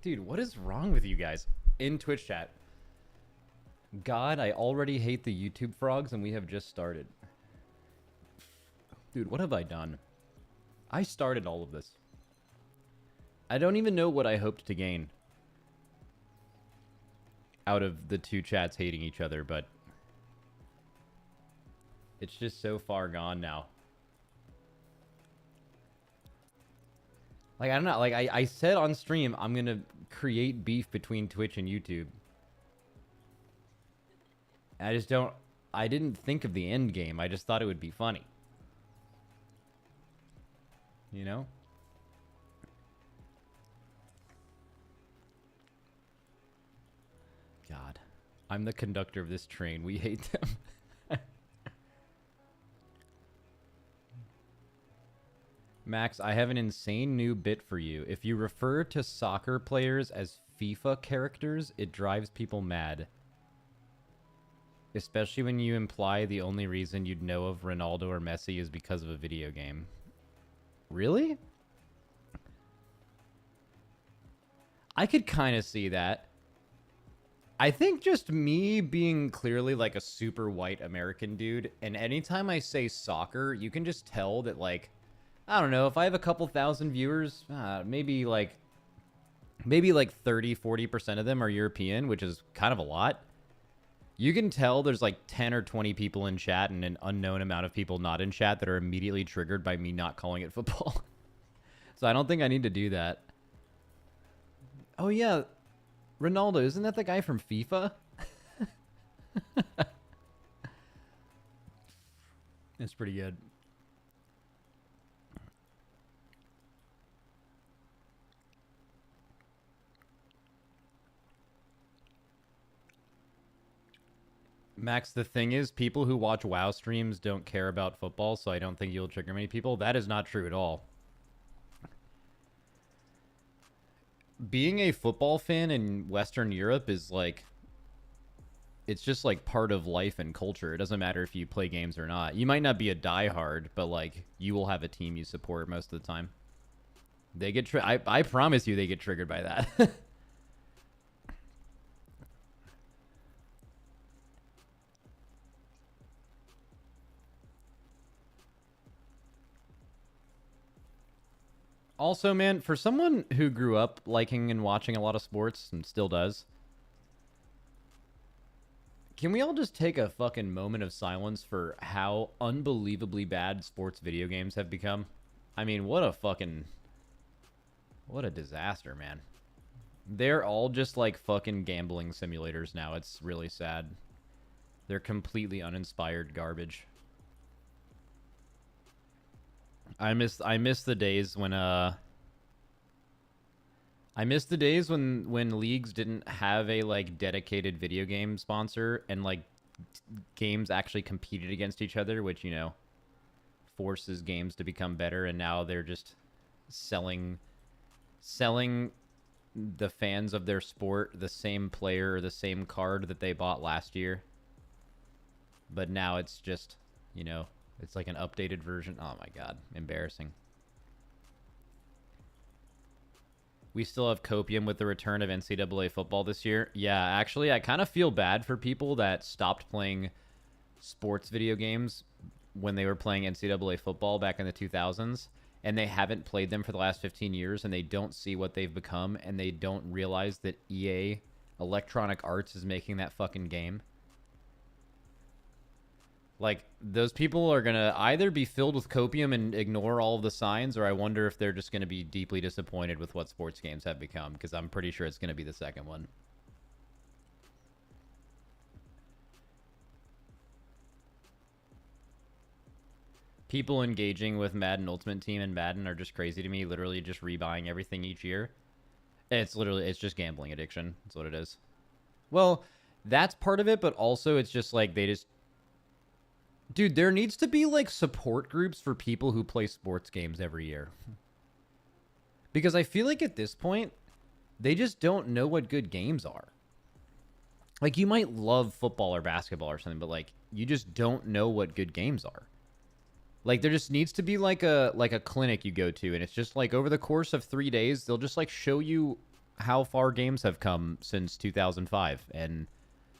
Dude, what is wrong with you guys? In Twitch chat. God, I already hate the YouTube frogs and we have just started. Dude, what have I done? I started all of this. I don't even know what I hoped to gain out of the two chats hating each other, but it's just so far gone now. Like, I don't know. Like, I said on stream, I'm going to create beef between Twitch and YouTube. I just don't... I didn't think of the end game. I just thought it would be funny. You know? God. I'm the conductor of this train. We hate them. Max, I have an insane new bit for you. If you refer to soccer players as FIFA characters, it drives people mad. Especially when you imply the only reason you'd know of Ronaldo or Messi is because of a video game. Really? I could kind of see that. I think just me being clearly like a super white American dude, and anytime I say soccer, you can just tell that, like, I don't know, if I have a couple thousand viewers, maybe like 30-40% of them are European, which is kind of a lot. You can tell there's like 10 or 20 people in chat and an unknown amount of people not in chat that are immediately triggered by me not calling it football. So I don't think I need to do that. Oh yeah, Ronaldo, isn't that the guy from FIFA? It's pretty good. Max, the thing is, people who watch WoW streams don't care about football, so I don't think you'll trigger many people. That is not true at all. Being a football fan in Western Europe is like... It's just like part of life and culture. It doesn't matter if you play games or not. You might not be a diehard, but like, you will have a team you support most of the time. They get... I promise you they get triggered by that. Also, man, for someone who grew up liking and watching a lot of sports and still does, can we all just take a fucking moment of silence for how unbelievably bad sports video games have become? I mean, what a disaster, man. They're all just like fucking gambling simulators now. It's really sad. They're completely uninspired garbage. I miss the days when when leagues didn't have a like dedicated video game sponsor and like games actually competed against each other, which, you know, forces games to become better, and now they're just selling the fans of their sport the same player or the same card that they bought last year. But now it's just, you know, it's like an updated version. Oh my god, embarrassing. We still have copium with the return of NCAA football this year. Yeah, actually, I kind of feel bad for people that stopped playing sports video games when they were playing NCAA football back in the 2000s, and they haven't played them for the last 15 years, and they don't see what they've become, and they don't realize that EA, Electronic Arts, is making that fucking game. Like, those people are going to either be filled with copium and ignore all of the signs, or I wonder if they're just going to be deeply disappointed with what sports games have become, because I'm pretty sure it's going to be the second one. People engaging with Madden Ultimate Team and Madden are just crazy to me, literally just rebuying everything each year. It's just gambling addiction. That's what it is. Well, that's part of it, but also it's just like they just... Dude, there needs to be, like, support groups for people who play sports games every year. Because I feel like at this point, they just don't know what good games are. Like, you might love football or basketball or something, but, like, you just don't know what good games are. Like, there just needs to be, like a clinic you go to, and it's just, like, over the course of 3 days, they'll just, like, show you how far games have come since 2005, and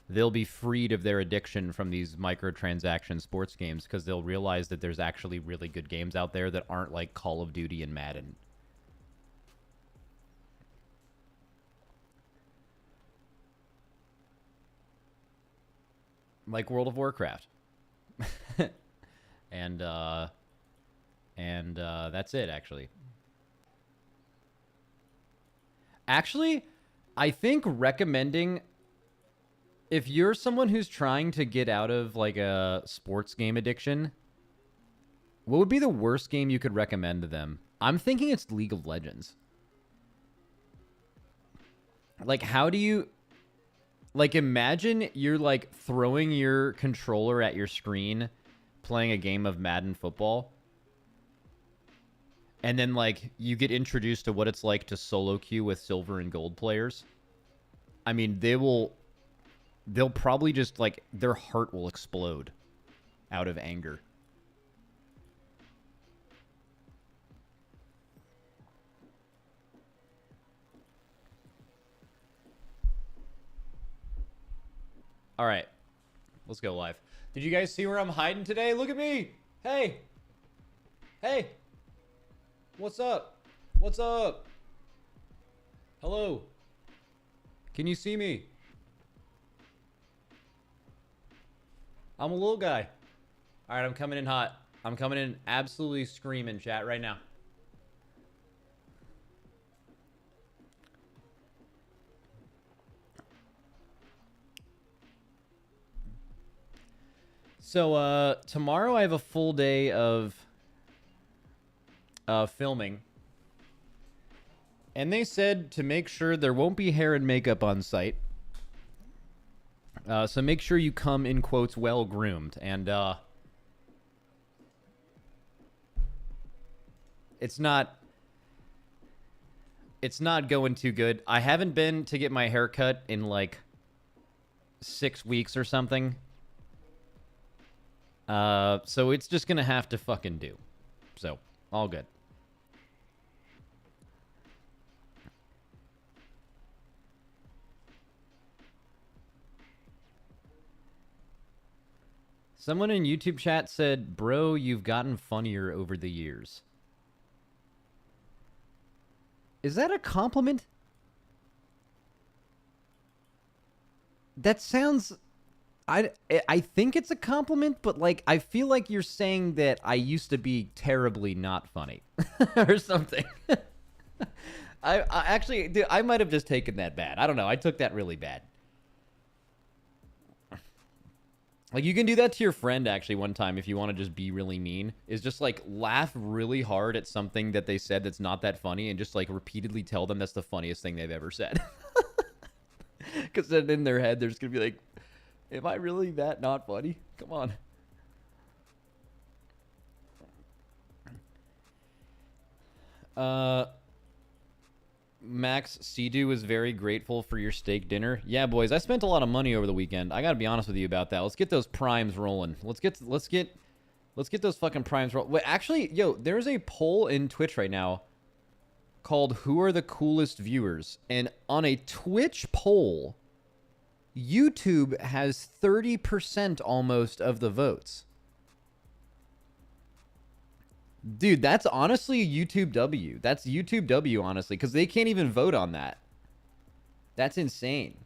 they'll be freed of their addiction from these microtransaction sports games because they'll realize that there's actually really good games out there that aren't like Call of Duty and Madden. Like World of Warcraft. and that's it, actually. Actually, I think recommending, if you're someone who's trying to get out of like a sports game addiction, what would be the worst game you could recommend to them? I'm thinking it's League of Legends. Like, how do you, like, imagine you're like throwing your controller at your screen playing a game of Madden football, and then like you get introduced to what it's like to solo queue with silver and gold players. I mean, they'll probably just like, their heart will explode out of anger. All right, let's go live. Did you guys see where I'm hiding today? Look at me. Hey. Hey. What's up? What's up? Hello. Can you see me? I'm a little guy. All right, I'm coming in hot. I'm coming in absolutely screaming, chat, right now. So, tomorrow I have a full day of filming. And they said to make sure there won't be hair and makeup on site. So make sure you come, in quotes, well groomed. And it's not going too good. I haven't been to get my hair cut in like 6 weeks or something. So it's just gonna have to fucking do. So, all good. Someone in YouTube chat said, "Bro, you've gotten funnier over the years." Is that a compliment? That sounds... I think it's a compliment, but like, I feel like you're saying that I used to be terribly not funny or something. I actually, dude, I might have just taken that bad. I don't know. I took that really bad. Like, you can do that to your friend, actually, one time, if you want to just be really mean, is just, like, laugh really hard at something that they said that's not that funny and just, like, repeatedly tell them that's the funniest thing they've ever said. Because then in their head, they're just going to be like, am I really that not funny? Come on. Max, Sea-Doo is very grateful for your steak dinner. Yeah, boys, I spent a lot of money over the weekend. I gotta be honest with you about that. Let's get those primes rolling. Let's get those fucking primes rolling. Wait, actually, yo, there's a poll in Twitch right now called "Who are the coolest viewers?" And on a Twitch poll, YouTube has 30% almost of the votes. Dude, that's honestly a YouTube W. That's YouTube W, honestly, because they can't even vote on that. That's insane.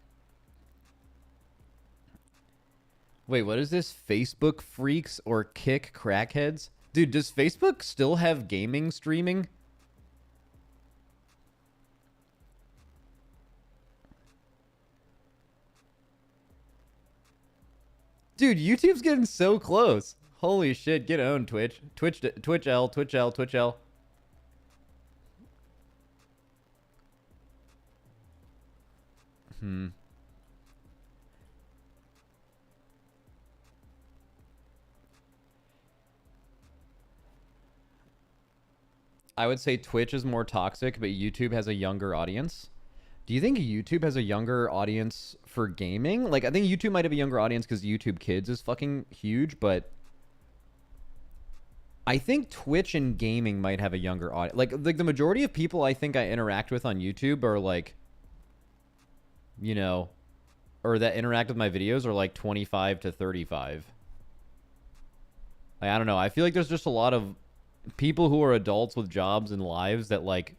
Wait, what is this? Facebook freaks or kick crackheads? Dude, does Facebook still have gaming streaming? Dude, YouTube's getting so close. Holy shit, get owned, Twitch. Twitch L. I would say Twitch is more toxic, but YouTube has a younger audience. Do you think YouTube has a younger audience for gaming? Like, I think YouTube might have a younger audience because YouTube Kids is fucking huge, but I think Twitch and gaming might have a younger audience. Like the majority of people I think I interact with on YouTube are like you know, or that interact with my videos are like 25 to 35. Like, I don't know. I feel like there's just a lot of people who are adults with jobs and lives that like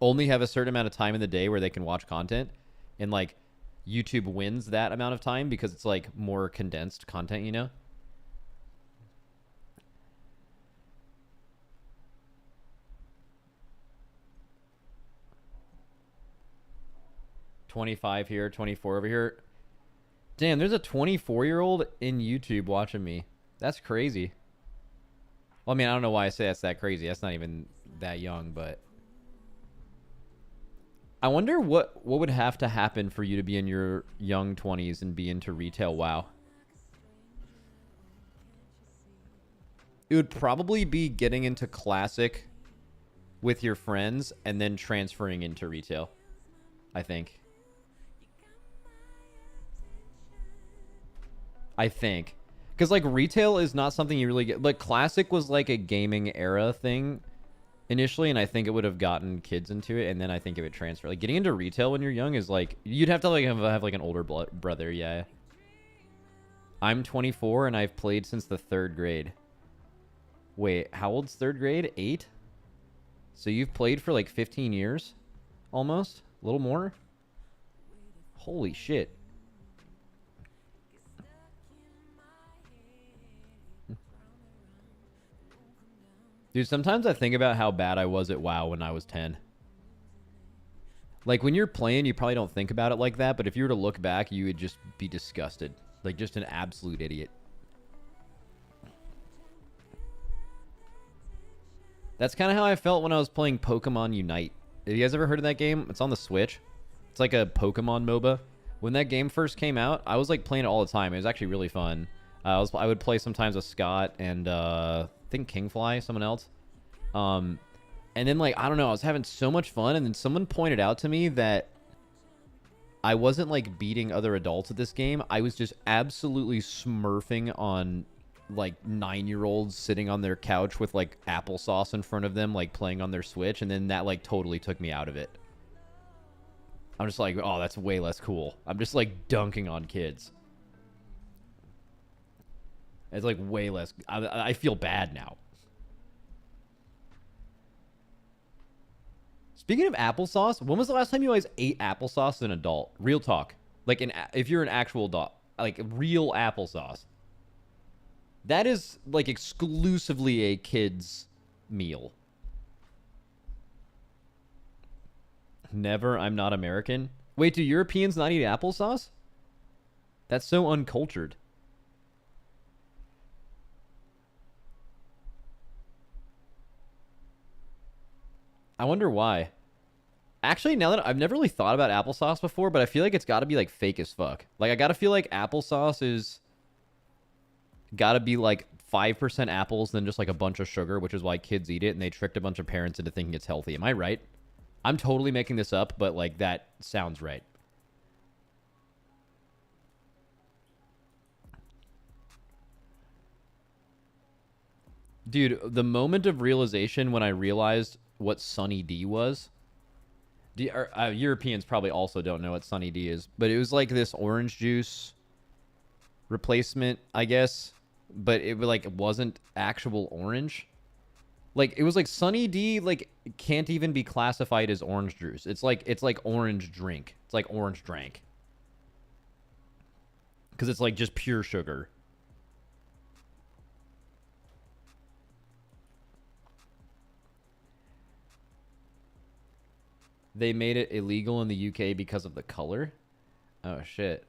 only have a certain amount of time in the day where they can watch content, and like YouTube wins that amount of time because it's like more condensed content, you know? $25 here, 24 over here. Damn, there's a 24-year-old in YouTube watching me. That's crazy. Well, I mean, I don't know why I say that's that crazy. That's not even that young, but I wonder what would have to happen for you to be in your young 20s and be into retail WoW. It would probably be getting into Classic with your friends and then transferring into retail, I think. Because, like, retail is not something you really get. Like, Classic was, like, a gaming era thing initially, and I think it would have gotten kids into it, and then I think it would transfer. Like, getting into retail when you're young is, like, you'd have to, like, have like, an older brother, yeah. I'm 24, and I've played since the 3rd grade. Wait, how old's 3rd grade? 8? So you've played for, like, 15 years? Almost? A little more? Holy shit. Dude, sometimes I think about how bad I was at WoW when I was 10. Like, when you're playing, you probably don't think about it like that, but if you were to look back, you would just be disgusted. Like, just an absolute idiot. That's kind of how I felt when I was playing Pokemon Unite. Have you guys ever heard of that game? It's on the Switch. It's like a Pokemon MOBA. When that game first came out, I was, like, playing it all the time. It was actually really fun. I would play sometimes with Scott and, I think Kingfly, someone else. And then, like, I don't know, I was having so much fun, and then someone pointed out to me that I wasn't, like, beating other adults at this game. I was just absolutely smurfing on, like, 9-year-olds sitting on their couch with, like, applesauce in front of them, like, playing on their Switch, and then that, like, totally took me out of it. I'm just like, oh, that's way less cool. I'm just, like, dunking on kids. It's, like, way less... I feel bad now. Speaking of applesauce, when was the last time you guys ate applesauce as an adult? Real talk. Like, if you're an actual adult. Like, real applesauce. That is, like, exclusively a kid's meal. Never. I'm not American. Wait, do Europeans not eat applesauce? That's so uncultured. I wonder why. Actually, now that I've never really thought about applesauce before, but I feel like it's got to be like fake as fuck. Like, I got to feel like applesauce is got to be like 5% apples, then just like a bunch of sugar, which is why kids eat it, and they tricked a bunch of parents into thinking it's healthy. Am I right? I'm totally making this up, but like that sounds right. Dude, the moment of realization when I realized what Sunny D was. Europeans probably also don't know what Sunny D is, but it was like this orange juice replacement, I guess, but it like wasn't actual orange. Like, it was like Sunny D like can't even be classified as orange juice. It's like orange drink. It's like orange drank. Because it's like just pure sugar. They made it illegal in the UK because of the color. Oh, shit.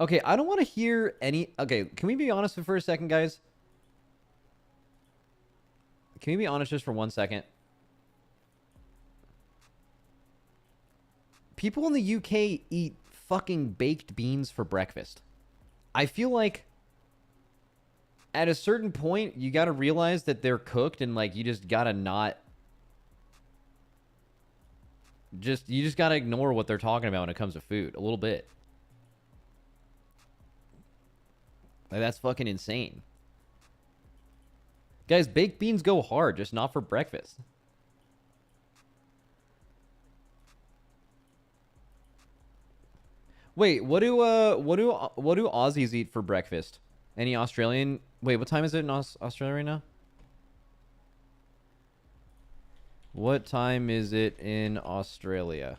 Okay, I don't want to hear any... Okay, can we be honest for a second, guys? Can we be honest just for 1 second? People in the UK eat fucking baked beans for breakfast. I feel like at a certain point, you got to realize that they're cooked, and like you just got to not... You just got to ignore what they're talking about when it comes to food. A little bit. Like, that's fucking insane. Guys, baked beans go hard, just not for breakfast. Wait, what do Aussies eat for breakfast? Any Australian? Wait, what time is it in Australia right now? What time is it in Australia?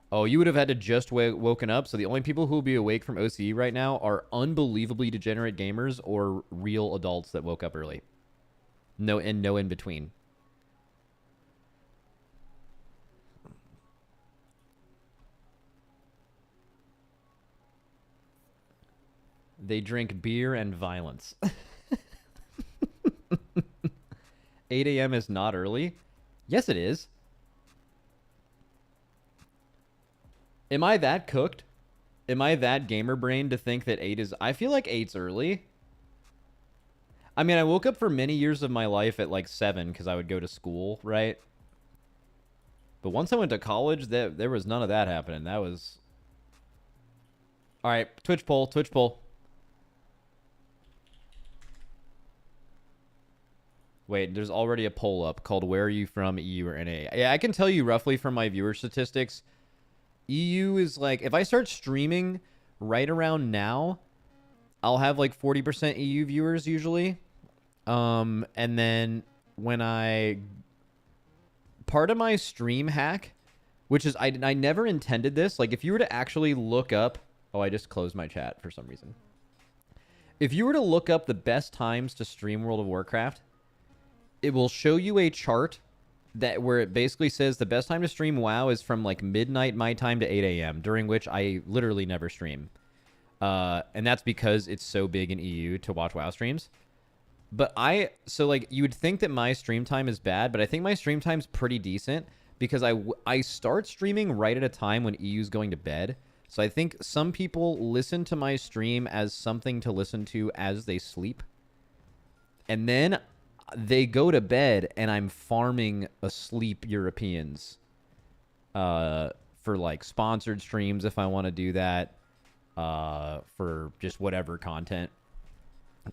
Oh, you would have had to just woken up. So the only people who will be awake from OCE right now are unbelievably degenerate gamers or real adults that woke up early. No in between. They drink beer and violence. 8 a.m. is not early? Yes, it is. Am I that cooked? Am I that gamer brain to think that 8 is... I feel like 8's early. I mean, I woke up for many years of my life at like 7 because I would go to school, right? But once I went to college, there was none of that happening. That was... All right, Twitch poll, Twitch poll. Wait, there's already a poll up called Where Are You From, EU or NA? Yeah, I can tell you roughly from my viewer statistics. EU is like, if I start streaming right around now, I'll have like 40% EU viewers usually. And then when part of my stream hack, which is, I never intended this. Like if you were to actually look up, oh, I just closed my chat for some reason. If you were to look up the best times to stream World of Warcraft, it will show you a chart where it basically says the best time to stream WoW is from like midnight my time to 8 a.m., during which I literally never stream. And that's because it's so big in EU to watch WoW streams. But so like you would think that my stream time is bad, but I think my stream time's pretty decent because I start streaming right at a time when EU's going to bed. So I think some people listen to my stream as something to listen to as they sleep. And then they go to bed and I'm farming asleep Europeans for like sponsored streams if I want to do that, for just whatever content,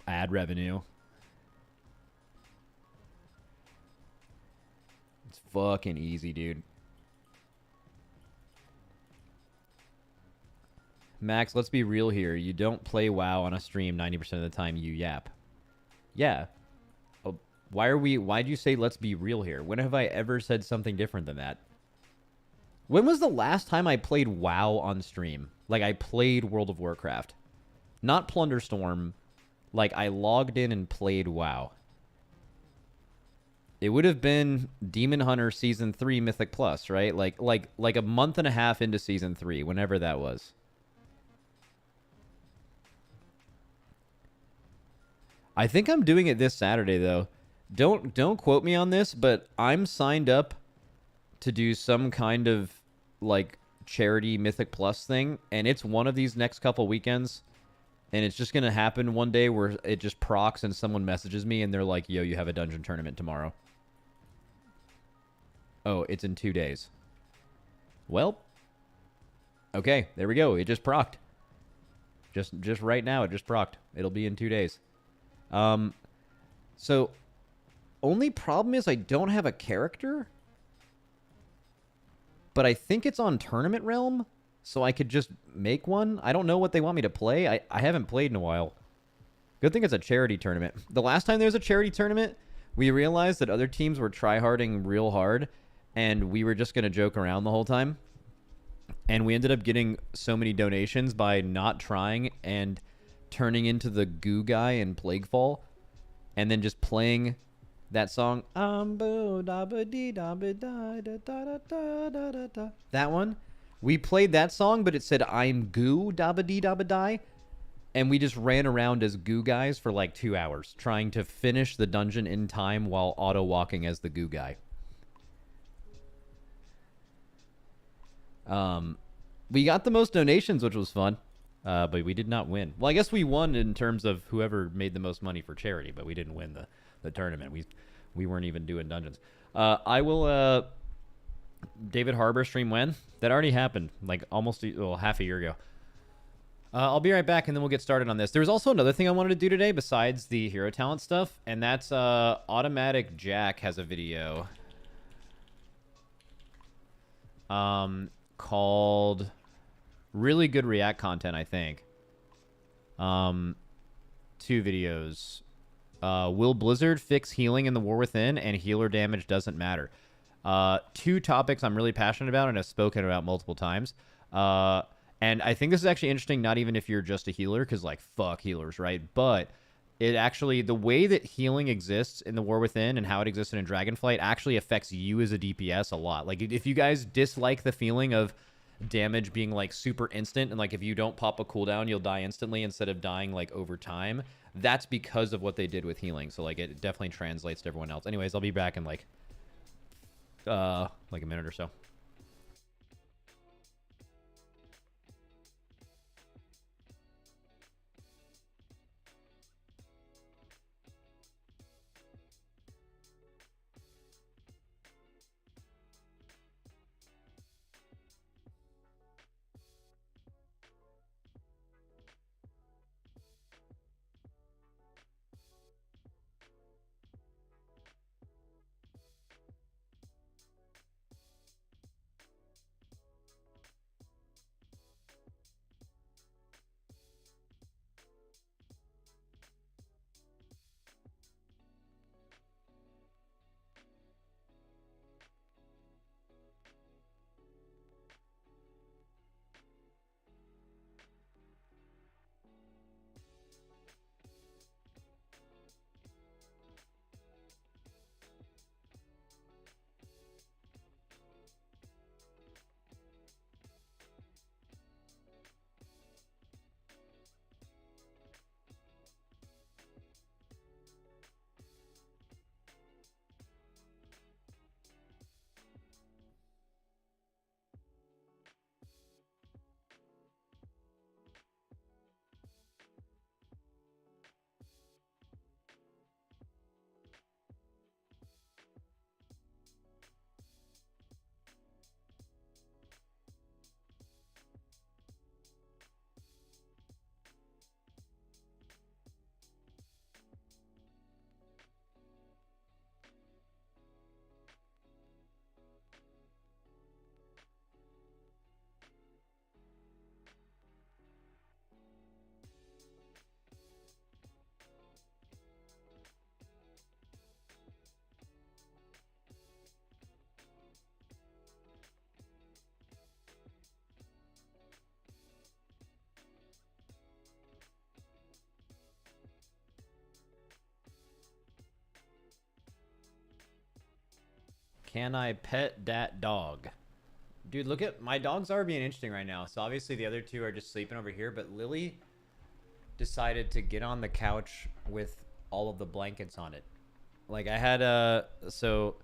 ad revenue. It's fucking easy, dude. Max, let's be real here. You don't play WoW on a stream 90% of the time, you yap. Yeah. Why'd you say let's be real here? When have I ever said something different than that? When was the last time I played WoW on stream? Like I played World of Warcraft. Not Plunderstorm. Like I logged in and played WoW. It would have been Demon Hunter Season 3 Mythic Plus, right? Like a month and a half into Season 3, whenever that was. I think I'm doing it this Saturday, though. Don't quote me on this, but I'm signed up to do some kind of like charity Mythic Plus thing, and it's one of these next couple weekends, and it's just gonna happen one day where it just procs and someone messages me and they're like, "Yo, you have a dungeon tournament tomorrow." Oh, it's in 2 days. Well, okay, there we go. It just procced. Just right now, it just procced. It'll be in 2 days. So only problem is I don't have a character, but I think it's on Tournament Realm, so I could just make one. I don't know what they want me to play. I haven't played in a while. Good thing it's a charity tournament. The last time there was a charity tournament, we realized that other teams were tryharding real hard, and we were just going to joke around the whole time. And we ended up getting so many donations by not trying and turning into the goo guy in Plaguefall, and then just playing that song. That one. We played that song, but it said I'm goo dabba dee dabba die. And we just ran around as goo guys for like 2 hours, trying to finish the dungeon in time while auto-walking as the goo guy. We got the most donations, which was fun. But we did not win. Well, I guess we won in terms of whoever made the most money for charity, but we didn't win the tournament. We weren't even doing dungeons. I will... David Harbour stream when? That already happened, like almost half a year ago. I'll be right back, and then we'll get started on this. There was also another thing I wanted to do today besides the hero talent stuff, and that's Automatic Jack has a video called... Really good React content, I think. 2 videos. Will Blizzard fix healing in the War Within, and healer damage doesn't matter? 2 topics I'm really passionate about and have spoken about multiple times. And I think this is actually interesting, not even if you're just a healer, because, like, fuck healers, right? But it actually, the way that healing exists in the War Within and how it existed in Dragonflight actually affects you as a DPS a lot. Like, if you guys dislike the feeling of damage being, like, super instant, and, like, if you don't pop a cooldown, you'll die instantly instead of dying, like, over time, that's because of what they did with healing. So, like, it definitely translates to everyone else. Anyways, I'll be back in, like a minute or so. Can I pet that dog? Dude, look at my dogs are being interesting right now. So obviously the other 2 are just sleeping over here, but Lily decided to get on the couch with all of the blankets on it. Like, I had so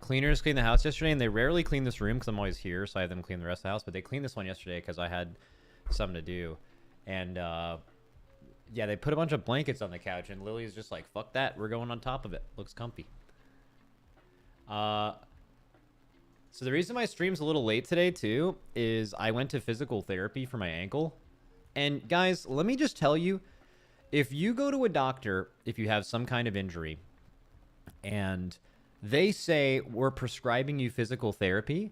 cleaners cleaned the house yesterday, and they rarely clean this room because I'm always here, so I have them clean the rest of the house. But they cleaned this one yesterday because I had something to do, and yeah, they put a bunch of blankets on the couch, and Lily's just like, "Fuck that, we're going on top of it. Looks comfy." So the reason my stream's a little late today too is I went to physical therapy for my ankle. And guys, let me just tell you, if you go to a doctor, if you have some kind of injury, and they say we're prescribing you physical therapy,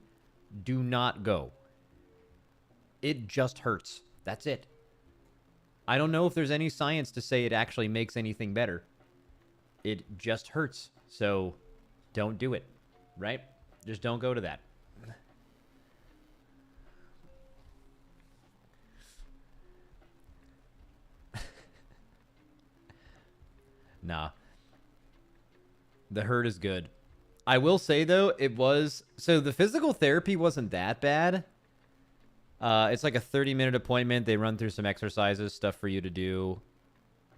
do not go. It just hurts. That's it. I don't know if there's any science to say it actually makes anything better. It just hurts. So don't do it, right? Just don't go to that. Nah. The hurt is good. I will say, though, it was... So the physical therapy wasn't that bad. It's like a 30-minute appointment. They run through some exercises, stuff for you to do.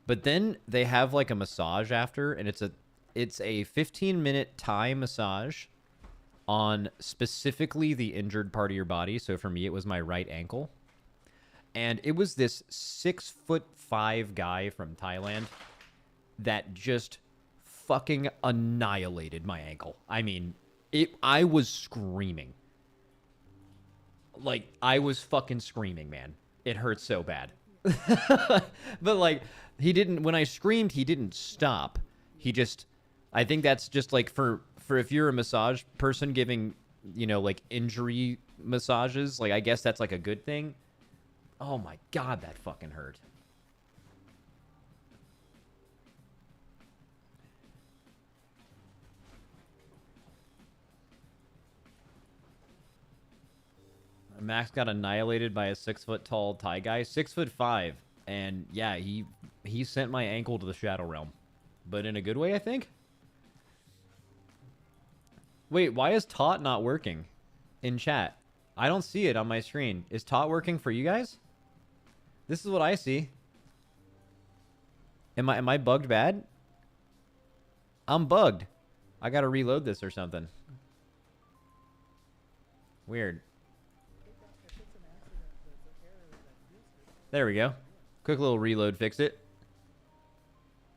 But then they have like a massage after, and it's a 15-minute Thai massage on specifically the injured part of your body. So for me, it was my right ankle. And it was this 6'5" guy from Thailand that just fucking annihilated my ankle. I mean, I was screaming. Like, I was fucking screaming, man. It hurt so bad. But like, when I screamed, he didn't stop. He just, I think that's just like for if you're a massage person giving, like injury massages, like I guess that's like a good thing. Oh my god, that fucking hurt. Max got annihilated by a 6-foot-tall Thai guy, 6'5", and yeah, he sent my ankle to the Shadow Realm, but in a good way, I think. Wait, why is Tot not working in chat? I don't see it on my screen. Is Tot working for you guys? This is what I see. Am I bugged bad? I'm bugged. I gotta reload this or something. Weird. There we go. Quick little reload fixed it.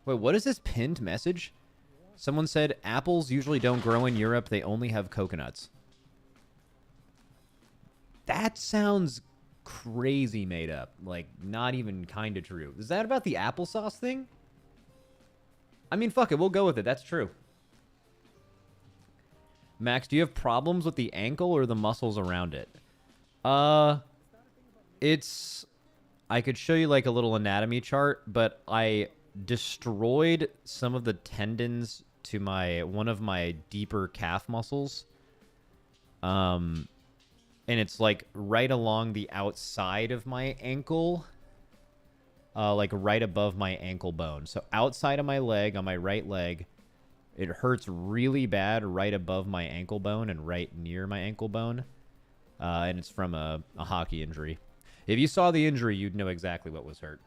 Wait, what is this pinned message? Someone said, apples usually don't grow in Europe. They only have coconuts. That sounds crazy made up. Like, not even kind of true. Is that about the applesauce thing? I mean, fuck it. We'll go with it. That's true. Max, do you have problems with the ankle or the muscles around it? It's... I could show you like a little anatomy chart, but I destroyed some of the tendons to one of my deeper calf muscles. And it's like right along the outside of my ankle, like right above my ankle bone. So outside of my leg, on my right leg, it hurts really bad right above my ankle bone and right near my ankle bone. And it's from a hockey injury. If you saw the injury, you'd know exactly what was hurt.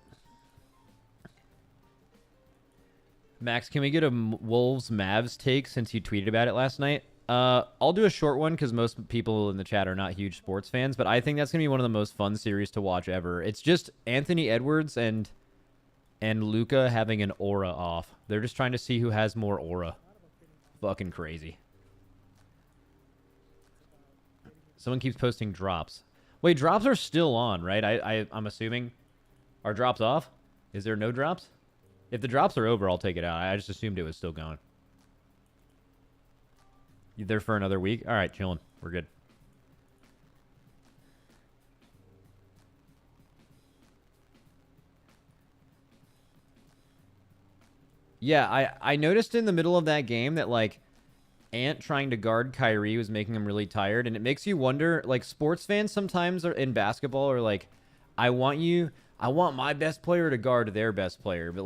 Max, can we get a Wolves Mavs take since you tweeted about it last night? I'll do a short one because most people in the chat are not huge sports fans, but I think that's going to be one of the most fun series to watch ever. It's just Anthony Edwards and Luka having an aura off. They're just trying to see who has more aura. Fucking crazy. Someone keeps posting drops. Wait, drops are still on, right? I'm assuming. Are drops off? Is there no drops? If the drops are over, I'll take it out. I just assumed it was still going. You there for another week? All right, chilling. We're good. Yeah, I noticed in the middle of that game that, like, Ant trying to guard Kyrie was making him really tired, and it makes you wonder, like, sports fans sometimes are in basketball are like, I want my best player to guard their best player, but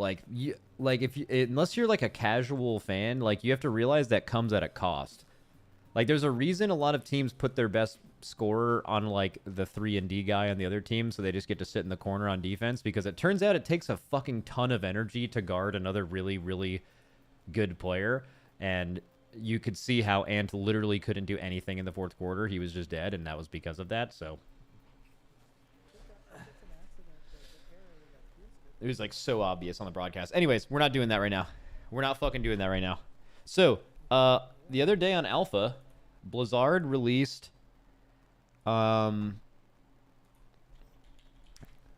unless you're like a casual fan, like, you have to realize that comes at a cost. Like, there's a reason a lot of teams put their best scorer on, like, the 3-and-D guy on the other team, so they just get to sit in the corner on defense, because it turns out it takes a fucking ton of energy to guard another really, really good player, and you could see how Ant literally couldn't do anything in the fourth quarter. He was just dead, and that was because of that, so. It was, like, so obvious on the broadcast. Anyways, we're not doing that right now. We're not fucking doing that right now. So, the other day on Alpha, Blizzard released some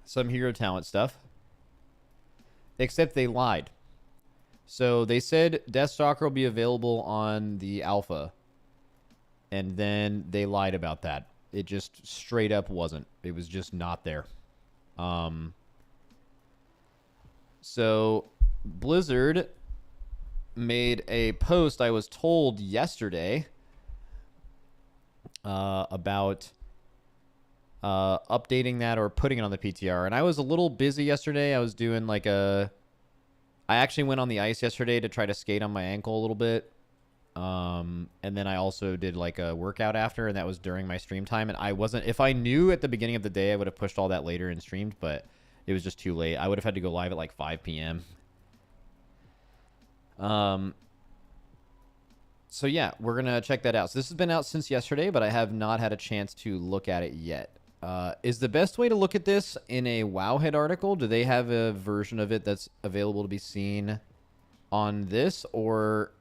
hero talent stuff. Except they lied. So they said Deathstalker will be available on the alpha. And then they lied about that. It just straight up wasn't. It was just not there. So Blizzard made a post, I was told yesterday, about updating that or putting it on the PTR. And I was a little busy yesterday. I was doing like I actually went on the ice yesterday to try to skate on my ankle a little bit. And then I also did like a workout after, and that was during my stream time. And I wasn't, if I knew at the beginning of the day, I would have pushed all that later and streamed, but it was just too late. I would have had to go live at like 5 p.m. So yeah, we're going to check that out. So this has been out since yesterday, but I have not had a chance to look at it yet. Is the best way to look at this in a Wowhead article? Do they have a version of it that's available to be seen on this, or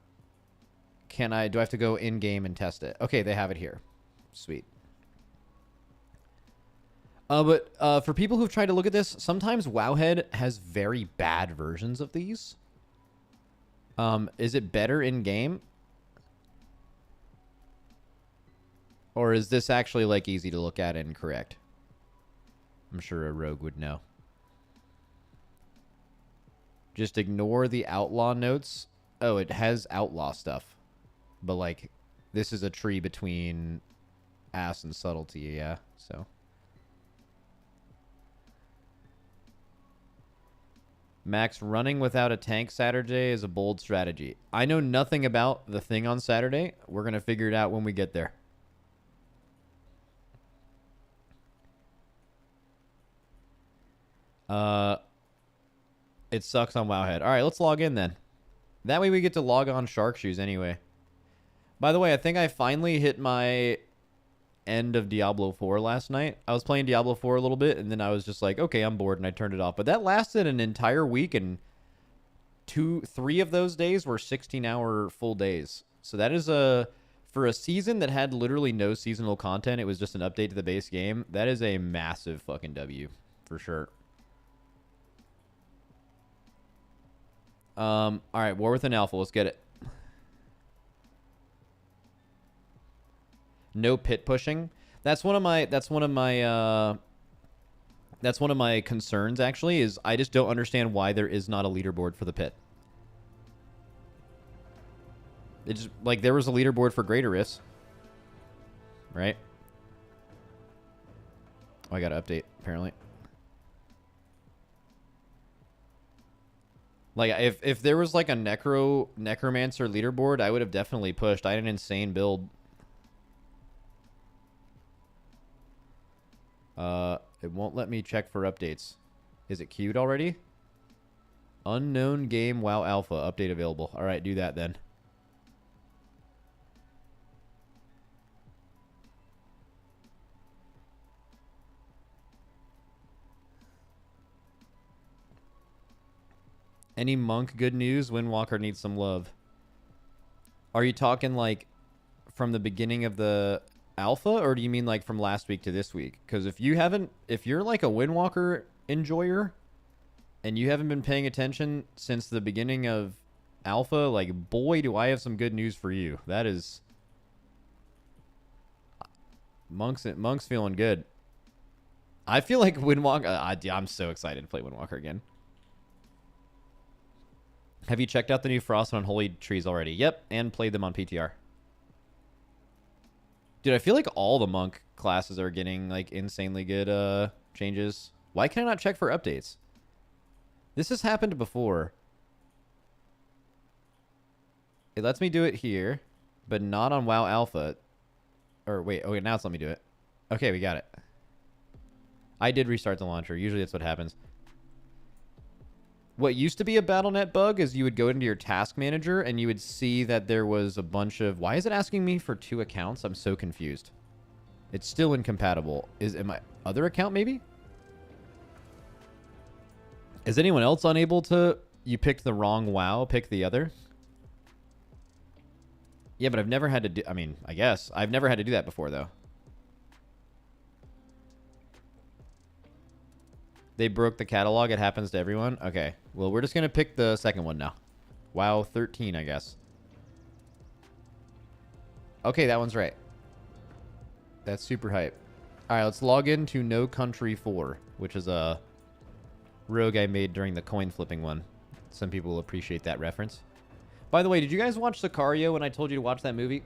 do I have to go in-game and test it? Okay, they have it here. Sweet. But for people who've tried to look at this, sometimes Wowhead has very bad versions of these. Is it better in-game? Or is this actually, like, easy to look at and correct? I'm sure a rogue would know. Just ignore the outlaw notes. Oh, it has outlaw stuff. But, like, this is a tree between ass and subtlety, yeah, so. Max, running without a tank Saturday is a bold strategy. I know nothing about the thing on Saturday. We're going to figure it out when we get there. It sucks on Wowhead. All right, let's log in then. That way we get to log on Shark Shoes anyway. By the way, I think I finally hit my end of Diablo 4 last night. I was playing Diablo 4 a little bit, and then I was just like, okay, I'm bored, and I turned it off. But that lasted an entire week, and 3 of those days were 16-hour full days. So that is for a season that had literally no seasonal content, it was just an update to the base game. That is a massive fucking W, for sure. All right, War with an Alpha. Let's get it. No pit pushing. That's one of my concerns actually, is I just don't understand why there is not a leaderboard for the pit. It's just, like, there was a leaderboard for greater risks, right? Oh, I got to update apparently. Like, if there was like a necromancer leaderboard, I would have definitely pushed. I had an insane build. It won't let me check for updates. Is it queued already? Unknown game WoW Alpha update available. All right, do that then. Any monk good news? Windwalker needs some love. Are you talking like from the beginning of the alpha, or do you mean like from last week to this week? Because if you're like a Windwalker enjoyer and you haven't been paying attention since the beginning of alpha, like, boy, do I have some good news for you. That is Monk's feeling good. I feel like Windwalker. I'm so excited to play Windwalker again. Have you checked out the new Frost on Holy Trees already? Yep, and played them on PTR. Dude, I feel like all the monk classes are getting like insanely good changes. Why can I not check for updates? This has happened before. It lets me do it here, but not on WoW Alpha. Or wait, okay, now it's let me do it. Okay, we got it. I did restart the launcher. Usually that's what happens. What used to be a BattleNet bug is you would go into your task manager and you would see that there was a bunch of... Why is it asking me for 2 accounts? I'm so confused. It's still incompatible. Is it my other account maybe? Is anyone else unable to... You picked the wrong WoW, pick the other? Yeah, but I've never had to do... I mean, I guess. I've never had to do that before, though. They broke the catalog. It happens to everyone. Okay. Well, we're just going to pick the second one now. WoW 13, I guess. Okay, that one's right. That's super hype. All right, let's log into No Country 4, which is a rogue I made during the coin flipping one. Some people will appreciate that reference. By the way, did you guys watch Sicario when I told you to watch that movie?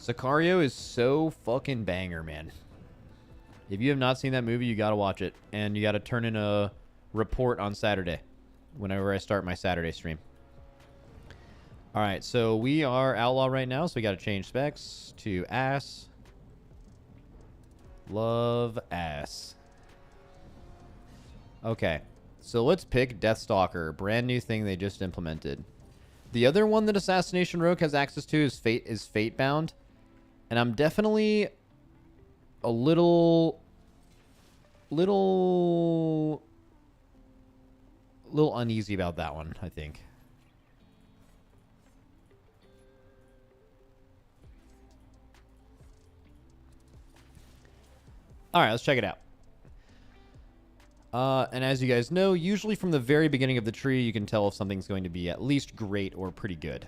Sicario is so fucking banger, man. If you have not seen that movie, you got to watch it. And you got to turn in a report on Saturday, whenever I start my Saturday stream. All right, so we are Outlaw right now, so we got to change specs to Ass. Love Ass. Okay, so let's pick Deathstalker, brand new thing they just implemented. The other one that Assassination Rogue has access to is Fatebound. And I'm definitely... a little uneasy about that one, I think. All right, let's check it out. And as you guys know, usually from the very beginning of the tree, you can tell if something's going to be at least great or pretty good.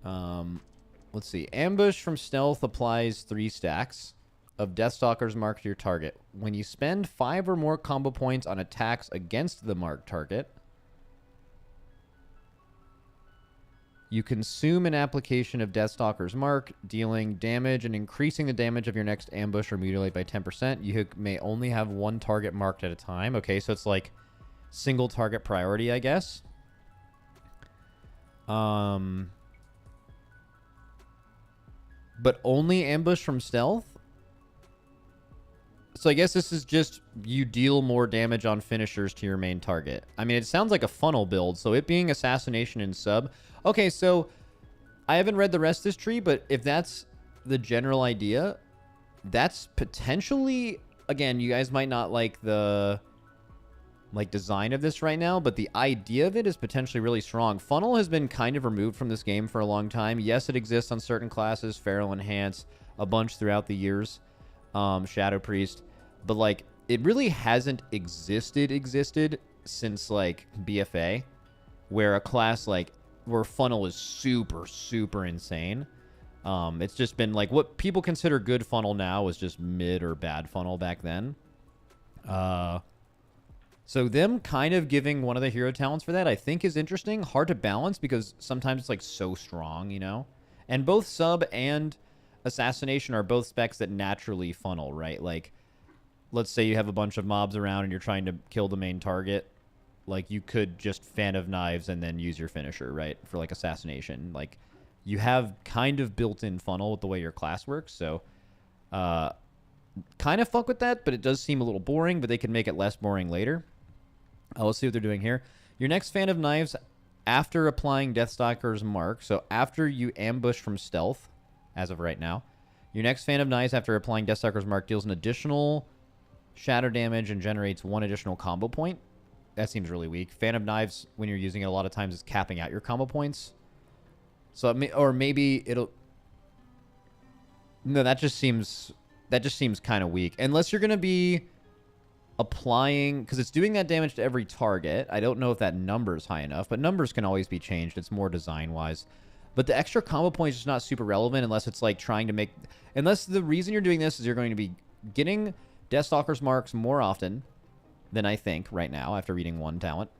Let's see. Ambush from stealth applies 3 stacks. of Deathstalker's mark to your target. When you spend 5 or more combo points on attacks against the marked target, you consume an application of Deathstalker's mark, dealing damage and increasing the damage of your next ambush or mutilate by 10%. You may only have one target marked at a time. Okay, so it's like single target priority, I guess. But only ambush from stealth? So I guess this is just you deal more damage on finishers to your main target. I mean, it sounds like a funnel build, so it being assassination and sub. Okay, so I haven't read the rest of this tree, but if that's the general idea, that's potentially, again, you guys might not like the design of this right now, but the idea of it is potentially really strong. Funnel has been kind of removed from this game for a long time. Yes, it exists on certain classes, Feral Enhance, a bunch throughout the years, Shadow Priest, but like it really hasn't existed since like BFA, where a class like where funnel is super insane. It's just been like what people consider good funnel now is just mid or bad funnel back then. So them kind of giving one of the hero talents for that, I think, is interesting. Hard to balance because sometimes it's like so strong, you know? And both sub and assassination are both specs that naturally funnel, right? Like, let's say you have a bunch of mobs around and you're trying to kill the main target. Like, you could just Fan of Knives and then use your finisher, right? For, like, assassination. Like, you have kind of built-in funnel with the way your class works, so kind of fuck with that, but it does seem a little boring, but they can make it less boring later. Let's see what they're doing here. Your next Fan of Knives, after applying Deathstalker's mark, so after you ambush from stealth, as of right now, your next Fan of Knives, after applying Deathstalker's mark, deals an additional shatter damage and generates 1 additional combo point. That seems really weak. Fan of Knives, when you're using it, a lot of times is capping out your combo points. So, or maybe it'll... No, that just seems kind of weak. Unless you're going to be applying... Because it's doing that damage to every target. I don't know if that number is high enough, but numbers can always be changed. It's more design-wise. But the extra combo point is just not super relevant unless it's like trying to make... Unless the reason you're doing this is you're going to be getting Deathstalker's marks more often than I think right now after reading one talent.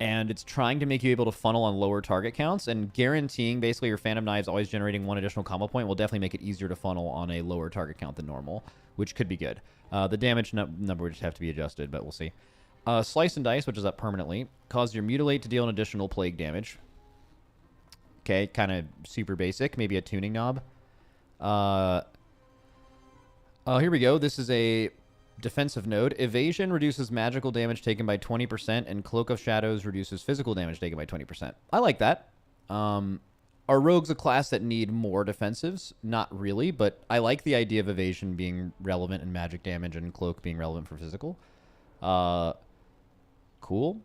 And it's trying to make you able to funnel on lower target counts, and guaranteeing basically your Fan of Knives always generating 1 additional combo point will definitely make it easier to funnel on a lower target count than normal, which could be good. The damage number would just have to be adjusted, but we'll see. Slice and Dice, which is up permanently, cause your Mutilate to deal an additional plague damage. Okay, kind of super basic. Maybe a tuning knob. Here we go. This is a defensive node. Evasion reduces magical damage taken by 20%, and Cloak of Shadows reduces physical damage taken by 20%. I like that. Are rogues a class that need more defensives? Not really, but I like the idea of evasion being relevant in magic damage and cloak being relevant for physical. Cool.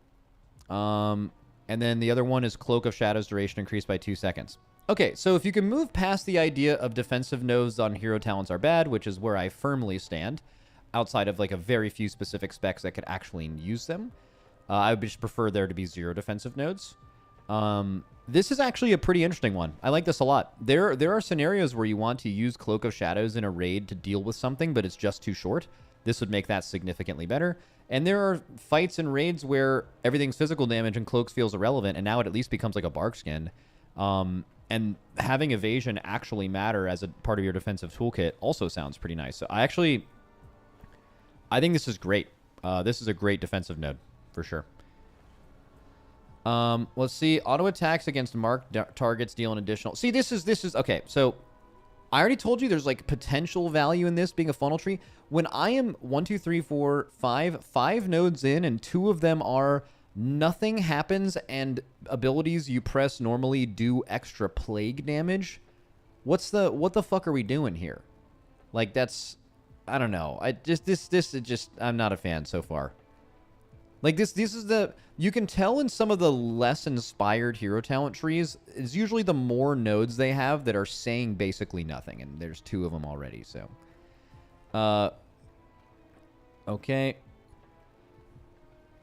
And then the other one is Cloak of Shadows duration increased by 2 seconds. Okay, so if you can move past the idea of defensive nodes on hero talents are bad, which is where I firmly stand, outside of like a very few specific specs that could actually use them, I would just prefer there to be 0 defensive nodes. This is actually a pretty interesting one. I like this a lot. There are scenarios where you want to use Cloak of Shadows in a raid to deal with something, but it's just too short. This would make that significantly better. And there are fights and raids where everything's physical damage and Cloaks feels irrelevant, and now it at least becomes like a bark skin. And having evasion actually matter as a part of your defensive toolkit also sounds pretty nice. So I think this is great. This is a great defensive node, for sure. Let's see. Auto attacks against marked targets deal an additional... See, this is... Okay, so I already told you there's, like, potential value in this being a funnel tree. When I am 1, 2, 3, 4, 5 nodes in, and 2 of them are nothing happens and abilities you press normally do extra plague damage, what the fuck are we doing here? Like, that's... I don't know. I'm not a fan so far. Like, this is the... You can tell in some of the less inspired hero talent trees, it's usually the more nodes they have that are saying basically nothing. And there's 2 of them already, so... Okay.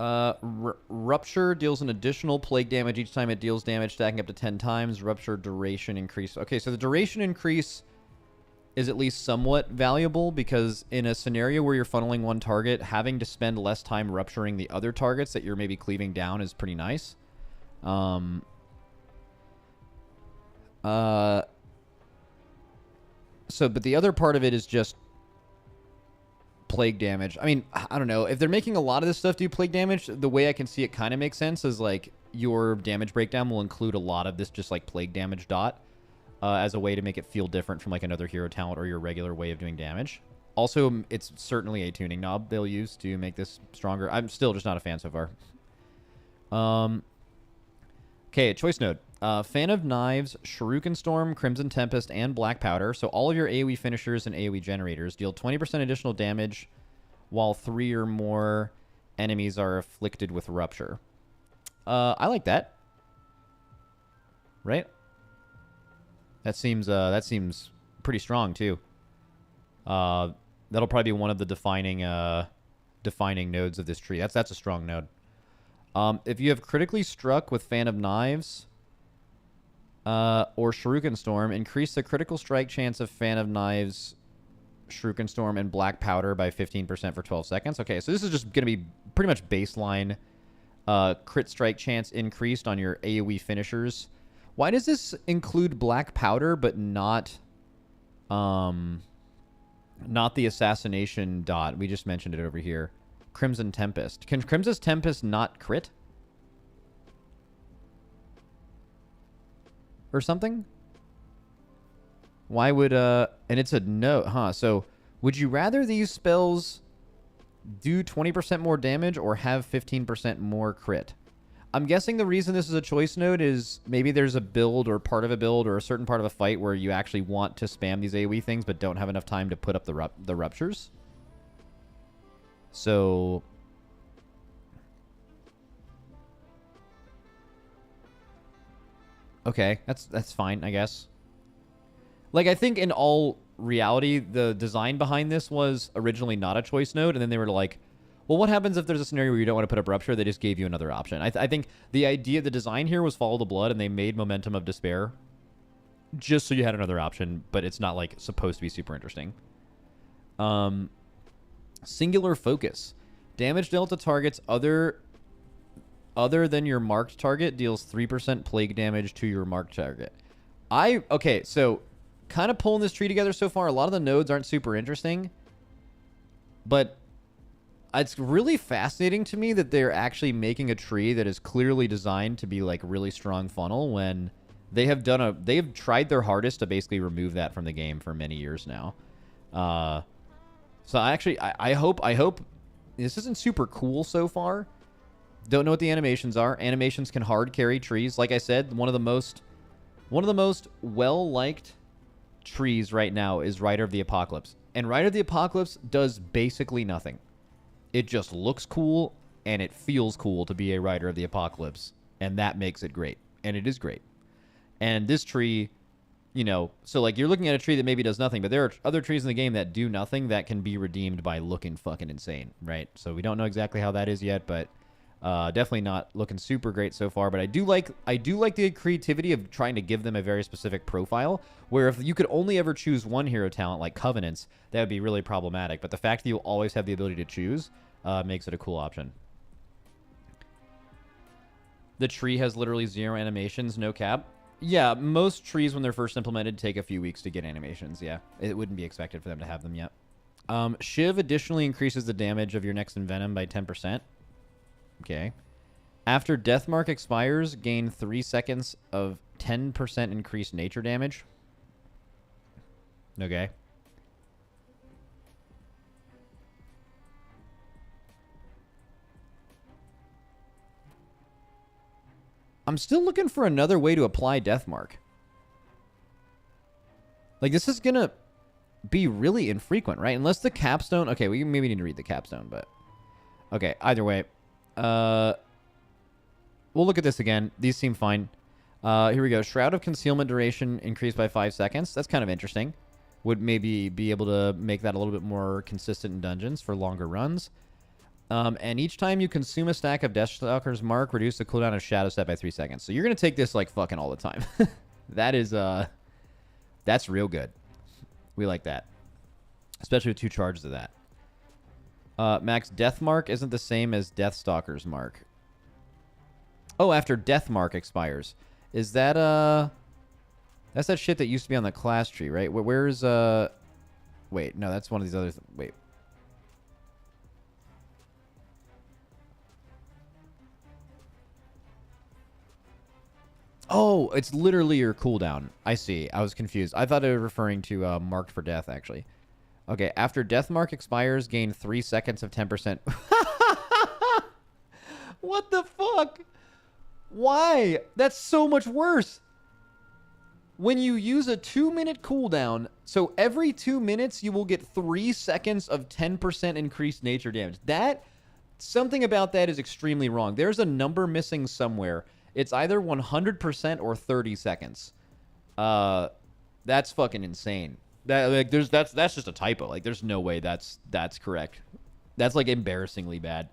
Rupture deals an additional plague damage each time it deals damage, stacking up to 10 times. Rupture duration increase. Okay, so the duration increase is at least somewhat valuable, because in a scenario where you're funneling one target, having to spend less time rupturing the other targets that you're maybe cleaving down is pretty nice. But the other part of it is just plague damage. I mean, I don't know. If they're making a lot of this stuff do plague damage, the way I can see it kind of makes sense is like your damage breakdown will include a lot of this just like plague damage dot as a way to make it feel different from like another hero talent or your regular way of doing damage. Also, it's certainly a tuning knob they'll use to make this stronger. I'm still just not a fan so far. Okay, choice node. Fan of Knives, Shuriken Storm, Crimson Tempest, and Black Powder. So all of your AoE finishers and AoE generators deal 20% additional damage while 3 or more enemies are afflicted with Rupture. I like that. Right? That seems pretty strong too. That'll probably be one of the defining nodes of this tree. That's a strong node. If you have critically struck with Fan of Knives or Shuriken Storm, increase the critical strike chance of Fan of Knives, Shuriken Storm, and Black Powder by 15% for 12 seconds. Okay, so this is just going to be pretty much baseline crit strike chance increased on your AoE finishers. Why does this include Black Powder but not the assassination dot? We just mentioned it over here. Crimson Tempest. Can Crimson Tempest not crit? Or something? Why would, and it's a no, huh? So, would you rather these spells do 20% more damage or have 15% more crit? I'm guessing the reason this is a choice node is maybe there's a build or part of a build or a certain part of a fight where you actually want to spam these AoE things but don't have enough time to put up the ruptures. So okay, that's fine, I guess. Like, I think in all reality, the design behind this was originally not a choice node, and then they were like, well, what happens if there's a scenario where you don't want to put up Rupture? They just gave you another option. I think the idea, the design here was Follow the Blood, and they made Momentum of Despair just so you had another option, but it's not, like, supposed to be super interesting. Singular Focus. Damage dealt to targets other than your marked target deals 3% plague damage to your marked target. Okay, so kind of pulling this tree together so far. A lot of the nodes aren't super interesting, but it's really fascinating to me that they're actually making a tree that is clearly designed to be like really strong funnel when they've tried their hardest to basically remove that from the game for many years now. So I hope this isn't super cool so far. Don't know what the animations are. Animations can hard carry trees. Like I said, one of the most well-liked trees right now is Rider of the Apocalypse. And Rider of the Apocalypse does basically nothing. It just looks cool, and it feels cool to be a Rider of the Apocalypse. And that makes it great. And it is great. And this tree, you know, so like you're looking at a tree that maybe does nothing, but there are other trees in the game that do nothing that can be redeemed by looking fucking insane, right? So we don't know exactly how that is yet, but definitely not looking super great so far. But I do like the creativity of trying to give them a very specific profile, where if you could only ever choose one hero talent like Covenants, that would be really problematic. But the fact that you always have the ability to choose makes it a cool option. The tree has literally 0 animations, no cap. Yeah, most trees when they're first implemented take a few weeks to get animations. Yeah, it wouldn't be expected for them to have them yet. Shiv additionally increases the damage of your next Envenom by 10%. Okay. After Deathmark expires, gain 3 seconds of 10% increased nature damage. Okay. I'm still looking for another way to apply Deathmark. Like, this is gonna be really infrequent, right? Unless the capstone... Okay, we maybe need to read the capstone, but... Okay, either way. We'll look at this again. These seem fine. Here we go. Shroud of Concealment duration increased by 5 seconds. That's kind of interesting. Would maybe be able to make that a little bit more consistent in dungeons for longer runs. And each time you consume a stack of Deathstalker's Mark, reduce the cooldown of Shadow Step by 3 seconds. So you're going to take this like fucking all the time. That is, that's real good. We like that. Especially with 2 charges of that. Max, Death Mark isn't the same as Deathstalker's Mark. Oh, after Death Mark expires. Is that, that's that shit that used to be on the class tree, right? Where's, wait, no, that's one of these other... Wait. Oh, it's literally your cooldown. I see. I was confused. I thought it was referring to Marked for Death, actually. Okay, after Death Mark expires, gain 3 seconds of 10%. What the fuck? Why? That's so much worse. When you use a 2-minute cooldown, so every 2 minutes you will get 3 seconds of 10% increased nature damage. Something about that is extremely wrong. There's a number missing somewhere. It's either 100% or 30 seconds. That's fucking insane. That's just a typo. Like, there's no way that's correct. That's like embarrassingly bad.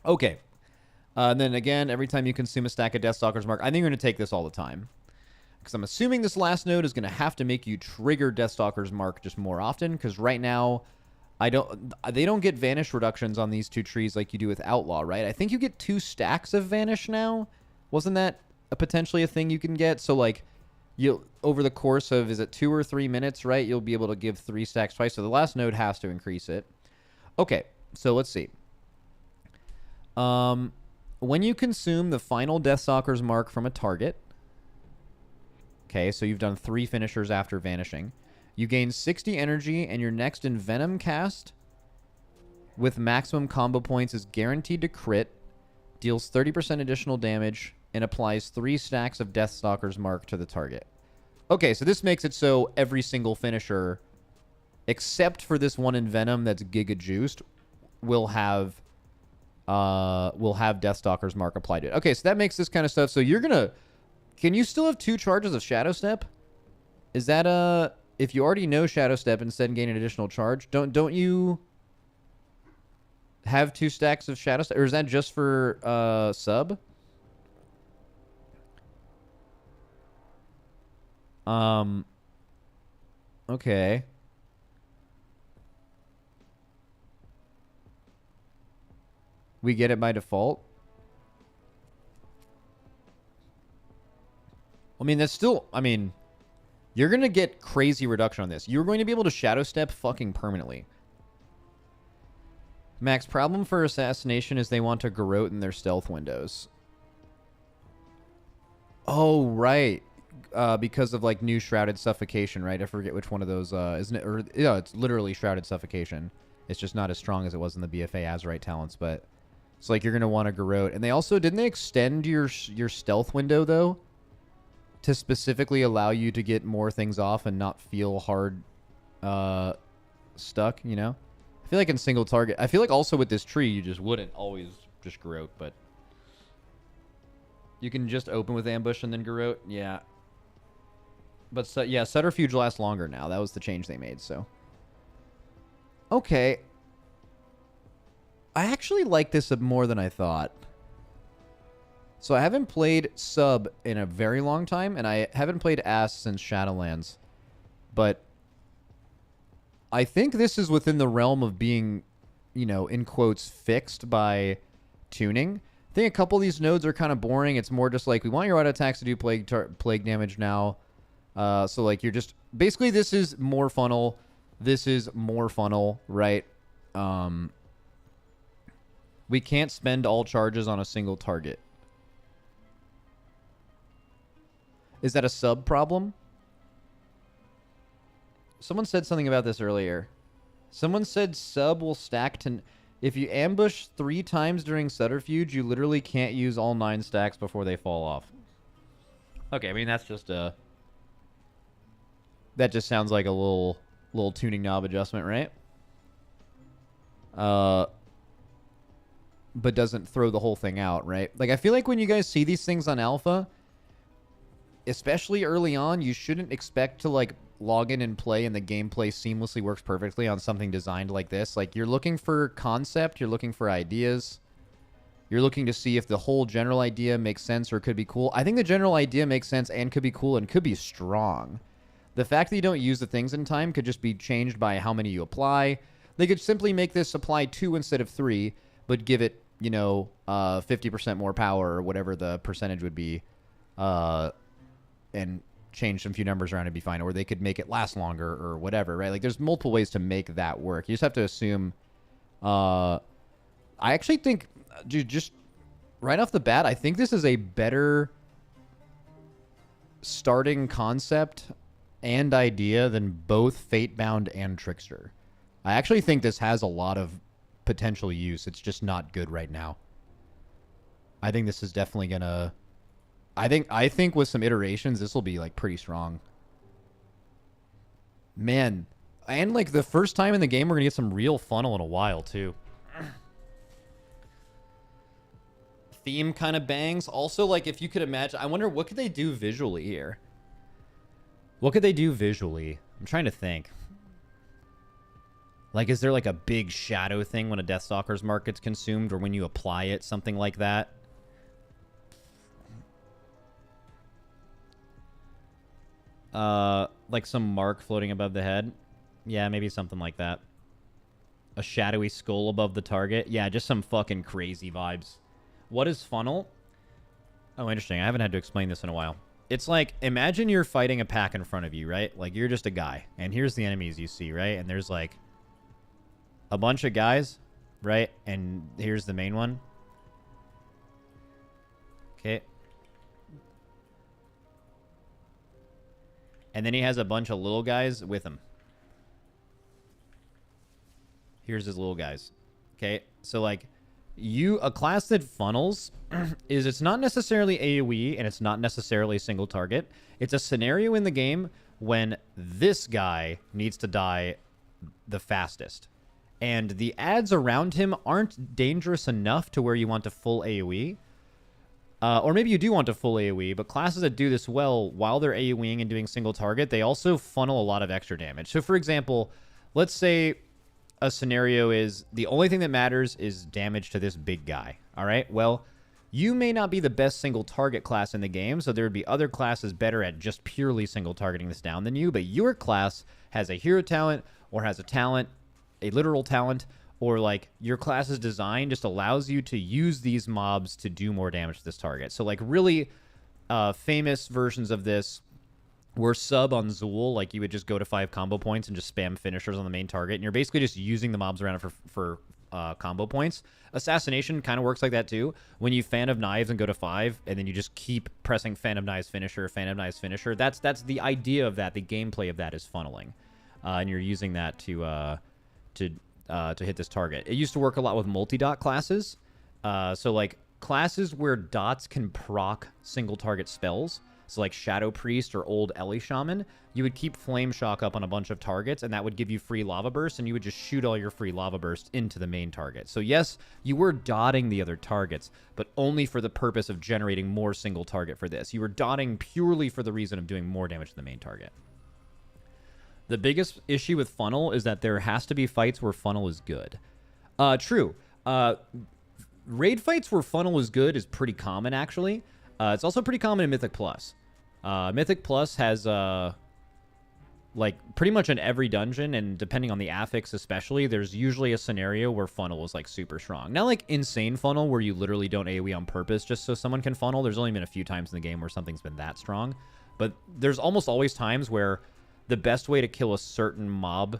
Okay. And then again, every time you consume a stack of Deathstalker's Mark, I think you're going to take this all the time. Because I'm assuming this last node is going to have to make you trigger Deathstalker's Mark just more often. Because right now, they don't get Vanish reductions on these 2 trees like you do with Outlaw, right? I think you get 2 stacks of Vanish now. Wasn't that potentially a thing you can get? So, like, over the course of, is it 2 or 3 minutes, right? You'll be able to give 3 stacks twice. So the last node has to increase it. Okay, so let's see. When you consume the final Deathstalker's Mark from a target, okay, so you've done 3 finishers after vanishing, you gain 60 energy, and your next Envenom cast with maximum combo points is guaranteed to crit, deals 30% additional damage, and applies 3 stacks of Deathstalker's Mark to the target. Okay, so this makes it so every single finisher, except for this one Envenom that's Giga Juiced, will have Deathstalker's Mark applied to it. Okay, so that makes this kind of stuff. So you're gonna... Can you still have 2 charges of Shadow Step? Is that if you already know Shadow Step, instead gain an additional charge, don't you have 2 stacks of Shadow Step? Or is that just for sub? Okay. We get it by default. I mean, that's still... I mean, you're going to get crazy reduction on this. You're going to be able to Shadow Step fucking permanently. Max, problem for Assassination is they want to garrote in their stealth windows. Oh, right. Because of, like, new Shrouded Suffocation, right? I forget which one of those, isn't it? Or, yeah, it's literally Shrouded Suffocation. It's just not as strong as it was in the BFA Azerite talents, but... It's like you're going to want to garrote. And they also... Didn't they extend your stealth window, though? To specifically allow you to get more things off and not feel hard stuck, you know? I feel like in single target... I feel like also with this tree, you just wouldn't always just garrote, but... You can just open with ambush and then garrote. Yeah. But, yeah, Subterfuge lasts longer now. That was the change they made, so... Okay. I actually like this more than I thought. So I haven't played Sub in a very long time, and I haven't played Ass since Shadowlands. But I think this is within the realm of being, you know, in quotes, fixed by tuning. I think a couple of these nodes are kind of boring. It's more just like, we want your auto attacks to do plague damage now. So, like, you're just... Basically, this is more funnel. This is more funnel, right? We can't spend all charges on a single target. Is that a sub problem? Someone said something about this earlier. Someone said sub will stack to... If you ambush 3 times during Subterfuge, you literally can't use all 9 stacks before they fall off. Okay, I mean, that's just a... That just sounds like a little tuning knob adjustment, right? But doesn't throw the whole thing out, right? Like, I feel like when you guys see these things on alpha, especially early on, you shouldn't expect to, like, log in and play and the gameplay seamlessly works perfectly on something designed like this. Like, you're looking for concept, you're looking for ideas, you're looking to see if the whole general idea makes sense or could be cool. I think the general idea makes sense and could be cool and could be strong. The fact that you don't use the things in time could just be changed by how many you apply. They could simply make this apply 2 instead of 3, but give it, 50% more power or whatever the percentage would be, and change some few numbers around and be fine. Or they could make it last longer or whatever, right? Like, there's multiple ways to make that work. You just have to assume. I actually think, dude, just right off the bat, I think this is a better starting concept and idea than both Fatebound and Trickster. I actually think this has a lot of potential use. It's just not good right now. I think this is definitely gonna... I think with some iterations, this will be, like, pretty strong. Man. And, like, the first time in the game, we're gonna get some real funnel in a while, too. Theme kind of bangs. Also, like, if you could imagine... I wonder, what could they do visually here? What could they do visually? I'm trying to think. Like, is there, like, a big shadow thing when a Deathstalker's mark gets consumed, or when you apply it, something like that? Like some mark floating above the head? Yeah, maybe something like that. A shadowy skull above the target? Yeah, just some fucking crazy vibes. What is funnel? Oh, interesting. I haven't had to explain this in a while. It's like, imagine you're fighting a pack in front of you, right? Like, you're just a guy. And here's the enemies you see, right? And there's, like, a bunch of guys, right? And here's the main one. Okay. And then he has a bunch of little guys with him. Here's his little guys. Okay. So, like, a class that funnels is, it's not necessarily AoE and it's not necessarily single target. It's a scenario in the game when this guy needs to die the fastest. And the ads around him aren't dangerous enough to where you want to full AoE. Or maybe you do want to full AoE, but classes that do this well while they're AoEing and doing single target, they also funnel a lot of extra damage. So, for example, let's say a scenario is the only thing that matters is damage to this big guy. All right? Well, you may not be the best single target class in the game, so there would be other classes better at just purely single targeting this down than you, but your class has a hero talent or has a talent, a literal talent, or like your class's design just allows you to use these mobs to do more damage to this target. So like really famous versions of this were sub on Zool. Like you would just go to 5 combo points and just spam finishers on the main target. And you're basically just using the mobs around it for combo points. Assassination kind of works like that too. When you Fan of Knives and go to 5 and then you just keep pressing Fan of Knives finisher, Fan of Knives finisher. That's the idea of that. The gameplay of that is funneling. And you're using that to hit this target. It used to work a lot with multi-dot classes. So like classes where dots can proc single target spells. So like Shadow Priest or Old Ellie Shaman, you would keep Flame Shock up on a bunch of targets, and that would give you free Lava Burst, and you would just shoot all your free Lava Burst into the main target. So yes, you were dotting the other targets, but only for the purpose of generating more single target for this. You were dotting purely for the reason of doing more damage to the main target. The biggest issue with funnel is that there has to be fights where funnel is good. True. Raid fights where funnel is good is pretty common, actually. It's also pretty common in Mythic Plus. Mythic Plus has, like, pretty much in every dungeon, and depending on the affix especially, there's usually a scenario where funnel is, like, super strong. Not like insane funnel, where you literally don't AoE on purpose just so someone can funnel. There's only been a few times in the game where something's been that strong. But there's almost always times where the best way to kill a certain mob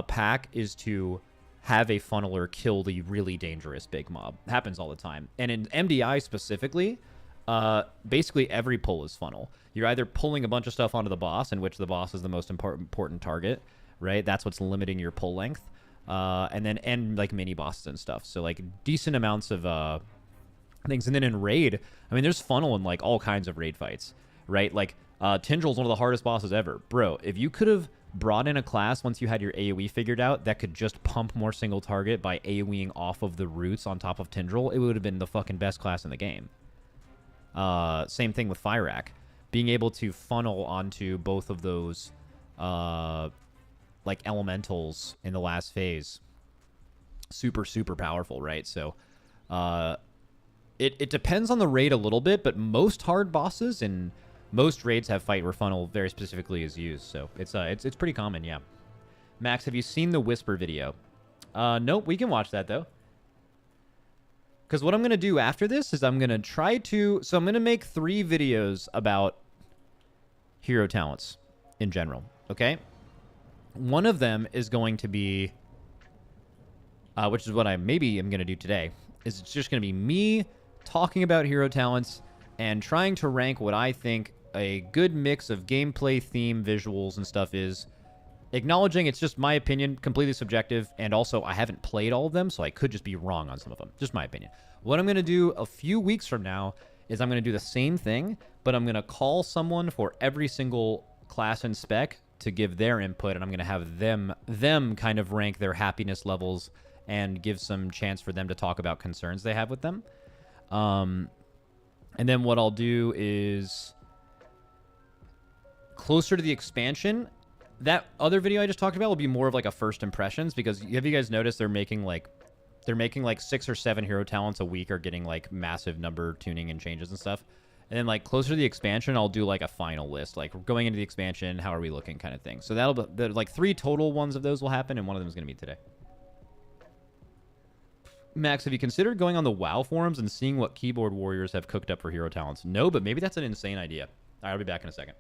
pack is to have a funneler kill the really dangerous big mob. It happens all the time. And in MDI specifically, basically every pull is funnel. You're either pulling a bunch of stuff onto the boss, in which the boss is the most important target, right? That's what's limiting your pull length. And like mini bosses and stuff. So like decent amounts of things. And then in raid, I mean, there's funnel in like all kinds of raid fights, right? Like Tindrill's one of the hardest bosses ever. Bro, if you could have brought in a class once you had your AoE figured out that could just pump more single target by AoEing off of the roots on top of Tindrill, it would have been the fucking best class in the game. Same thing with Fyrakk. Being able to funnel onto both of those like elementals in the last phase. Super, super powerful, right? So it depends on the raid a little bit, but most hard bosses in Most raids have fight where funnel very specifically is used, so it's pretty common, yeah. Max, have you seen the Whisper video? Nope, we can watch that though. Because what I'm gonna do after this is I'm gonna try to, so I'm gonna make 3 videos about hero talents in general, okay? One of them is going to be, which is what I maybe am gonna do today, is it's just gonna be me talking about hero talents and trying to rank what I think a good mix of gameplay, theme, visuals, and stuff is. Acknowledging it's just my opinion, completely subjective, and also I haven't played all of them, so I could just be wrong on some of them. Just my opinion. What I'm going to do a few weeks from now is I'm going to do the same thing, but I'm going to call someone for every single class and spec to give their input, and I'm going to have them kind of rank their happiness levels and give some chance for them to talk about concerns they have with them. And then what I'll do is, closer to the expansion, that other video I just talked about will be more of like a first impressions, because have you guys noticed they're making like 6 or 7 hero talents a week are getting like massive number tuning and changes and stuff. And then like closer to the expansion, I'll do like a final list, like going into the expansion, how are we looking kind of thing. So that'll be like 3 total ones of those will happen, and one of them is going to be today. Max, have you considered going on the WoW forums and seeing what keyboard warriors have cooked up for hero talents? No, but maybe that's an insane idea. All right, I'll be back in a second.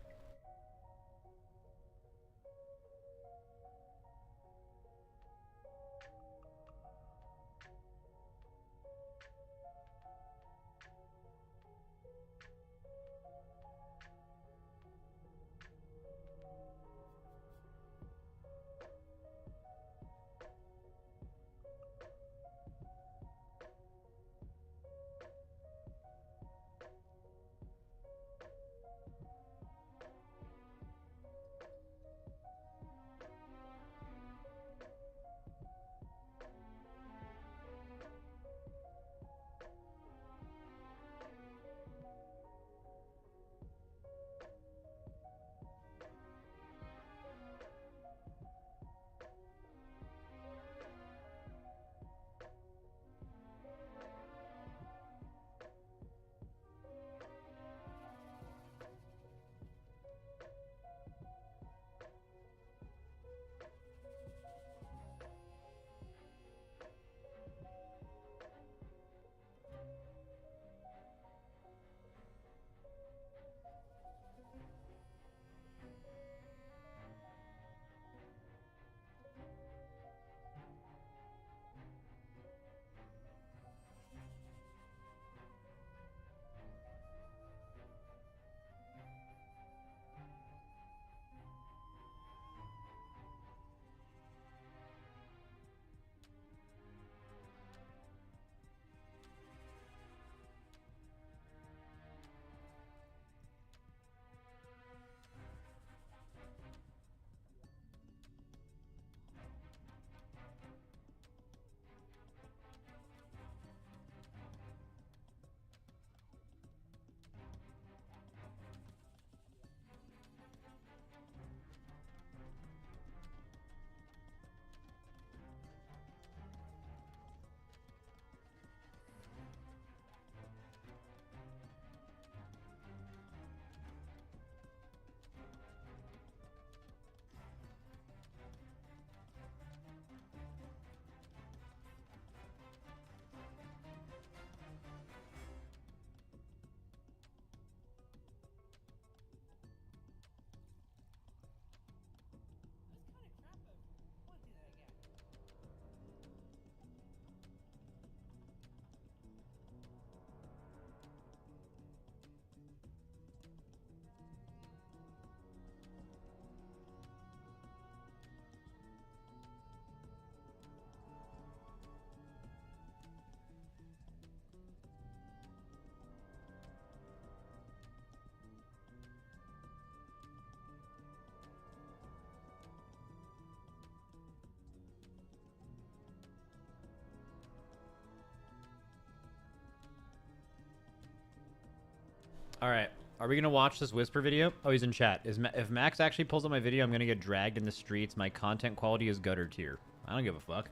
All right. Are we going to watch this Whisper video? Oh, he's in chat. If Max actually pulls up my video, I'm going to get dragged in the streets. My content quality is gutter tier. I don't give a fuck.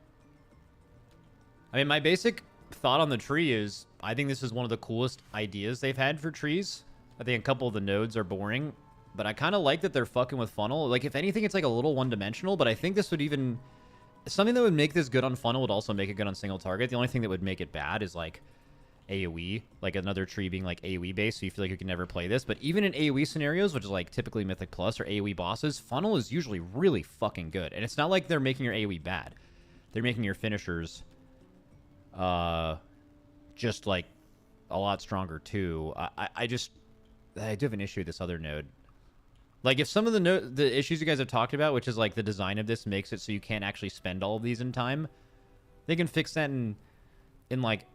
I mean, my basic thought on the tree is I think this is one of the coolest ideas they've had for trees. I think a couple of the nodes are boring, but I kind of like that they're fucking with funnel. Like, if anything, it's like a little one-dimensional, but I think this would even... Something that would make this good on funnel would also make it good on single target. The only thing that would make it bad is, like, AoE. Like, another tree being, like, AoE-based, so you feel like you can never play this. But even in AoE scenarios, which is, like, typically Mythic Plus or AoE bosses, funnel is usually really fucking good. And it's not like they're making your AoE bad. They're making your finishers just, like, a lot stronger, too. I do have an issue with this other node. Like, if some of the issues you guys have talked about, which is, like, the design of this makes it so you can't actually spend all of these in time, they can fix that in like...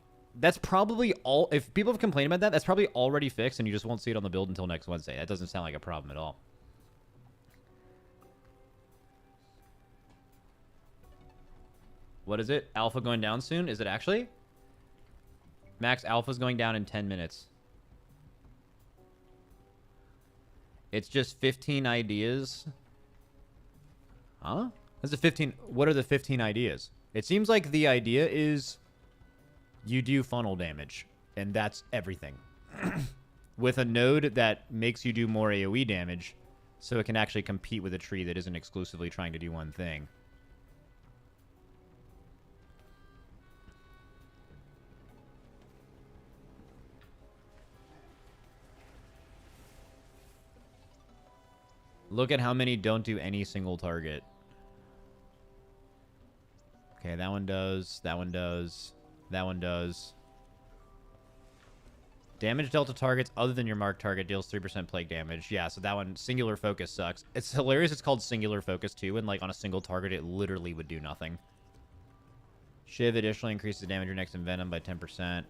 That's probably all... If people have complained about that, that's probably already fixed, and you just won't see it on the build until next Wednesday. That doesn't sound like a problem at all. What is it? Alpha going down soon? Is it actually? Max Alpha's going down in 10 minutes. It's just 15 ideas. Huh? That's a 15... What are the 15 ideas? It seems like the idea is you do funnel damage, and that's everything. With a node that makes you do more AoE damage, so it can actually compete with a tree that isn't exclusively trying to do one thing. Look at how many don't do any single target. Okay, that one does. That one does. That one does. Damage dealt to targets other than your marked target deals 3% plague damage. Yeah, so that one, singular focus sucks. It's hilarious it's called singular focus too, and like on a single target it literally would do nothing. Shiv additionally increases the damage your next envenom by 10%.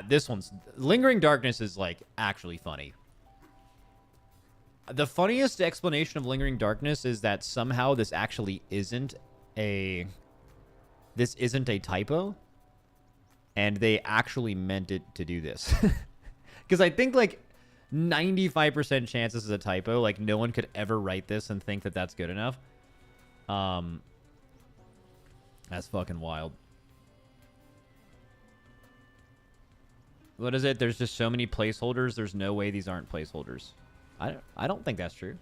This one's... Lingering Darkness is like actually funny. The funniest explanation of Lingering Darkness is that somehow this actually isn't a... This isn't a typo. And they actually meant it to do this. Because I think like 95% chance this is a typo. Like no one could ever write this and think that that's good enough. That's fucking wild. What is it? There's just so many placeholders. There's no way these aren't placeholders. I don't think that's true.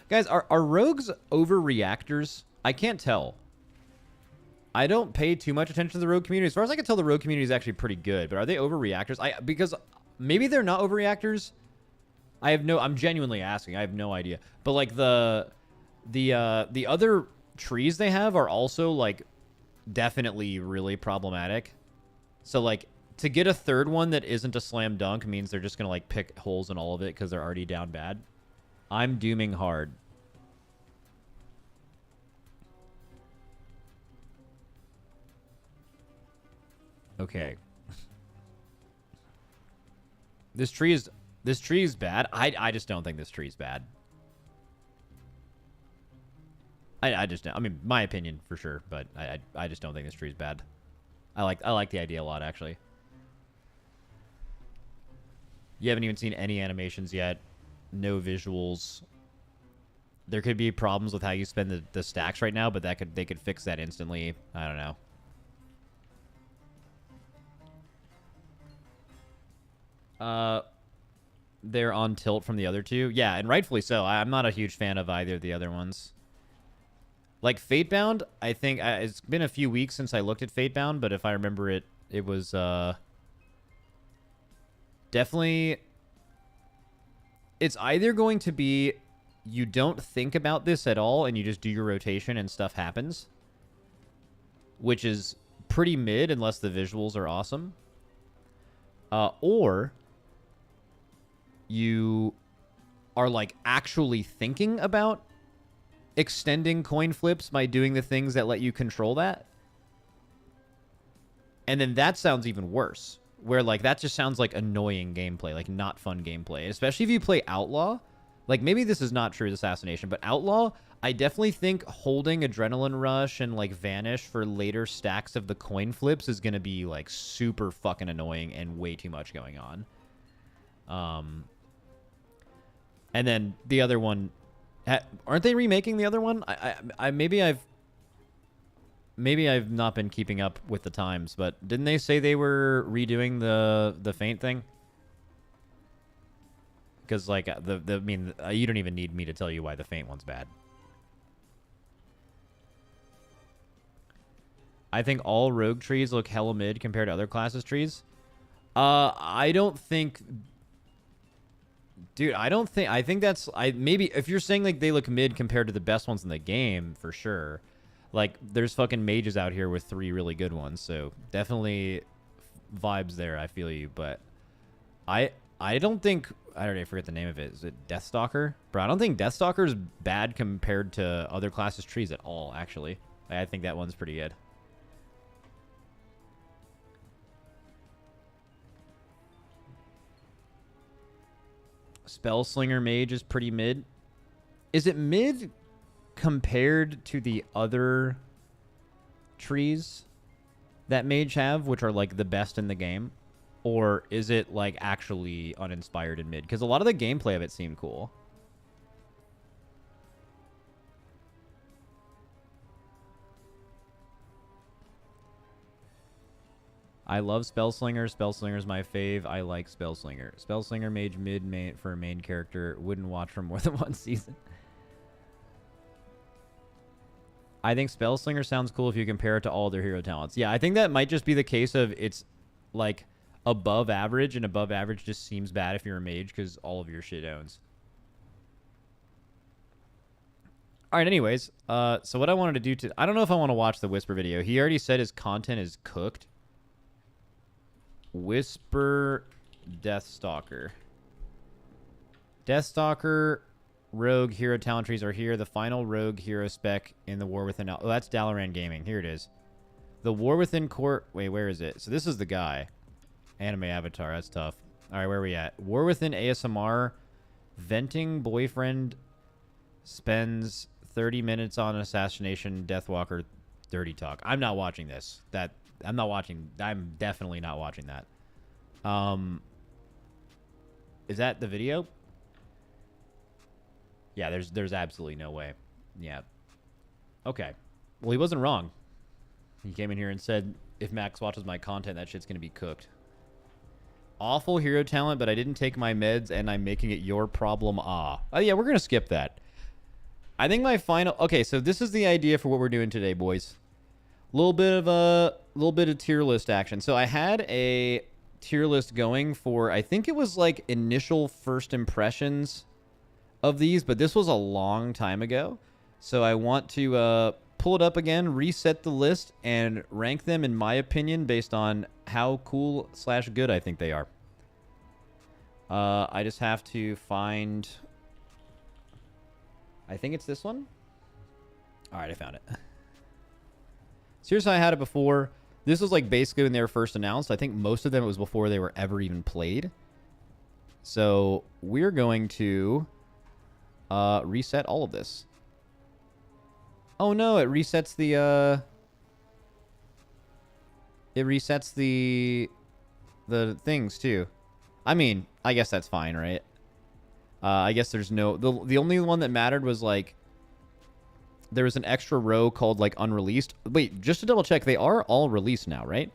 Guys, are rogues overreactors? I can't tell. I don't pay too much attention to the rogue community. As far as I can tell, the rogue community is actually pretty good. But are they overreactors? Because maybe they're not overreactors. I'm genuinely asking. I have no idea. But like the other trees they have are also like definitely really problematic. So like to get a third one that isn't a slam dunk means they're just gonna like pick holes in all of it because they're already down bad. I'm dooming hard. Okay. This tree is bad. I just don't think this tree is bad. I just don't. I mean, my opinion for sure, but I just don't think this tree is bad. I like the idea a lot, actually. You haven't even seen any animations yet. No visuals. There could be problems with how you spend the stacks right now, but they could fix that instantly. I don't know. They're on tilt from the other two. Yeah, and rightfully so. I'm not a huge fan of either of the other ones. Like Fatebound, I think it's been a few weeks since I looked at Fatebound, but if I remember it, it was definitely... It's either going to be you don't think about this at all and you just do your rotation and stuff happens, which is pretty mid unless the visuals are awesome, or you are like actually thinking about extending coin flips by doing the things that let you control that. And then that sounds even worse, where like that just sounds like annoying gameplay, like not fun gameplay, especially if you play Outlaw. Like maybe this is not true with Assassination, but Outlaw, I definitely think holding Adrenaline Rush and like Vanish for later stacks of the coin flips is going to be like super fucking annoying and way too much going on. And then the other one, aren't they remaking the other one? Maybe I've... maybe I've not been keeping up with the times, but didn't they say they were redoing the feint thing? Because like I mean, you don't even need me to tell you why the feint one's bad. I think all rogue trees look hella mid compared to other classes trees. I don't think, dude. I think that's maybe if you're saying like they look mid compared to the best ones in the game for sure. Like there's fucking mages out here with 3 really good ones, so definitely vibes there. I feel you, but I don't think I forget the name of it. Is it Deathstalker? Bro, I don't think Deathstalker is bad compared to other classes trees at all. Actually, I think that one's pretty good. Spellslinger Mage is pretty mid. Is it mid compared to the other trees that Mage have, which are like the best in the game? Or is it like actually uninspired in mid? Because a lot of the gameplay of it seemed cool. I love Spellslinger. Spellslinger's my fave. I like Spellslinger. Spellslinger Mage mid main for a main character. Wouldn't watch for more than 1 season. I think Spellslinger sounds cool if you compare it to all their hero talents. Yeah, I think that might just be the case of it's like above average, and above average just seems bad if you're a mage because all of your shit owns. All right, anyways, so what I wanted to do I don't know if I want to watch the Whisper video. He already said his content is cooked. Whisper Deathstalker. Deathstalker rogue hero talent trees are here. The final rogue hero spec in the War Within. Oh, that's Dalaran Gaming. Here it is. The War Within court. Wait, where is it? So this is the guy. Anime avatar. That's tough. All right, where are we at? War Within ASMR. Venting boyfriend spends 30 minutes on assassination. Deathwalker dirty talk. I'm not watching this. I'm not watching. I'm definitely not watching that. Is that the video? Yeah, there's absolutely no way. Yeah. Okay. Well, he wasn't wrong. He came in here and said, if Max watches my content, that shit's going to be cooked. Awful hero talent, but I didn't take my meds, and I'm making it your problem. Oh, yeah, we're going to skip that. I think my final... Okay, so this is the idea for what we're doing today, boys. Little bit of tier list action. So I had a tier list going for, I think it was like initial first impressions of these, but this was a long time ago. So I want to pull it up again, reset the list, and rank them in my opinion based on how cool / good I think they are. I just have to find... I think it's this one. All right, I found it. Seriously, I had it before. This was like basically when they were first announced. I think most of them it was before they were ever even played. So we're going to reset all of this. Oh no, it resets the things too. I mean, I guess that's fine, right? I guess there's no... The only one that mattered was like... There was an extra row called like unreleased. Wait, just to double check, they are all released now, right?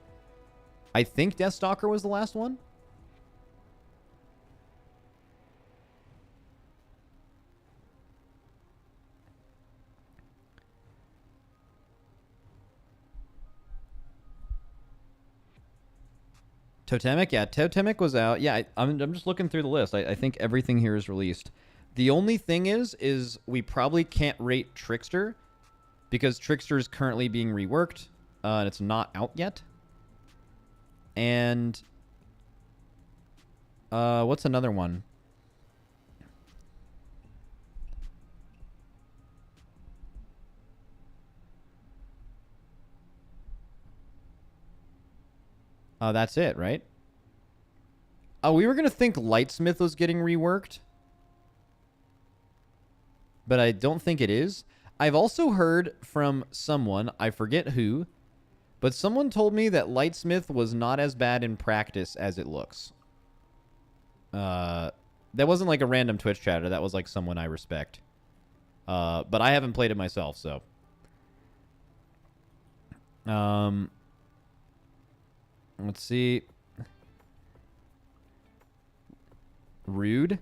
I think Deathstalker was the last one. Totemic, yeah, Totemic was out. Yeah, I'm just looking through the list. I think everything here is released. The only thing is we probably can't rate Trickster because Trickster is currently being reworked and it's not out yet. And what's another one? That's it, right? Oh, we were going to think Lightsmith was getting reworked. But I don't think it is. I've also heard from someone, I forget who, but someone told me that Lightsmith was not as bad in practice as it looks. That wasn't like a random Twitch chatter. That was like someone I respect. But I haven't played it myself, so. Let's see. Rude?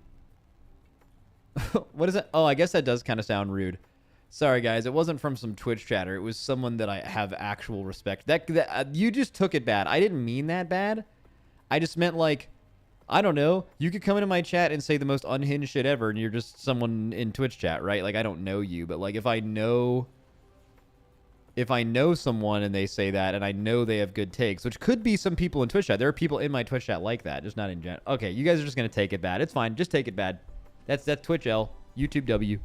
What is it? Oh, I guess that does kind of sound rude. Sorry, guys. It wasn't from some Twitch chatter. It was someone that I have actual respect. You just took it bad. I didn't mean that bad. I just meant, like, I don't know. You could come into my chat and say the most unhinged shit ever, and you're just someone in Twitch chat, right? Like, I don't know you, but, like, if I know someone and they say that, and I know they have good takes, which could be some people in Twitch chat. There are people in my Twitch chat like that, just not in general. Okay, you guys are just gonna take it bad. It's fine. Just take it bad. That's Twitch L, YouTube W.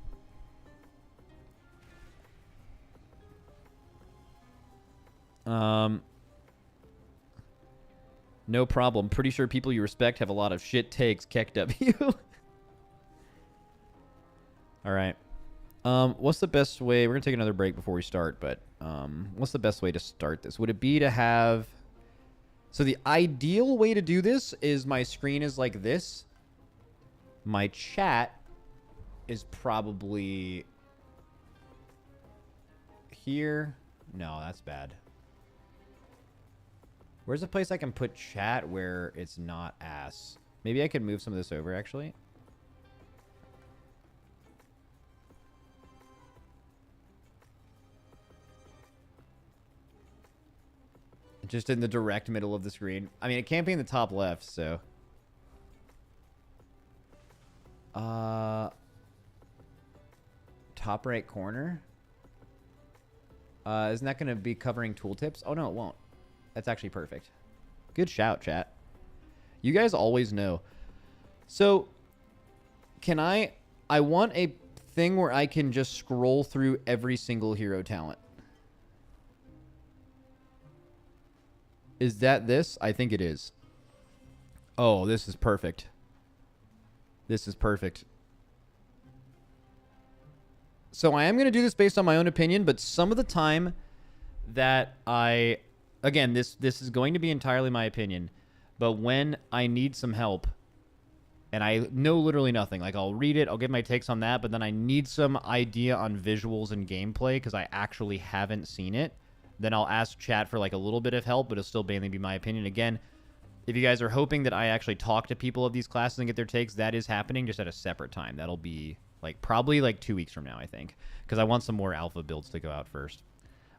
No problem. Pretty sure people you respect have a lot of shit takes. Keck W. All right. What's the best way? We're gonna take another break before we start, but what's the best way to start this? Would it be to have? So the ideal way to do this is my screen is like this. My chat is probably here. No, that's bad. Where's a place I can put chat where it's not ass? Maybe I could move some of this over, actually. Just in the direct middle of the screen. I mean, it can't be in the top left, so. Top right corner? Isn't that going to be covering tooltips? Oh, no, it won't. That's actually perfect. Good shout, chat. You guys always know. So, can I want a thing where I can just scroll through every single hero talent. Is that this? I think it is. Oh, this is perfect. This is perfect. So I am going to do this based on my own opinion, but some of the time that again, this is going to be entirely my opinion, but when I need some help and I know literally nothing, like I'll read it, I'll get my takes on that, but then I need some idea on visuals and gameplay because I actually haven't seen it, then I'll ask chat for like a little bit of help, but it'll still mainly be my opinion. Again, if you guys are hoping that I actually talk to people of these classes and get their takes, that is happening just at a separate time. That'll be like probably like 2 weeks from now, I think, because I want some more alpha builds to go out first.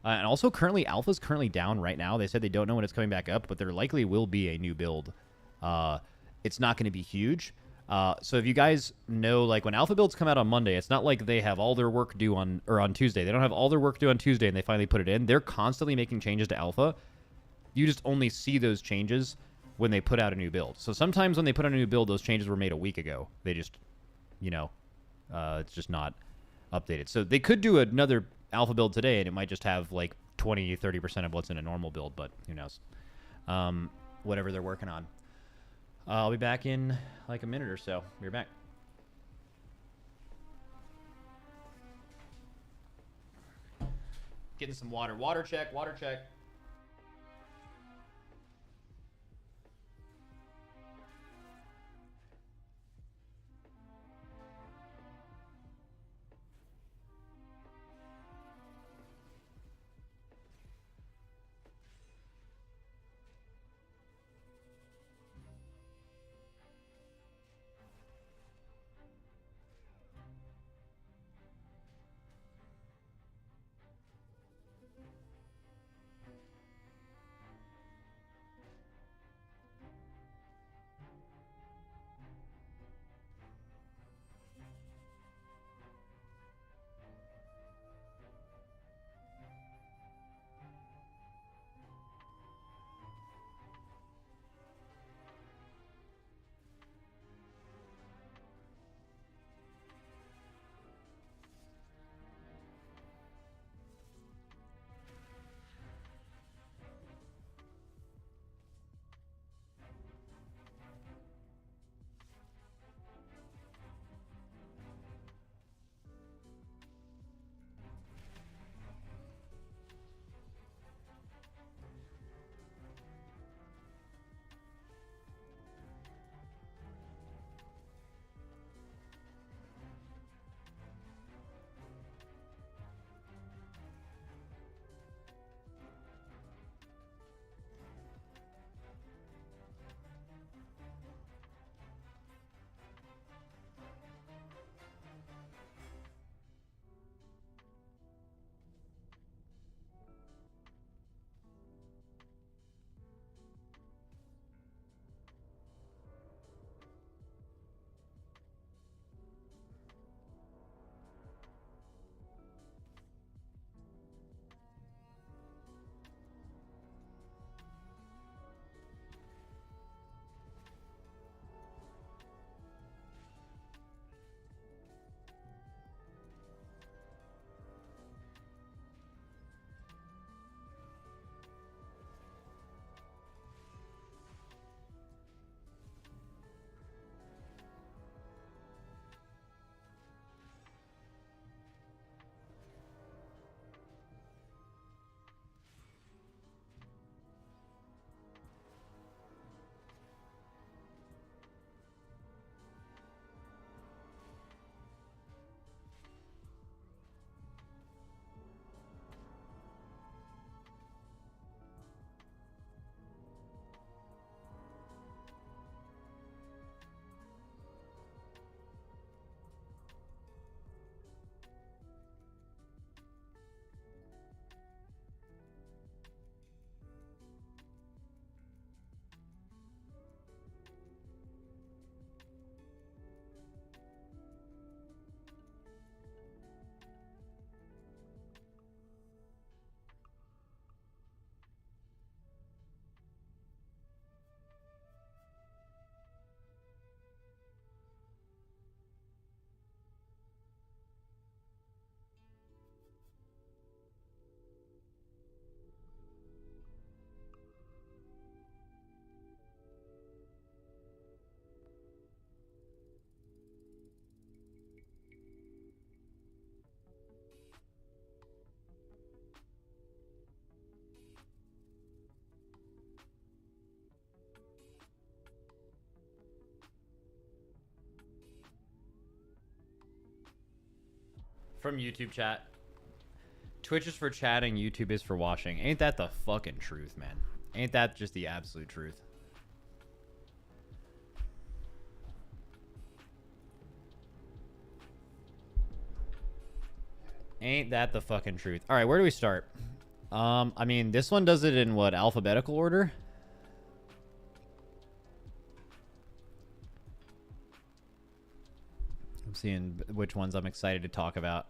And also alpha's currently down right now. They said they don't know when it's coming back up, but there likely will be a new build. It's not going to be huge. So if you guys know, like when alpha builds come out on Monday, it's not like they have all their work due on Tuesday. They don't have all their work due on Tuesday and they finally put it in. They're constantly making changes to alpha. You just only see those changes when they put out a new build. So sometimes when they put out a new build, those changes were made a week ago. They just, it's just not updated. So they could do another alpha build today and it might just have like 20-30% of what's in a normal build, but who knows. Whatever they're working on. I'll be back in like a minute or so. Be right back. Getting some water. Water check. Water check. From YouTube chat. Twitch is for chatting, YouTube is for watching. Ain't that the fucking truth, man? Ain't that just the absolute truth? Ain't that the fucking truth? All right, where do we start? I mean, this one does it in what, alphabetical order? I'm seeing which ones I'm excited to talk about.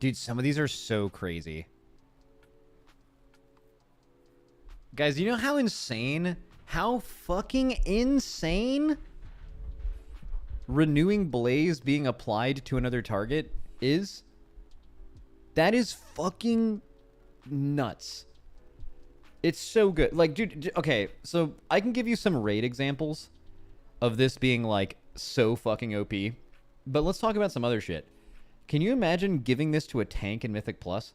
Dude, some of these are so crazy. Guys, you know how insane, how fucking insane renewing blaze being applied to another target is? That is fucking nuts. It's so good. Like, dude, okay, so I can give you some raid examples of this being, like, so fucking OP. But let's talk about some other shit. Can you imagine giving this to a tank in Mythic Plus?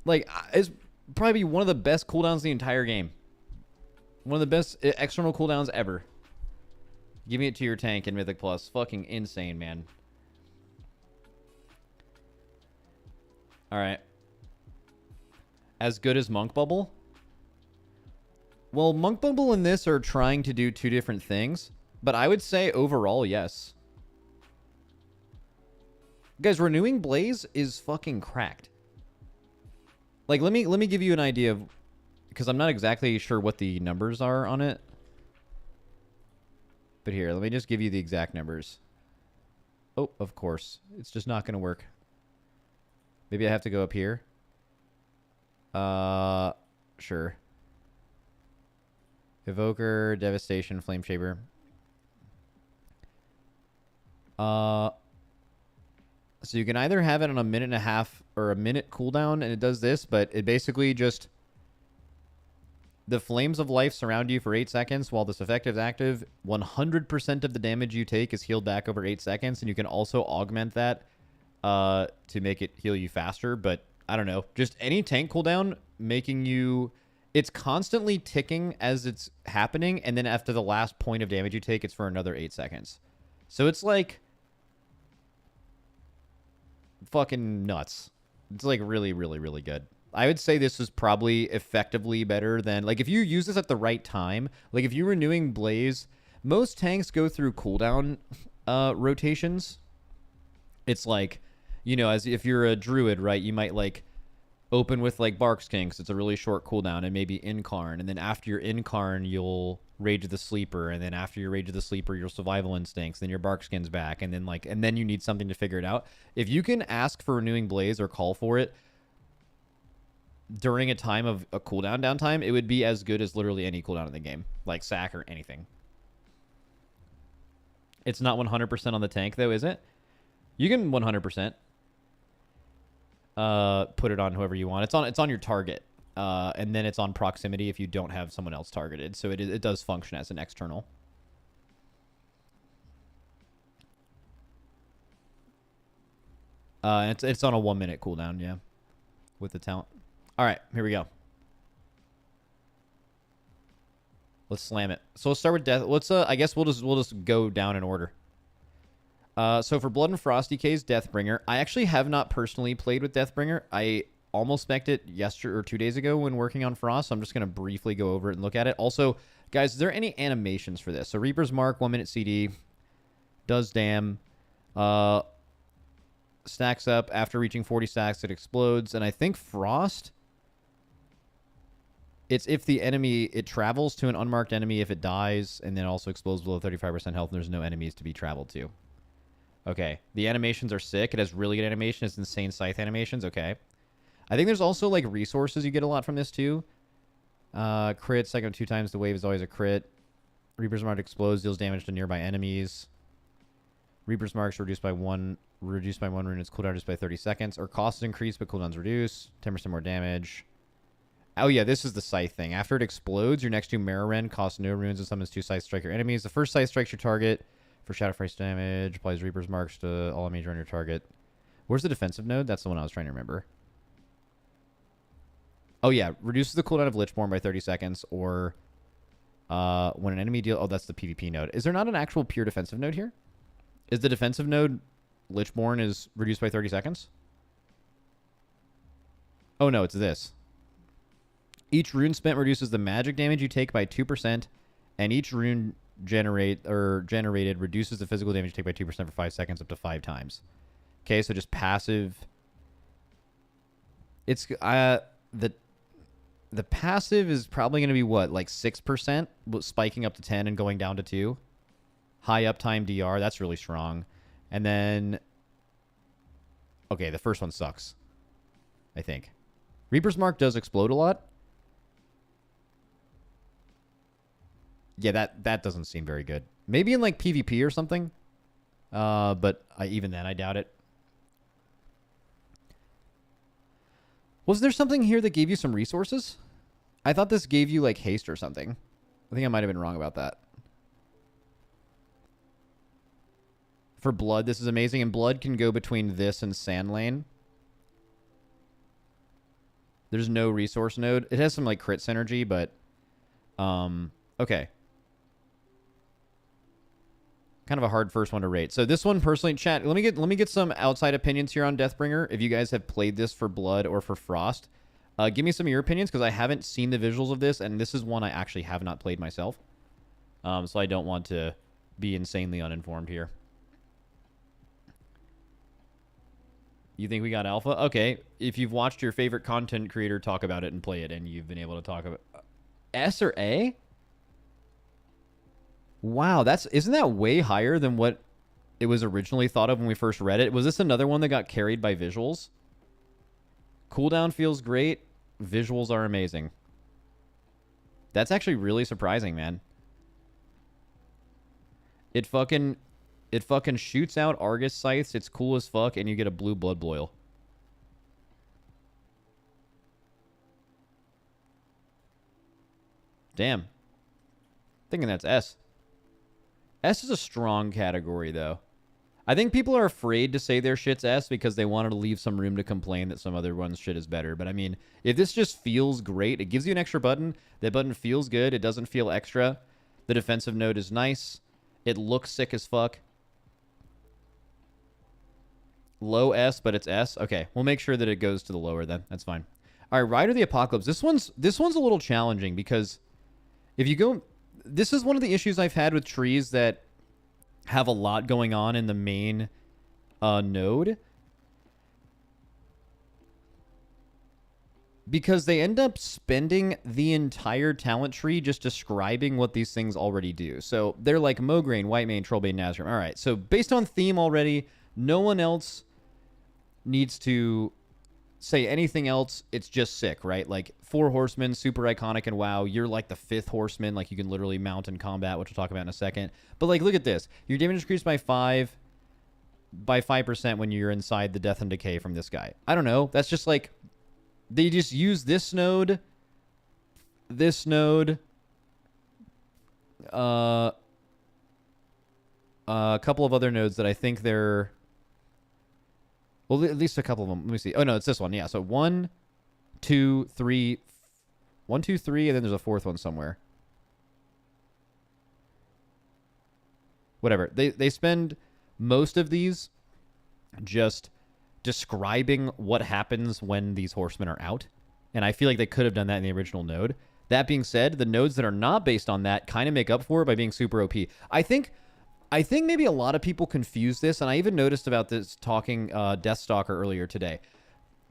Like, it's probably one of the best cooldowns in the entire game. One of the best external cooldowns ever. Giving it to your tank in Mythic Plus. Fucking insane, man. Alright. As good as Monk Bubble? Well, Monk Bubble and this are trying to do two different things. But I would say overall, yes. Guys, Renewing Blaze is fucking cracked. Like, let me give you an idea of... Because I'm not exactly sure what the numbers are on it. But here, let me just give you the exact numbers. Oh, of course. It's just not going to work. Maybe I have to go up here. Sure. Evoker, Devastation, Flame Shaper. So you can either have it on a minute and a half or a minute cooldown, and it does this, but it basically just... The Flames of Life surround you for 8 seconds while this effect is active. 100% of the damage you take is healed back over 8 seconds, and you can also augment that to make it heal you faster. But, I don't know. Just any tank cooldown making you... It's constantly ticking as it's happening, and then after the last point of damage you take, it's for another 8 seconds. So it's like... fucking nuts. It's like really, really, really good. I would say this is probably effectively better than... Like, if you use this at the right time, like, if you're renewing Blaze, most tanks go through cooldown rotations. It's like, you know, as if you're a Druid, right, you might, like, open with, like, Barkskin, because it's a really short cooldown, and maybe Incarn, and then after your Incarn, you'll Rage of the Sleeper, and then after your Rage of the Sleeper, your Survival Instincts, then your Barkskin's back, and then, like, and then you need something to figure it out. If you can ask for Renewing Blaze or call for it during a time of a cooldown downtime, it would be as good as literally any cooldown in the game, like sack or anything. It's not 100% on the tank, though, is it? You can 100% put it on whoever you want. It's on your target, and then it's on proximity if you don't have someone else targeted. So it does function as an external. It's on a 1 minute cooldown, yeah, with the talent. All right, here we go. Let's slam it. So let's start with death. Let's I guess we'll just go down in order. So for Blood and Frost DK's Deathbringer, I actually have not personally played with Deathbringer. I almost spec'd it yesterday or 2 days ago when working on Frost, so I'm just going to briefly go over it and look at it. Also, guys, is there any animations for this? So Reaper's Mark, 1 minute CD, does damn, stacks up. After reaching 40 stacks, it explodes. And I think Frost... It's if the enemy, it travels to an unmarked enemy if it dies, and then also explodes below 35% health, and there's no enemies to be traveled to. Okay. The animations are sick. It has really good animation. It's insane scythe animations. Okay. I think there's also, like, resources you get a lot from this, too. Crit, second 2 times the wave is always a crit. Reaper's Mark explodes, deals damage to nearby enemies. Reaper's Mark's reduced by 1 rune. Its cooldown reduced by 30 seconds. Or cost is increased, but cooldown's reduced. 10% more damage. Oh, yeah, this is the Scythe thing. After it explodes, your next 2 Marrow Rend costs no runes and summons 2 Scythe strike your enemies. The first Scythe strikes your target for Shadow Price damage. Applies Reaper's Marks to all enemies on your target. Where's the defensive node? That's the one I was trying to remember. Oh, yeah. Reduces the cooldown of Lichborn by 30 seconds or When an enemy deal... Oh, that's the PvP node. Is there not an actual pure defensive node here? Is the defensive node Lichborn is reduced by 30 seconds? Oh, no, it's this. Each rune spent reduces the magic damage you take by 2%, and each rune generated reduces the physical damage you take by 2% for 5 seconds up to 5 times. Okay, so just passive. It's the passive is probably going to be what, like 6%, spiking up to 10 and going down to 2. High uptime DR, that's really strong. And then, okay, the first one sucks, I think. Reaper's Mark does explode a lot. Yeah, that doesn't seem very good. Maybe in like PvP or something. But even then, I doubt it. Was there something here that gave you some resources? I thought this gave you like haste or something. I think I might have been wrong about that. For blood, this is amazing. And blood can go between this and Sand Lane. There's no resource node. It has some like crit synergy, but okay. Kind of a hard first one to rate. So this one personally, chat, let me get some outside opinions here on Deathbringer. If you guys have played this for Blood or for Frost, give me some of your opinions, because I haven't seen the visuals of this, and this is one I actually have not played myself. So I don't want to be insanely uninformed here. You think we got alpha? Okay. If you've watched your favorite content creator talk about it and play it, and you've been able to talk about S or A? Wow, isn't that way higher than what it was originally thought of when we first read it? Was this another one that got carried by visuals? Cooldown feels great. Visuals are amazing. That's actually really surprising, man. It fucking shoots out Argus scythes. It's cool as fuck, and you get a blue blood boil. Damn. Thinking that's S. S is a strong category, though. I think people are afraid to say their shit's S because they wanted to leave some room to complain that some other one's shit is better. But, I mean, if this just feels great, it gives you an extra button. That button feels good. It doesn't feel extra. The defensive node is nice. It looks sick as fuck. Low S, but it's S. Okay, we'll make sure that it goes to the lower then. That's fine. All right, Rider of the Apocalypse. This one's a little challenging because if you go... This is one of the issues I've had with trees that have a lot going on in the main node. Because they end up spending the entire talent tree just describing what these things already do. So they're like Mograine, Whitemane, Trollbane, Nazrim. All right, so based on theme already, no one else needs to say anything else. It's just sick, right? Like 4 horsemen, super iconic in WoW. You're like the 5th horseman. Like you can literally mount in combat, which we'll talk about in a second. But like, look at this. Your damage increased by 5% when you're inside the death and decay from this guy. I don't know. That's just like, they just use this node, a couple of other nodes that I think they're... Well, at least a couple of them. Let me see. Oh, no, it's this one. Yeah, so 1, 2, 3. 1, 2, 3, and then there's a 4th one somewhere. Whatever. They spend most of these just describing what happens when these horsemen are out. And I feel like they could have done that in the original node. That being said, the nodes that are not based on that kind of make up for it by being super OP. I think maybe a lot of people confuse this, and I even noticed about this talking Deathstalker earlier today.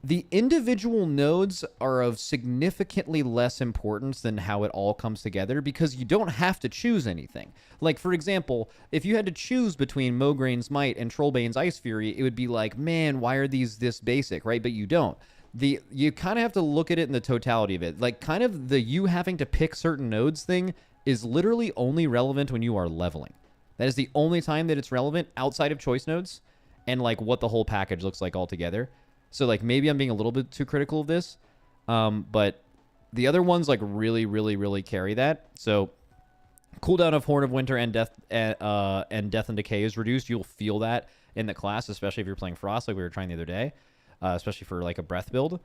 The individual nodes are of significantly less importance than how it all comes together because you don't have to choose anything. Like, for example, if you had to choose between Mograine's Might and Trollbane's Ice Fury, it would be like, man, why are these this basic, right? But you don't. You kind of have to look at it in the totality of it. Like, kind of the you having to pick certain nodes thing is literally only relevant when you are leveling. That is the only time that it's relevant outside of choice nodes and like what the whole package looks like altogether. So like maybe I'm being a little bit too critical of this, but the other ones like really, really, really carry that. So cooldown of Horn of Winter and Death and Decay is reduced. You'll feel that in the class, especially if you're playing Frost like we were trying the other day, especially for like a breath build.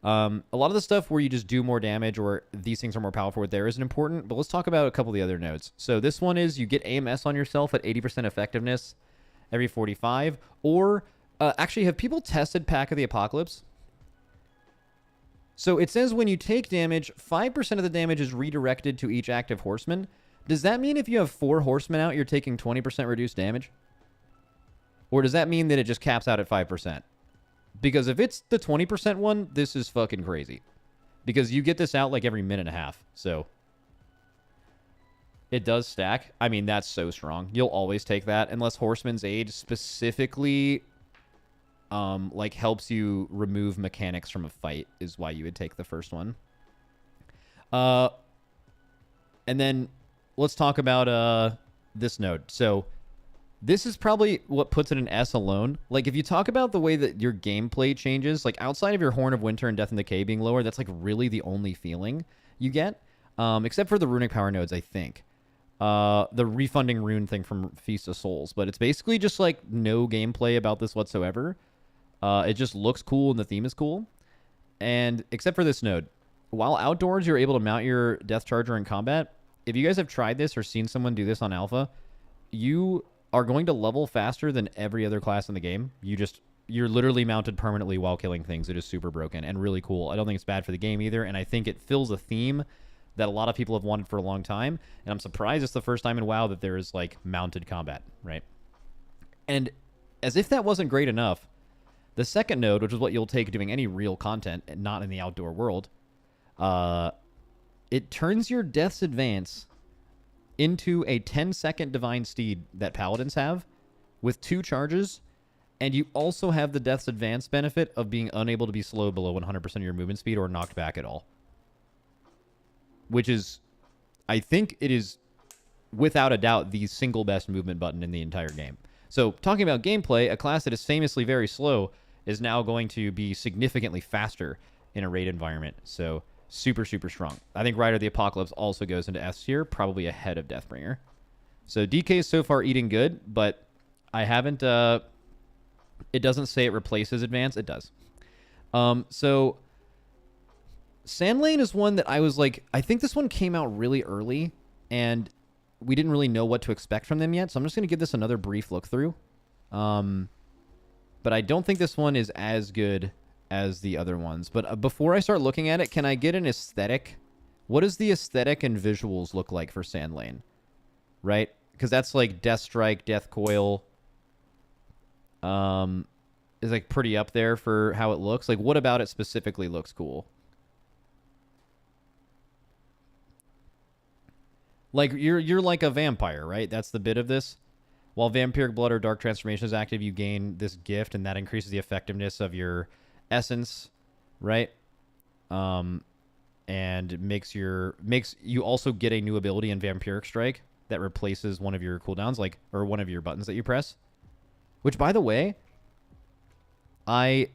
A lot of the stuff where you just do more damage or these things are more powerful with there isn't important, but let's talk about a couple of the other nodes. So this one is you get AMS on yourself at 80% effectiveness every 45, or actually, have people tested Pack of the Apocalypse? So it says when you take damage, 5% of the damage is redirected to each active horseman. Does that mean if you have 4 horsemen out, you're taking 20% reduced damage? Or does that mean that it just caps out at 5%? Because if it's the 20% one, this is fucking crazy. Because you get this out like every minute and a half. So it does stack. I mean, that's so strong. You'll always take that unless Horseman's Aid specifically like helps you remove mechanics from a fight is why you would take the first one. And then let's talk about this node. So this is probably what puts it an S alone. Like, if you talk about the way that your gameplay changes, like, outside of your Horn of Winter and Death and Decay being lower, that's, like, really the only feeling you get. Except for the Runic Power nodes, I think. The refunding rune thing from Feast of Souls. But it's basically just, like, no gameplay about this whatsoever. It just looks cool and the theme is cool. And, except for this node. While outdoors, you're able to mount your Death Charger in combat. If you guys have tried this or seen someone do this on Alpha, you are going to level faster than every other class in the game. You're literally mounted permanently while killing things. It is super broken and really cool. I don't think it's bad for the game either, and I think it fills a theme that a lot of people have wanted for a long time, and I'm surprised it's the first time in WoW that there is, like, mounted combat, right? And as if that wasn't great enough, the second node, which is what you'll take doing any real content, and not in the outdoor world, it turns your Death's Advance into a 10-second Divine Steed that Paladins have with 2 charges, and you also have the Death's Advance benefit of being unable to be slowed below 100% of your movement speed or knocked back at all. Which is, I think it is, without a doubt, the single best movement button in the entire game. So, talking about gameplay, a class that is famously very slow is now going to be significantly faster in a raid environment. So, super, super strong. I think Rider of the Apocalypse also goes into S tier, probably ahead of Deathbringer. So DK is so far eating good, but I haven't... it doesn't say it replaces Advance. It does. So Sandlane is one that I was like... I think this one came out really early, and we didn't really know what to expect from them yet, so I'm just going to give this another brief look through. But I don't think this one is as good as the other ones. But before I start looking at it, can I get an aesthetic? What does the aesthetic and visuals look like for Sandlane? Right? Because that's like Death Strike, Death Coil. Is like pretty up there for how it looks. Like, what about it specifically looks cool? Like, you're like a vampire, right? That's the bit of this. While Vampiric Blood or Dark Transformation is active, you gain this gift, and that increases the effectiveness of your essence, right? And makes you also get a new ability in Vampiric Strike that replaces one of your cooldowns, like, or one of your buttons that you press. Which, by the way, I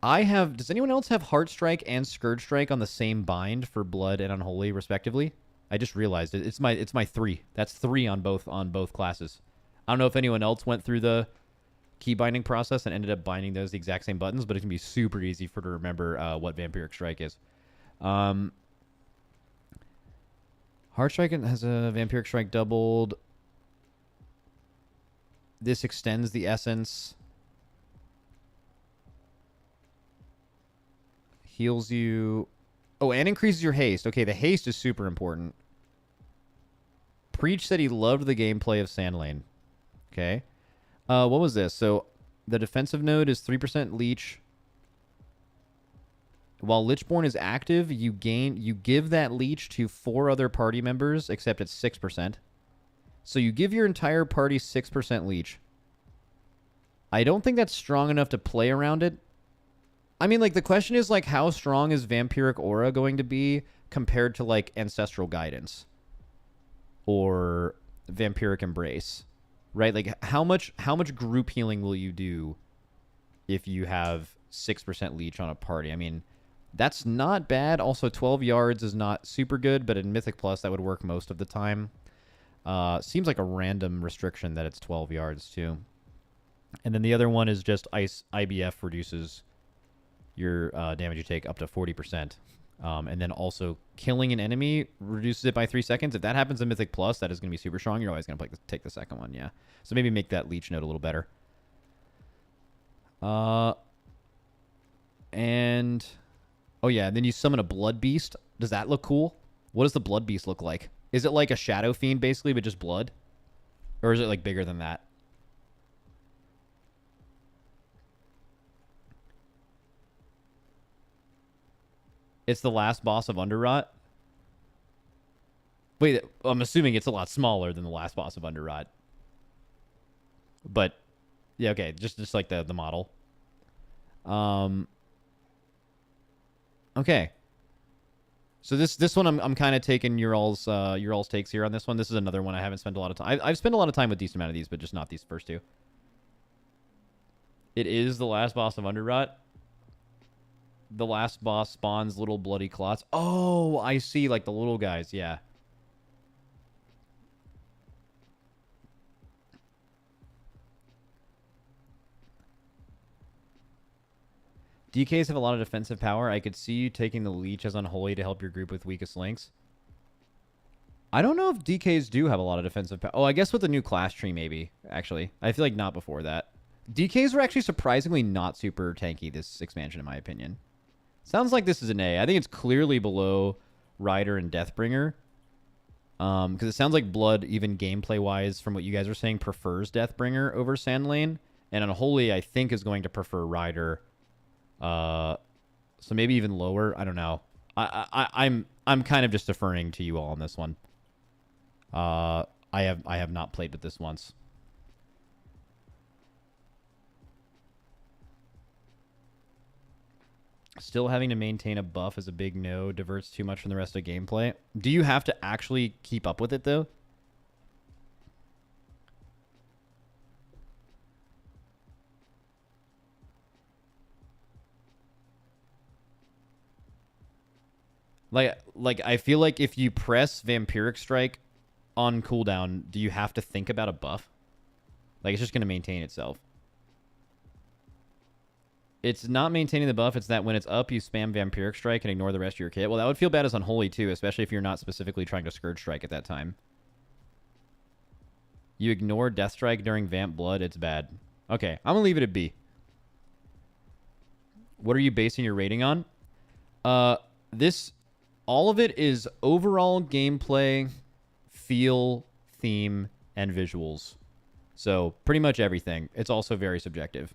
have... Does anyone else have Heart Strike and Scourge Strike on the same bind for Blood and Unholy, respectively? I just realized it. It's my 3. That's 3 on both classes. I don't know if anyone else went through the key binding process and ended up binding those the exact same buttons, but it can be super easy to remember what Vampiric Strike is. Heart Strike has a Vampiric Strike doubled. This extends the essence. Heals you. Oh, and increases your haste. Okay, the haste is super important. Preach said he loved the gameplay of Sandlane. Okay. What was this? So, the defensive node is 3% leech. While Lichborn is active, you give that leech to 4 other party members, except it's 6%. So you give your entire party 6% leech. I don't think that's strong enough to play around it. I mean, like, the question is, like, how strong is Vampiric Aura going to be compared to, like, Ancestral Guidance? Or Vampiric Embrace? Right? Like, how much group healing will you do if you have 6% leech on a party? I mean, that's not bad. Also, 12 yards is not super good, but in Mythic Plus, that would work most of the time. Seems like a random restriction that it's 12 yards, too. And then the other one is just IBF reduces your damage you take up to 40%. And then also killing an enemy reduces it by 3 seconds. If that happens in Mythic Plus, that is going to be super strong. You're always going to take the second one, yeah. So maybe make that leech node a little better. And oh yeah, and then you summon a blood beast. Does that look cool? What does the blood beast look like? Is it like a shadow fiend basically, but just blood? Or is it like bigger than that? It's the last boss of Underrot. Wait, I'm assuming it's a lot smaller than the last boss of Underrot. But yeah, okay, just like the model. Okay. So this one I'm kind of taking your all's takes here on this one. This is another one I haven't spent a lot of time. I've spent a lot of time with a decent amount of these, but just not these first two. It is the last boss of Underrot. The last boss spawns little bloody clots. Oh, I see, like the little guys, yeah. DKs have a lot of defensive power. I could see you taking the leech as unholy to help your group with weakest links. I don't know if DKs do have a lot of defensive power. Oh, I guess with the new class tree, maybe, actually. I feel like not before that. DKs were actually surprisingly not super tanky this expansion, in my opinion. Sounds like this is an A. I think it's clearly below Rider and Deathbringer. Because it sounds like Blood, even gameplay-wise, from what you guys are saying, prefers Deathbringer over Sandlane. And Unholy, I think, is going to prefer Rider. So maybe even lower. I don't know. I'm kind of just deferring to you all on this one. I have not played with this once. Still having to maintain a buff is a big no. Diverts too much from the rest of gameplay. Do you have to actually keep up with it, though? Like I feel like if you press Vampiric Strike on cooldown, do you have to think about a buff? Like, it's just going to maintain itself. It's not maintaining the buff. It's that when it's up, you spam Vampiric Strike and ignore the rest of your kit. Well, that would feel bad as Unholy, too, especially if you're not specifically trying to Scourge Strike at that time. You ignore Death Strike during Vamp Blood. It's bad. Okay, I'm going to leave it at B. What are you basing your rating on? All of it is overall gameplay, feel, theme, and visuals. So pretty much everything. It's also very subjective.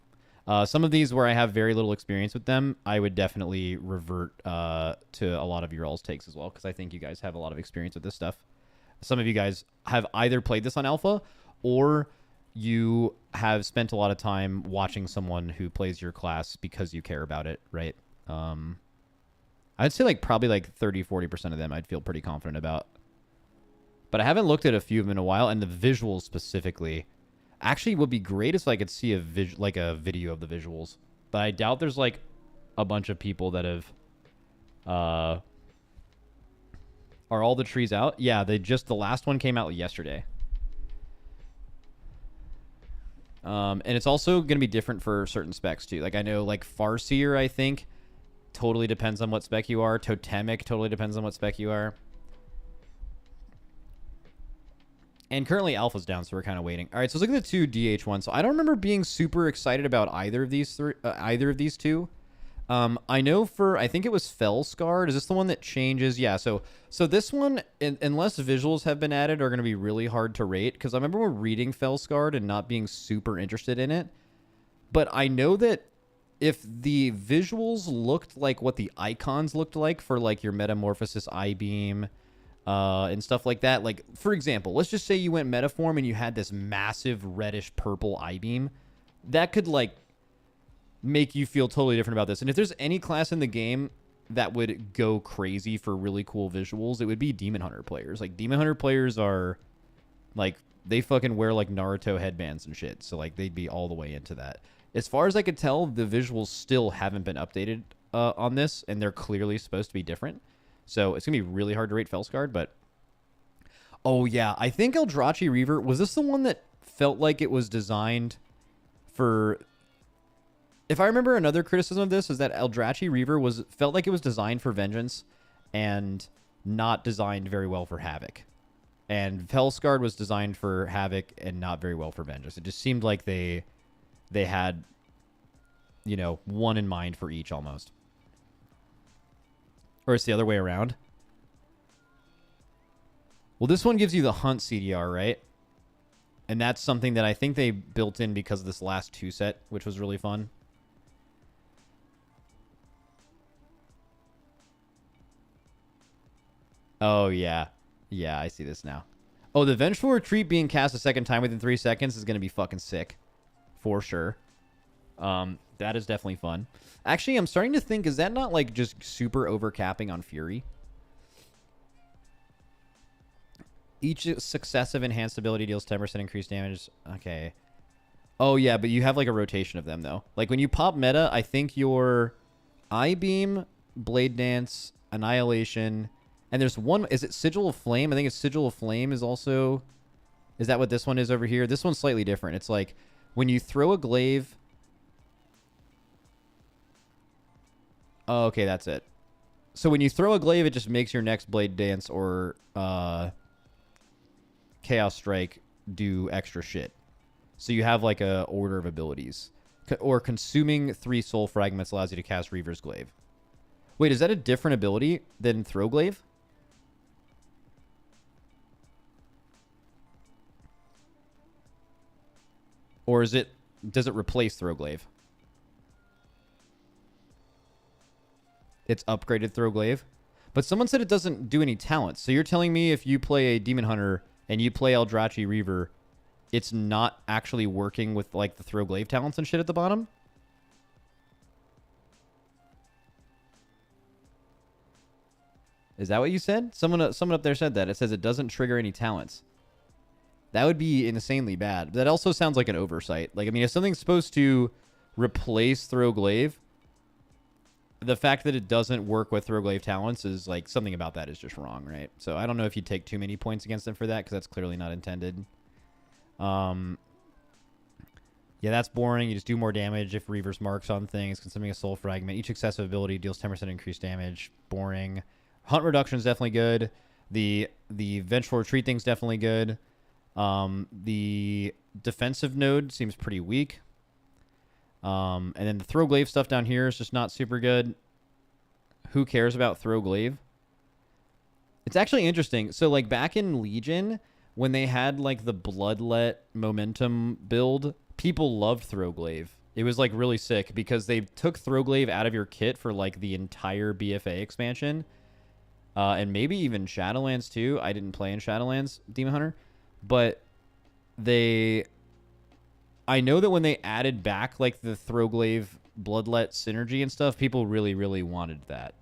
Some of these where I have very little experience with them, I would definitely revert to a lot of your all's takes as well, because I think you guys have a lot of experience with this stuff. Some of you guys have either played this on alpha, or you have spent a lot of time watching someone who plays your class because you care about it, right? I'd say probably 30-40% of them I'd feel pretty confident about. But I haven't looked at a few of them in a while, and the visuals specifically. Actually, would be great if I could see a video of the visuals. But I doubt there's a bunch of people that have. Are all the trees out? Yeah, the last one came out yesterday. And it's also going to be different for certain specs too. I know Farseer, I think, totally depends on what spec you are. Totemic totally depends on what spec you are. And currently Alpha's down, so we're kind of waiting. All right, so let's look at the two DH ones. So I don't remember being super excited about either of these two. I know I think it was Fellscarred. Is this the one that changes? Yeah, so this one, unless visuals have been added, are going to be really hard to rate, because I remember we're reading Fellscarred and not being super interested in it. But I know that if the visuals looked like what the icons looked like for your Metamorphosis I-Beam and stuff like that, for example, let's just say you went Metaform and you had this massive reddish purple I-Beam, that could make you feel totally different about this. And if there's any class in the game that would go crazy for really cool visuals, it would be Demon Hunter players. Demon Hunter players are they fucking wear Naruto headbands and shit, so they'd be all the way into that. As far as I could tell, the visuals still haven't been updated on this, and they're clearly supposed to be different. So it's going to be really hard to rate Fellscarred, but... Oh, yeah. I think Eldrachi Reaver... Was this the one that felt like it was designed for... If I remember, another criticism of this is that Eldrachi Reaver felt like it was designed for Vengeance and not designed very well for Havoc. And Fellscarred was designed for Havoc and not very well for Vengeance. It just seemed like they had, you know, one in mind for each almost. Or it's the other way around. Well, this one gives you the Hunt CDR, right? And that's something that I think they built in because of this last 2 set, which was really fun. Oh, yeah. Yeah, I see this now. Oh, the Vengeful Retreat being cast a second time within 3 seconds is going to be fucking sick. For sure. That is definitely fun. Actually, I'm starting to think, is that not like just super overcapping on Fury? Each successive enhanced ability deals 10% increased damage. Okay. Oh, yeah, but you have like a rotation of them, though. Like when you pop meta, I think your I-Beam, Blade Dance, Annihilation, and there's one... Is it Sigil of Flame? I think it's Sigil of Flame is also... Is that what this one is over here? This one's slightly different. It's like when you throw a glaive... Oh, okay, that's it. So when you throw a glaive, it just makes your next Blade Dance or Chaos Strike do extra shit. So you have like a order of abilities. Or consuming 3 soul fragments allows you to cast Reaver's Glaive. Wait, is that a different ability than Throw Glaive? Or is it... Does it replace Throw Glaive? It's upgraded Throw Glaive. But someone said it doesn't do any talents. So you're telling me if you play a Demon Hunter and you play Eldrachi Reaver, it's not actually working with like the Throw Glaive talents and shit at the bottom? Is that what you said? Someone up there said that. It says it doesn't trigger any talents. That would be insanely bad. That also sounds like an oversight. Like, I mean, if something's supposed to replace Throw Glaive, the fact that it doesn't work with Throw Glaive talents is like something about that is just wrong, right? So I don't know if you take too many points against them for that because that's clearly not intended. Yeah, that's boring. You just do more damage if Reaver's marks on things, consuming a soul fragment. Each excessive ability deals 10% increased damage. Boring. Hunt reduction is definitely good. The Vengeful Retreat thing's definitely good. The defensive node seems pretty weak. And then the Throw Glaive stuff down here is just not super good. Who cares about Throw Glaive? It's actually interesting. So, like, back in Legion, when they had, like, the Bloodlet momentum build, people loved Throw Glaive. It was, like, really sick because they took Throw Glaive out of your kit for, like, the entire BFA expansion. And maybe even Shadowlands, too. I didn't play in Shadowlands, Demon Hunter. But I know that when they added back like the Throw Glaive Bloodlet synergy and stuff, people really, really wanted that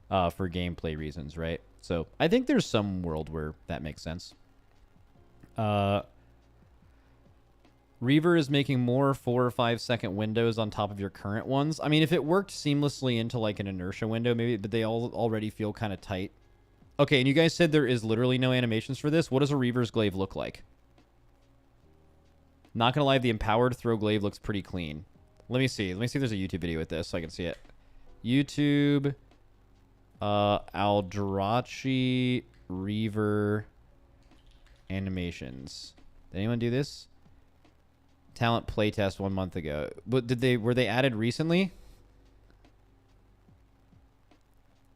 for gameplay reasons, right? So I think there's some world where that makes sense. Reaver is making more 4 or 5 second windows on top of your current ones. I mean, if it worked seamlessly into like an inertia window, maybe, but they all already feel kind of tight. Okay, and you guys said there is literally no animations for this. What does a Reaver's Glaive look like? Not gonna lie, the empowered Throw Glaive looks pretty clean. Let me see. Let me see if there's a YouTube video with this so I can see it. YouTube, Eldrachi Reaver animations. Did anyone do this? Talent playtest 1 month ago. But were they added recently?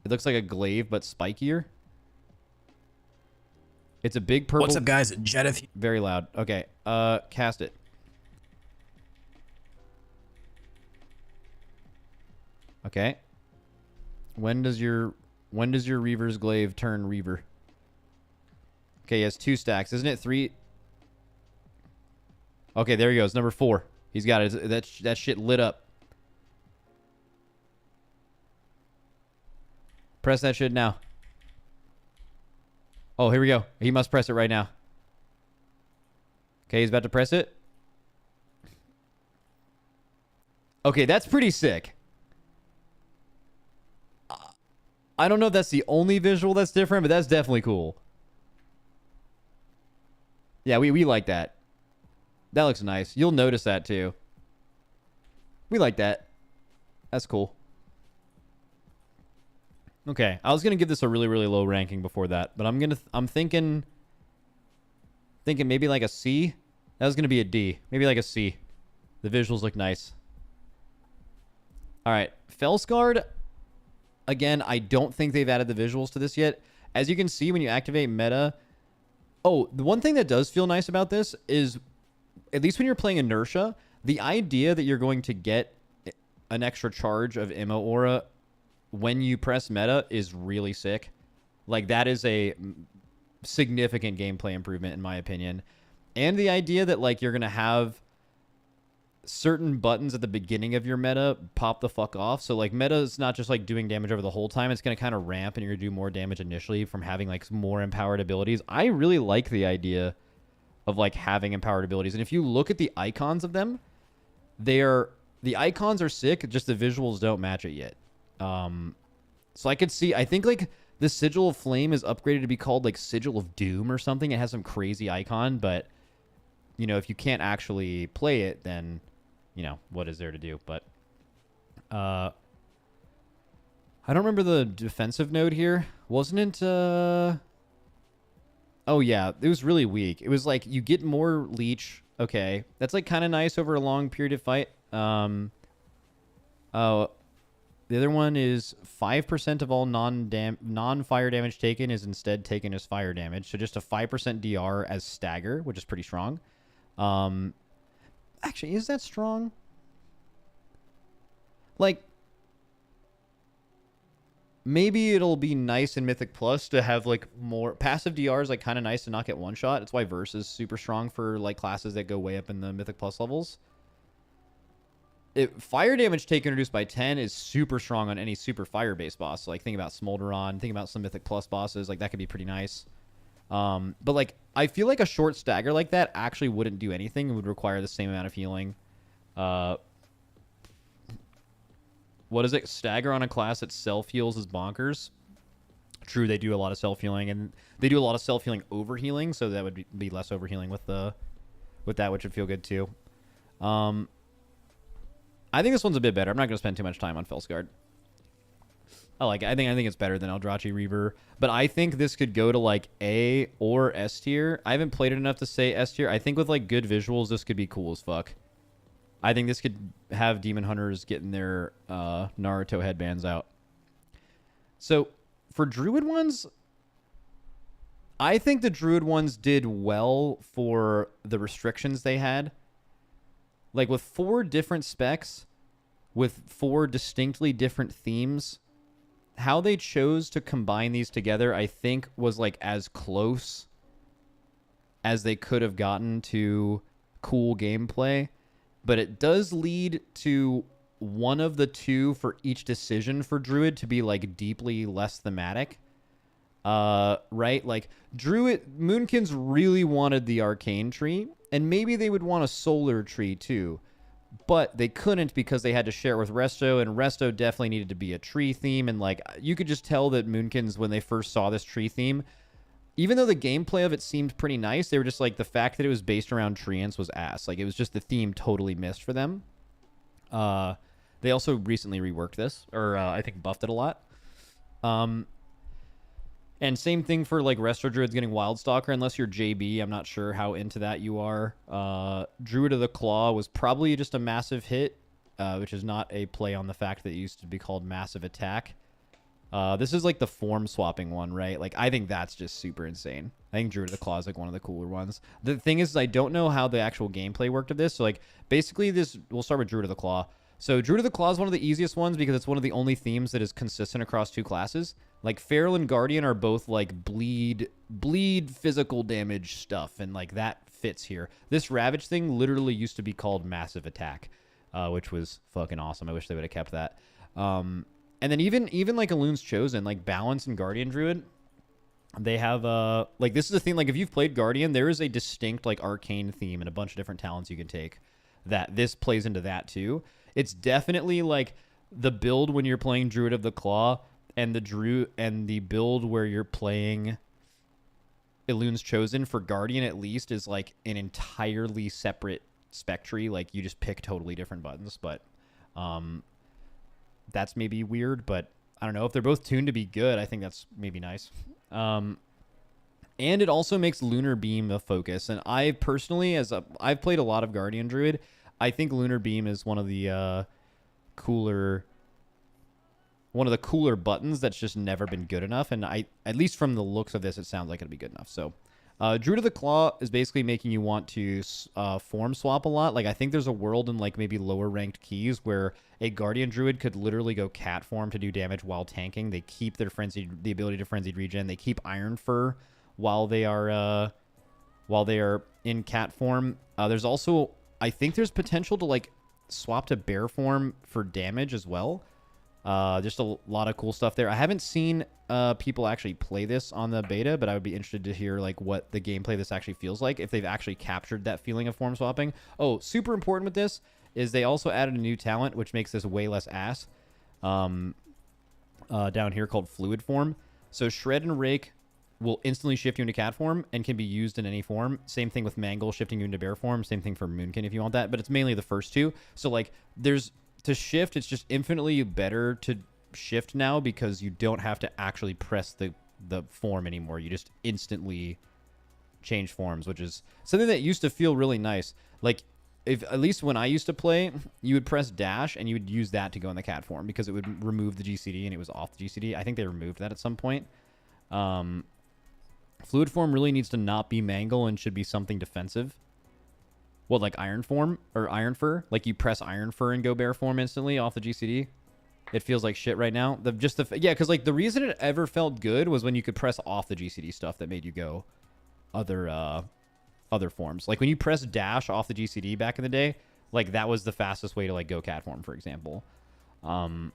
It looks like a glaive but spikier. It's a big purple. What's up, guys? Jedith. Very loud. Okay. Cast it. Okay. When does your Reaver's Glaive turn Reaver? Okay, he has 2 stacks. Isn't it 3? Okay, there he goes. Number 4. He's got it. That shit lit up. Press that shit now. Oh, here we go. He must press it right now. Okay, he's about to press it. Okay, that's pretty sick. I don't know if that's the only visual that's different, but that's definitely cool. Yeah, we like that. That looks nice. You'll notice that too. We like that. That's cool. Okay, I was gonna give this a really, really low ranking before that, but I'm thinking maybe like a C. That was gonna be a D. Maybe like a C. The visuals look nice. All right, Felsguard. Again, I don't think they've added the visuals to this yet. As you can see, when you activate meta... Oh, the one thing that does feel nice about this is, at least when you're playing Inertia, the idea that you're going to get an extra charge of Immo Aura when you press meta is really sick. Like, that is a significant gameplay improvement, in my opinion. And the idea that, like, you're going to have certain buttons at the beginning of your meta pop the fuck off. So, like, meta is not just, like, doing damage over the whole time. It's going to kind of ramp, and you're going to do more damage initially from having, like, more empowered abilities. I really like the idea of, like, having empowered abilities. And if you look at the icons of them, the icons are sick, just the visuals don't match it yet. So I could see, I think, like, the Sigil of Flame is upgraded to be called, like, Sigil of Doom or something. It has some crazy icon, but, you know, if you can't actually play it, then, you know, what is there to do? But, I don't remember the defensive node here. Wasn't it, oh, yeah, it was really weak. It was, like, you get more leech. Okay, that's, like, kind of nice over a long period of fight. Oh, the other one is 5% of all non-fire damage taken is instead taken as fire damage. So just a 5% DR as stagger, which is pretty strong. Actually, is that strong? Like, maybe it'll be nice in Mythic Plus to have, like, more passive DR is, like, kind of nice to not get one shot. That's why Verse is super strong for, like, classes that go way up in the Mythic Plus levels. Fire damage taken reduced by 10 is super strong on any super fire-based boss. So, like, think about Smolderon, think about some Mythic Plus bosses. Like, that could be pretty nice. But, like, I feel like a short stagger like that actually wouldn't do anything. It would require the same amount of healing. What is it? Stagger on a class that self-heals is bonkers. True, they do a lot of self-healing, and they do a lot of self-healing over-healing, so that would be less over-healing with that, which would feel good, too. I think this one's a bit better. I'm not going to spend too much time on Felsguard. I think it's better than Eldrazi Reaver. But I think this could go to, like, A or S tier. I haven't played it enough to say S tier. I think with, like, good visuals, this could be cool as fuck. I think this could have Demon Hunters getting their Naruto headbands out. So, for Druid ones, I think the Druid ones did well for the restrictions they had. Like, with 4 different specs, with 4 distinctly different themes, how they chose to combine these together, I think, was, like, as close as they could have gotten to cool gameplay. But it does lead to one of the 2 for each decision for Druid to be, like, deeply less thematic. Right? Like, Druid, Moonkins really wanted the Arcane Tree, and maybe they would want a Solar Tree too, but they couldn't because they had to share it with Resto, and Resto definitely needed to be a tree theme, and, like, you could just tell that Moonkins, when they first saw this tree theme, even though the gameplay of it seemed pretty nice, they were just like, the fact that it was based around treants was ass. Like, it was just the theme totally missed for them. They also recently reworked this, or I think buffed it a lot. And same thing for, like, Resto Druids getting Wildstalker. Unless you're JB, I'm not sure how into that you are. Druid of the Claw was probably just a massive hit, which is not a play on the fact that it used to be called Massive Attack. This is, like, the form swapping one, right? Like, I think that's just super insane. I think Druid of the Claw is, like, one of the cooler ones. The thing is, I don't know how the actual gameplay worked of this. So, like, basically we'll start with Druid of the Claw. So Druid of the Claw is one of the easiest ones because it's one of the only themes that is consistent across 2 classes. Like, Feral and Guardian are both, like, bleed physical damage stuff, and, like, that fits here. This Ravage thing literally used to be called Massive Attack, which was fucking awesome. I wish they would have kept that. And then even like Elun's Chosen, like Balance and Guardian Druid, they have like, this is the thing, like, if you've played Guardian, there is a distinct, like, arcane theme and a bunch of different talents you can take that this plays into that too. It's definitely, like, the build when you're playing Druid of the Claw and the build where you're playing Elun's Chosen for Guardian, at least, is, like, an entirely separate spec tree. Like, you just pick totally different buttons. But That's maybe weird, but I don't know. If they're both tuned to be good, I think that's maybe nice. And it also makes Lunar Beam a focus. And I personally, I've played a lot of Guardian Druid, I think Lunar Beam is one of the cooler buttons that's just never been good enough. And at least from the looks of this, it sounds like it'll be good enough. So Druid of the Claw is basically making you want to form swap a lot. Like, I think there's a world in, like, maybe lower ranked keys where a Guardian Druid could literally go cat form to do damage while tanking. They keep the ability to frenzied regen. They keep Iron Fur while they are in cat form. There's also, I think there's potential to, like, swap to bear form for damage as well. Just a lot of cool stuff there. I haven't seen people actually play this on the beta, but I would be interested to hear, like, what the gameplay of this actually feels like, if they've actually captured that feeling of form swapping. Oh, super important with this is they also added a new talent, which makes this way less ass, down here, called Fluid Form. So Shred and Rake will instantly shift you into cat form and can be used in any form. Same thing with Mangle, shifting you into bear form. Same thing for Moonkin if you want that, but it's mainly the first two. So, like, to shift, it's just infinitely better to shift now because you don't have to actually press the form anymore. You just instantly change forms, which is something that used to feel really nice. Like, if at least when I used to play, you would press dash and you would use that to go in the cat form because it would remove the GCD and it was off the GCD. I think they removed that at some point. Fluid form really needs to not be Mangle and should be something defensive. What, like Iron Form or Iron Fur? Like, you press Iron Fur and go bear form instantly off the GCD. It feels like shit right now. Yeah, because, like, the reason it ever felt good was when you could press off the GCD stuff that made you go other forms. Like, when you press dash off the GCD back in the day, like, that was the fastest way to, like, go cat form, for example. Oh,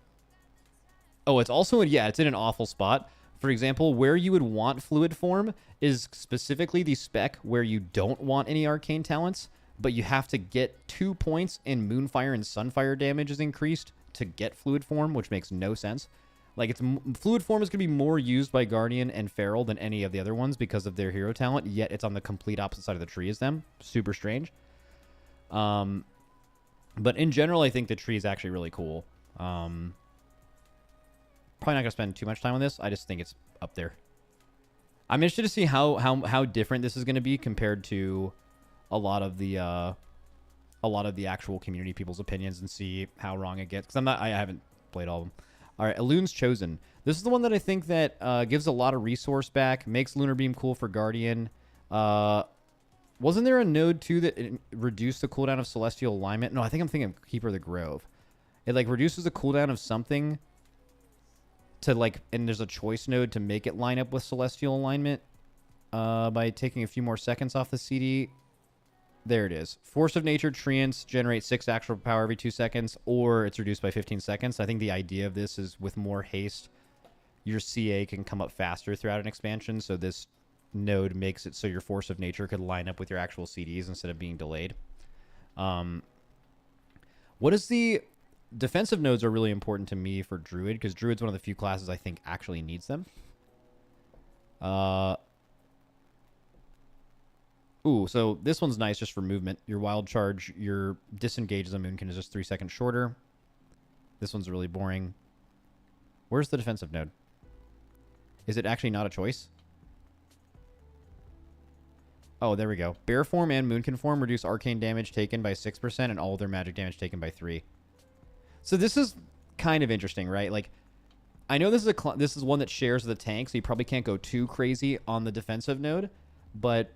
it's also it's in an awful spot. For example, where you would want fluid form is specifically the spec where you don't want any arcane talents, but you have to get 2 points in Moonfire and Sunfire damage is increased to get fluid form, which makes no sense. Like, fluid form is going to be more used by Guardian and Feral than any of the other ones because of their hero talent, yet it's on the complete opposite side of the tree as them. Super strange. But in general, I think the tree is actually really cool. Probably not going to spend too much time on this. I just think it's up there. I'm interested to see how different this is going to be compared to a lot of the actual community people's opinions and see how wrong it gets. Because I haven't played all of them. All right, Elun's Chosen. This is the one that I think that gives a lot of resource back, makes Lunar Beam cool for Guardian. Wasn't there a node too that reduced the cooldown of Celestial Alignment? No, I think I'm thinking of Keeper of the Grove. It, like, reduces the cooldown of something to, like, and there's a choice node to make it line up with Celestial Alignment by taking a few more seconds off the CD. There it is. Force of Nature Treants generates 6 actual power every 2 seconds, or it's reduced by 15 seconds. I think the idea of this is with more haste, your CA can come up faster throughout an expansion, so this node makes it so your Force of Nature could line up with your actual CDs instead of being delayed. What is the... Defensive nodes are really important to me for Druid, because Druid's one of the few classes I think actually needs them. Ooh, so this one's nice just for movement. Your Wild Charge, your disengage as a Moonkin is just 3 seconds shorter. This one's really boring. Where's the defensive node? Is it actually not a choice? Oh, there we go. Bear form and Moonkin form reduce arcane damage taken by 6% and all their magic damage taken by 3%. So this is kind of interesting, right? Like, I know this is one that shares the tank, so you probably can't go too crazy on the defensive node, but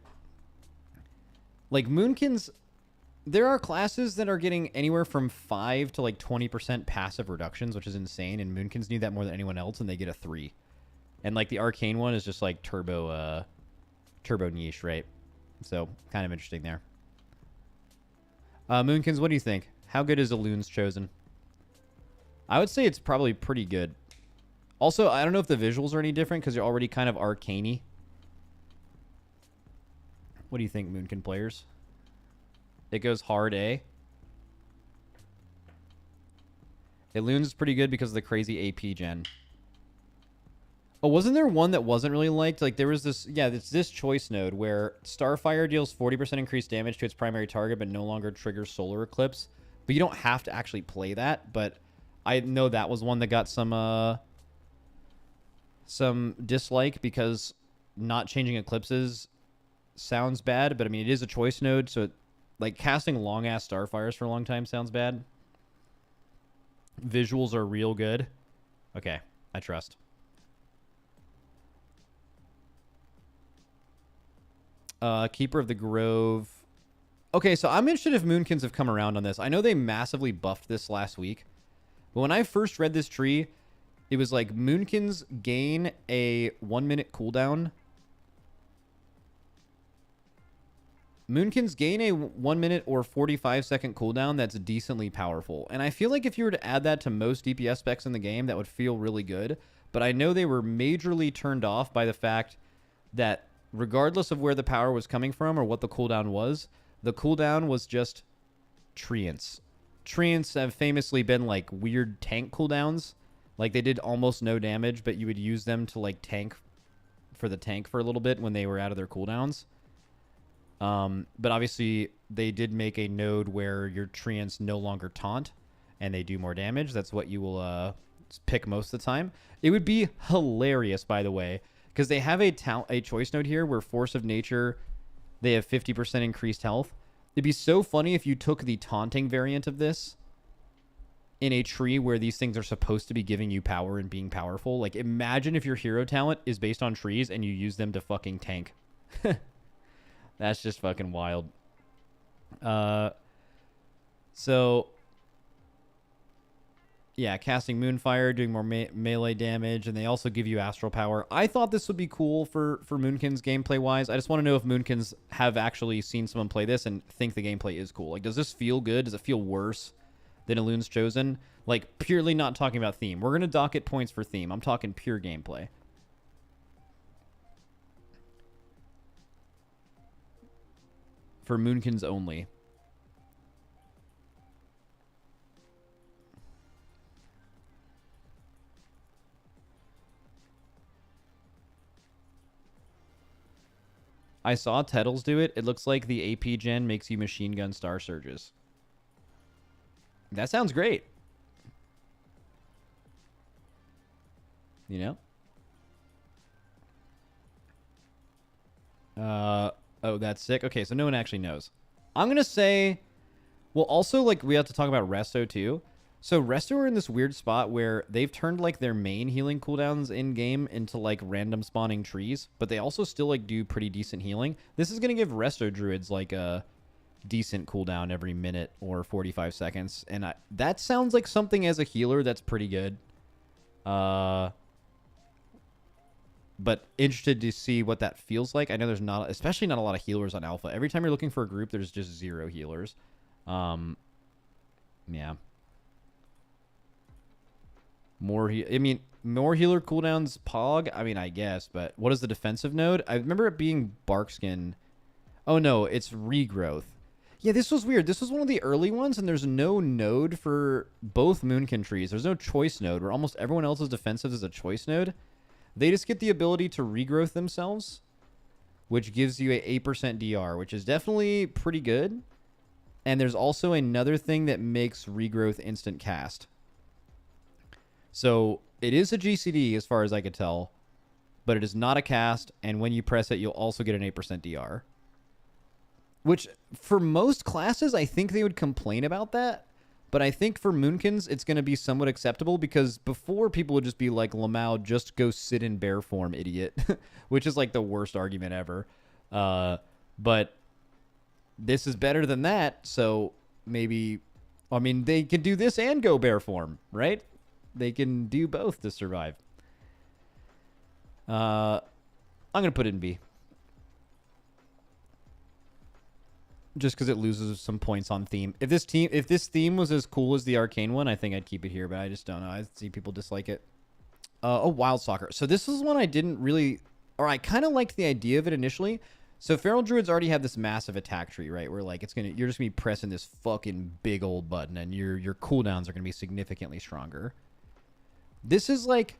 like Moonkins, there are classes that are getting anywhere from 5 to like 20% passive reductions, which is insane, and Moonkins need that more than anyone else, and they get a 3. And like the arcane one is just like turbo niche, right? So kind of interesting there. Moonkins, what do you think? How good is Elun's Chosen? I would say it's probably pretty good. Also, I don't know if the visuals are any different because you're already kind of arcane-y. What do you think, Moonkin players? It goes hard A. Elun's is pretty good because of the crazy AP gen. Oh, wasn't there one that wasn't really liked? Like, there was this... Yeah, it's this choice node where Starfire deals 40% increased damage to its primary target but no longer triggers Solar Eclipse. But you don't have to actually play that. But I know that was one that got some dislike because not changing eclipses sounds bad. But I mean, it is a choice node, so like casting long ass Starfires for a long time sounds bad. Visuals are real good. Okay, I trust. Keeper of the Grove. Okay, so I'm interested if Moonkins have come around on this. I know they massively buffed this last week. But when I first read this tree, it was like Moonkins gain a 1-minute cooldown. Moonkins gain a 1 minute or 45-second cooldown that's decently powerful. And I feel like if you were to add that to most DPS specs in the game, that would feel really good. But I know they were majorly turned off by the fact that regardless of where the power was coming from or what the cooldown was, the cooldown was just treants. Treants have famously been like weird tank cooldowns. Like they did almost no damage, but you would use them to like tank for the tank for a little bit when they were out of their cooldowns. But obviously they did make a node where your treants no longer taunt and they do more damage. That's what you will pick most of the time. It would be hilarious, by the way, because they have a choice node here where Force of Nature, they have 50% increased health. It'd be so funny if you took the taunting variant of this in a tree where these things are supposed to be giving you power and being powerful. Like, imagine if your hero talent is based on trees and you use them to fucking tank. That's just fucking wild. So, yeah, casting Moonfire, doing more melee damage, and they also give you Astral Power. I thought this would be cool for Moonkins gameplay-wise. I just want to know if Moonkins have actually seen someone play this and think the gameplay is cool. Like, does this feel good? Does it feel worse than Elun's Chosen? Like, purely not talking about theme. We're going to dock it points for theme. I'm talking pure gameplay. For Moonkins only. I saw Tettles do it. It looks like the AP gen makes you machine gun Star Surges. That sounds great. You know? Oh, that's sick. Okay, so no one actually knows. I'm going to say... Well, also, like, we have to talk about Resto, too. So, Resto are in this weird spot where they've turned, like, their main healing cooldowns in-game into, like, random spawning trees. But they also still, like, do pretty decent healing. This is going to give Resto Druids, like, a decent cooldown every minute or 45 seconds. And that sounds like something as a healer that's pretty good. But interested to see what that feels like. I know there's not, especially not a lot of healers on Alpha. Every time you're looking for a group, there's just 0 healers. Yeah. More healer cooldowns, Pog. I mean, I guess, but what is the defensive node? I remember it being Barkskin. Oh no, it's Regrowth. Yeah, this was weird. This was one of the early ones, and there's no node for both Moonkin trees. There's no choice node where almost everyone else's defensive is a choice node. They just get the ability to regrowth themselves, which gives you a 8% DR, which is definitely pretty good. And there's also another thing that makes regrowth instant cast. So it is a GCD as far as I could tell, but it is not a cast. And when you press it, you'll also get an 8% DR. Which, for most classes, I think they would complain about that. But I think for Moonkins, it's going to be somewhat acceptable because before people would just be like, Lamau, just go sit in bear form, idiot. Which is like the worst argument ever. But this is better than that. So maybe, I mean, they can do this and go bear form, right? They can do both to survive. I'm going to put it in B. Just because it loses some points on theme. If this theme was as cool as the Arcane one, I think I'd keep it here, but I just don't know. I see people dislike it. Wildstalker. So this is one I didn't really, or I kind of liked the idea of it initially. So Feral Druids already have this massive attack tree, right? Where like you're just gonna be pressing this fucking big old button, and your cooldowns are gonna be significantly stronger. This is like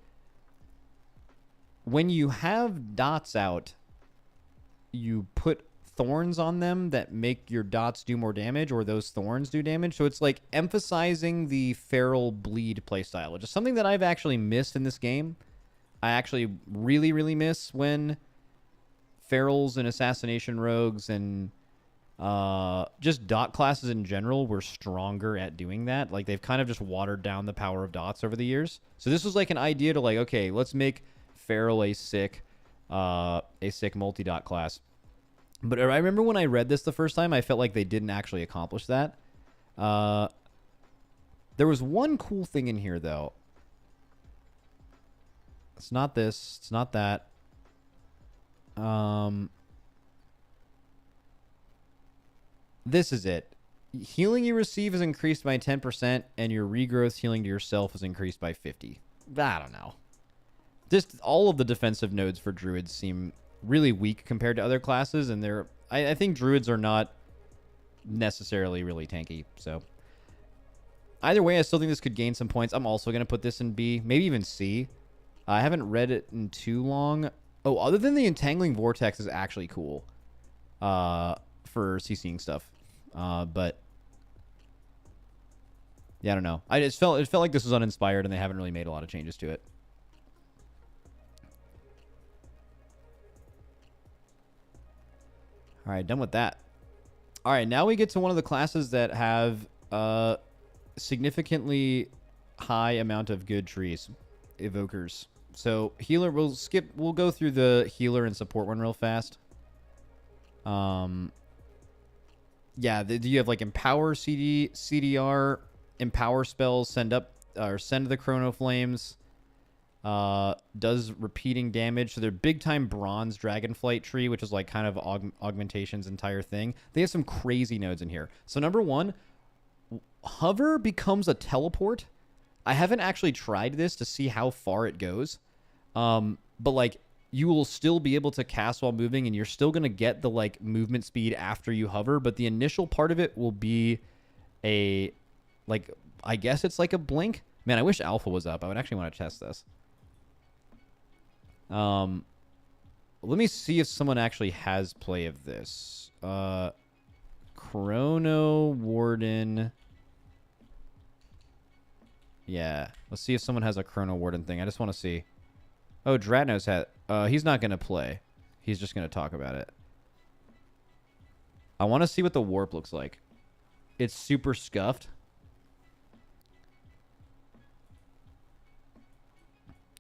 when you have dots out, you put thorns on them that make your dots do more damage, or those thorns do damage. So it's like emphasizing the feral bleed playstyle, which is something that I've actually missed in this game. I actually really, really miss when ferals and assassination rogues and just dot classes in general were stronger at doing that. Like, they've kind of just watered down the power of dots over the years. So this was like an idea to, like, okay, let's make feral a sick multi-dot class. But I remember when I read this the first time, I felt like they didn't actually accomplish that. There was one cool thing in here, though. It's not this. It's not that. This is it. Healing you receive is increased by 10%, and your regrowth healing to yourself is increased by 50. I don't know. Just all of the defensive nodes for druids seem really weak compared to other classes, and I think druids are not necessarily really tanky. So either way, I still think this could gain some points. I'm also going to put this in B, maybe even C. I haven't read it in too long. Oh, other than the Entangling Vortex is actually cool for CCing stuff. But yeah, I don't know. It felt like this was uninspired, and they haven't really made a lot of changes to it. All right, done with that. All right, now we get to one of the classes that have significantly high amount of good trees, Evokers. So healer, we'll go through the healer and support one real fast. Yeah, you have like Empower CD, CDR, Empower spells, send to the Chrono Flames. Does repeating damage. So they're big time bronze Dragonflight tree, which is like kind of augmentation's entire thing. They have some crazy nodes in here. So number one, hover becomes a teleport. I haven't actually tried this to see how far it goes. But like, you will still be able to cast while moving, and you're still going to get the like movement speed after you hover, but the initial part of it will be I guess it's like a blink. Man, I wish alpha was up. I would actually want to test this. Let me see if someone actually has play of this. Chrono Warden. Yeah, let's see if someone has a Chrono Warden thing. I just want to see. Oh, Dratnos had. He's not going to play. He's just going to talk about it. I want to see what the warp looks like. It's super scuffed.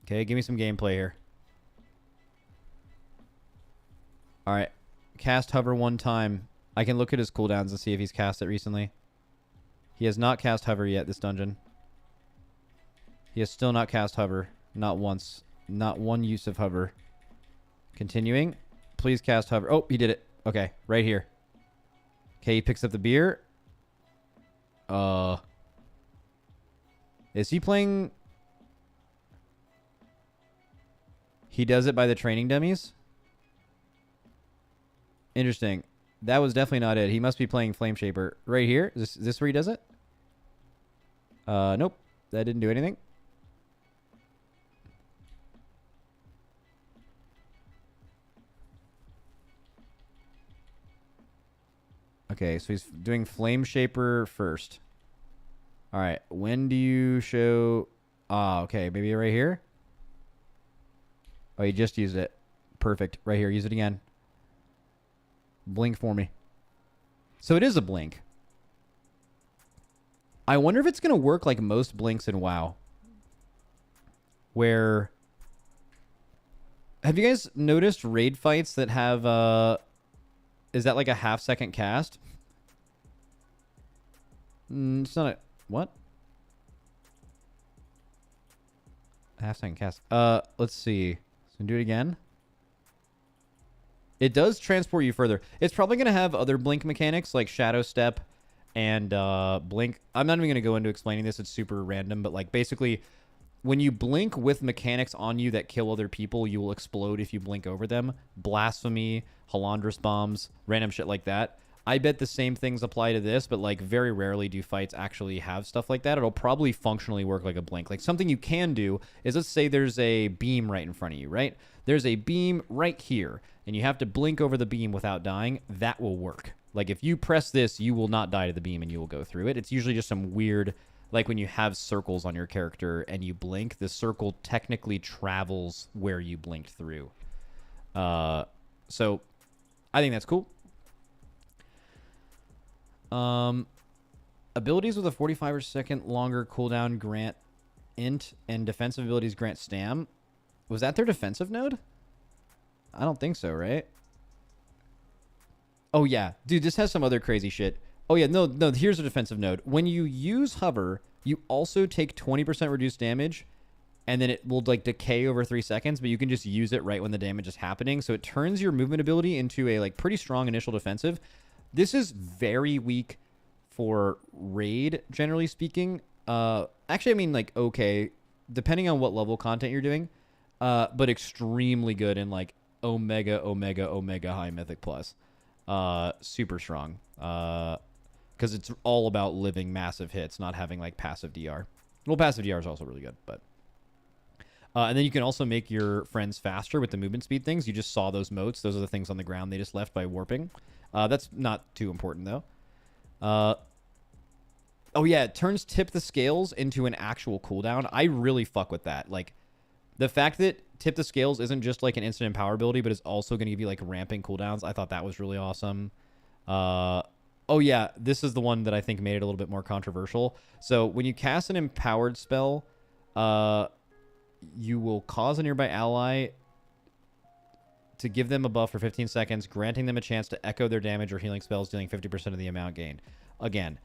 Okay, give me some gameplay here. All right. Cast hover one time. I can look at his cooldowns and see if he's cast it recently. He has not cast hover yet this dungeon. He has still not cast hover. Not once. Not one use of hover. Continuing. Please cast hover. Oh, he did it. Okay, right here. Okay, he picks up the beer. Is he playing... He does it by the training dummies? Interesting. That was definitely not it. He must be playing Flame Shaper. Right here? Is this where he does it? Nope. That didn't do anything. Okay, so he's doing Flame Shaper first. All right. When do you show... okay. Maybe right here? Oh, you just used it. Perfect. Right here. Use it again. Blink for me. So it is a blink. I wonder if it's going to work like most blinks in WoW. Where... Have you guys noticed raid fights that have... Is that like a half-second cast? It's not a... What? Half-second cast. Let's see. So do it again. It does transport you further. It's probably going to have other blink mechanics like Shadow Step and blink. I'm not even going to go into explaining this. It's super random. But like basically, when you blink with mechanics on you that kill other people, you will explode if you blink over them. Blasphemy, Halandrus bombs, random shit like that. I bet the same things apply to this, but like very rarely do fights actually have stuff like that. It'll probably functionally work like a blink. Like something you can do is, let's say there's a beam right in front of you, right? There's a beam right here, and you have to blink over the beam without dying. That will work. Like if you press this, you will not die to the beam and you will go through it. It's usually just some weird, like when you have circles on your character and you blink, the circle technically travels where you blinked through. So I think that's cool. Abilities with a 45-second longer cooldown grant int, and defensive abilities grant stam. Was that their defensive node? I don't think so, right? Oh, yeah. Dude, this has some other crazy shit. Oh, yeah. No, here's a defensive node. When you use hover, you also take 20% reduced damage, and then it will, like, decay over 3 seconds, but you can just use it right when the damage is happening. So it turns your movement ability into a, like, pretty strong initial defensive. This is very weak for raid, generally speaking. Actually, I mean, like, okay, depending on what level content you're doing, but extremely good in, like, Omega high Mythic Plus. Super strong. Because it's all about living massive hits, not having, like, passive DR. Well, passive DR is also really good, but... and then you can also make your friends faster with the movement speed things. You just saw those motes. Those are the things on the ground they just left by warping. That's not too important, though. Oh, yeah, it turns Tip the Scales into an actual cooldown. I really fuck with that. Like, the fact that Tip the Scales isn't just, like, an instant empower ability, but is also going to give you, like, ramping cooldowns, I thought that was really awesome. Oh, yeah, this is the one that I think made it a little bit more controversial. So, when you cast an empowered spell, you will cause a nearby ally to give them a buff for 15 seconds, granting them a chance to echo their damage or healing spells, dealing 50% of the amount gained. Again,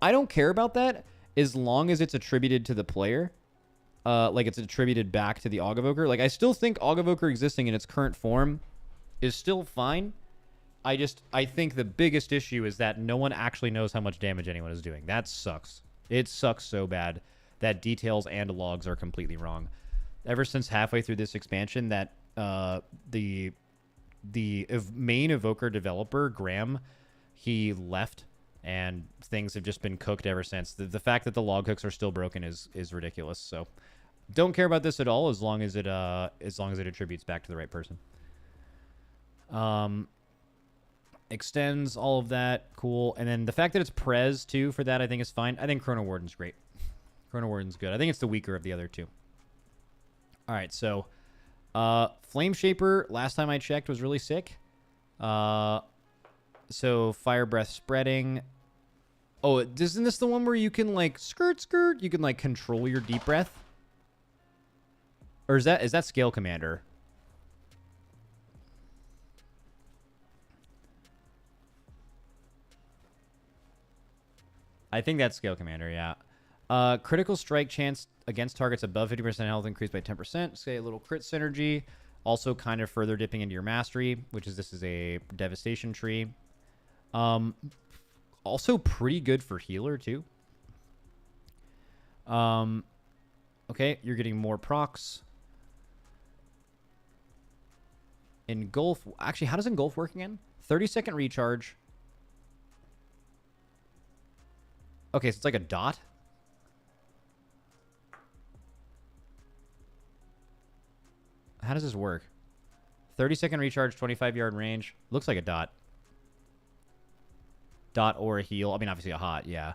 I don't care about that as long as it's attributed to the player. Like it's attributed back to the Evoker. Like I still think Evoker existing in its current form is still fine. I think the biggest issue is that no one actually knows how much damage anyone is doing. That sucks. It sucks so bad that details and logs are completely wrong. Ever since halfway through this expansion, that the main Evoker developer, Graham, he left, and things have just been cooked ever since. The fact that the log hooks are still broken is ridiculous. So don't care about this at all as long as it attributes back to the right person. Extends all of that, cool. And then the fact that it's Prez too for that I think is fine. I think Chrono Warden's great. Chrono Warden's good. I think it's the weaker of the other two. All right, so Flame Shaper, last time I checked, was really sick. So Fire Breath Spreading. Oh, isn't this the one where you can like skirt? You can like control your deep breath? Or is that Scale Commander? I think that's Scale Commander, yeah. Critical strike chance against targets above 50% health increased by 10%. Say a little crit synergy. Also kind of further dipping into your mastery, which is this is a devastation tree. Also pretty good for healer too. Okay, you're getting more procs. Engulf. Actually, how does Engulf work again? 30-second recharge. Okay, so it's like a dot. How does this work? 30-second recharge, 25-yard range. Looks like a dot. Dot or a heal. I mean, obviously a hot, yeah.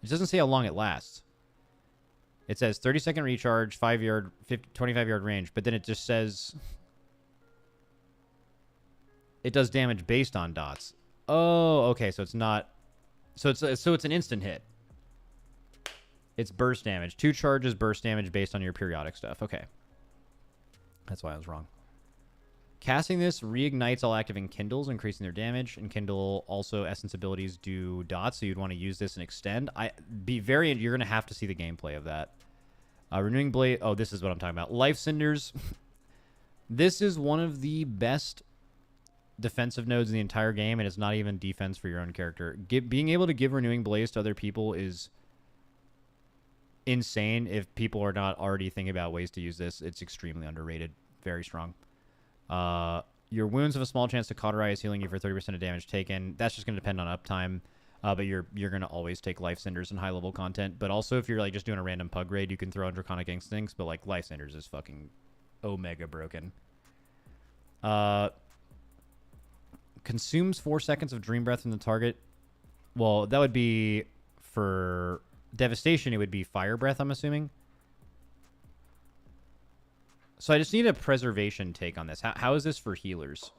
It doesn't say how long it lasts. It says 30-second recharge, 5-yard, 25-yard range, but then it just says it does damage based on dots. Oh, okay, so it's not. So it's an instant hit. It's burst damage. 2 charges burst damage based on your periodic stuff. Okay. That's why I was wrong. Casting this reignites all active Enkindles, increasing their damage. Enkindle also essence abilities do dots, so you'd want to use this and extend. You're going to have to see the gameplay of that. Renewing Blade. Oh, this is what I'm talking about. Life Cinders. This is one of the best defensive nodes in the entire game, and it's not even defense for your own character. Being able to give Renewing Blaze to other people is insane. If people are not already thinking about ways to use this, it's extremely underrated. Very strong. Your wounds have a small chance to cauterize, healing you for 30% of damage taken. That's just going to depend on uptime. But you're going to always take Life Cinders in high-level content. But also, if you're like just doing a random pug raid, you can throw in Draconic Instincts. But like Life Cinders is fucking omega broken. Consumes 4 seconds of Dream Breath from the target. Well, that would be for Devastation. It would be Fire Breath, I'm assuming. So I just need a preservation take on this. How is this for healers?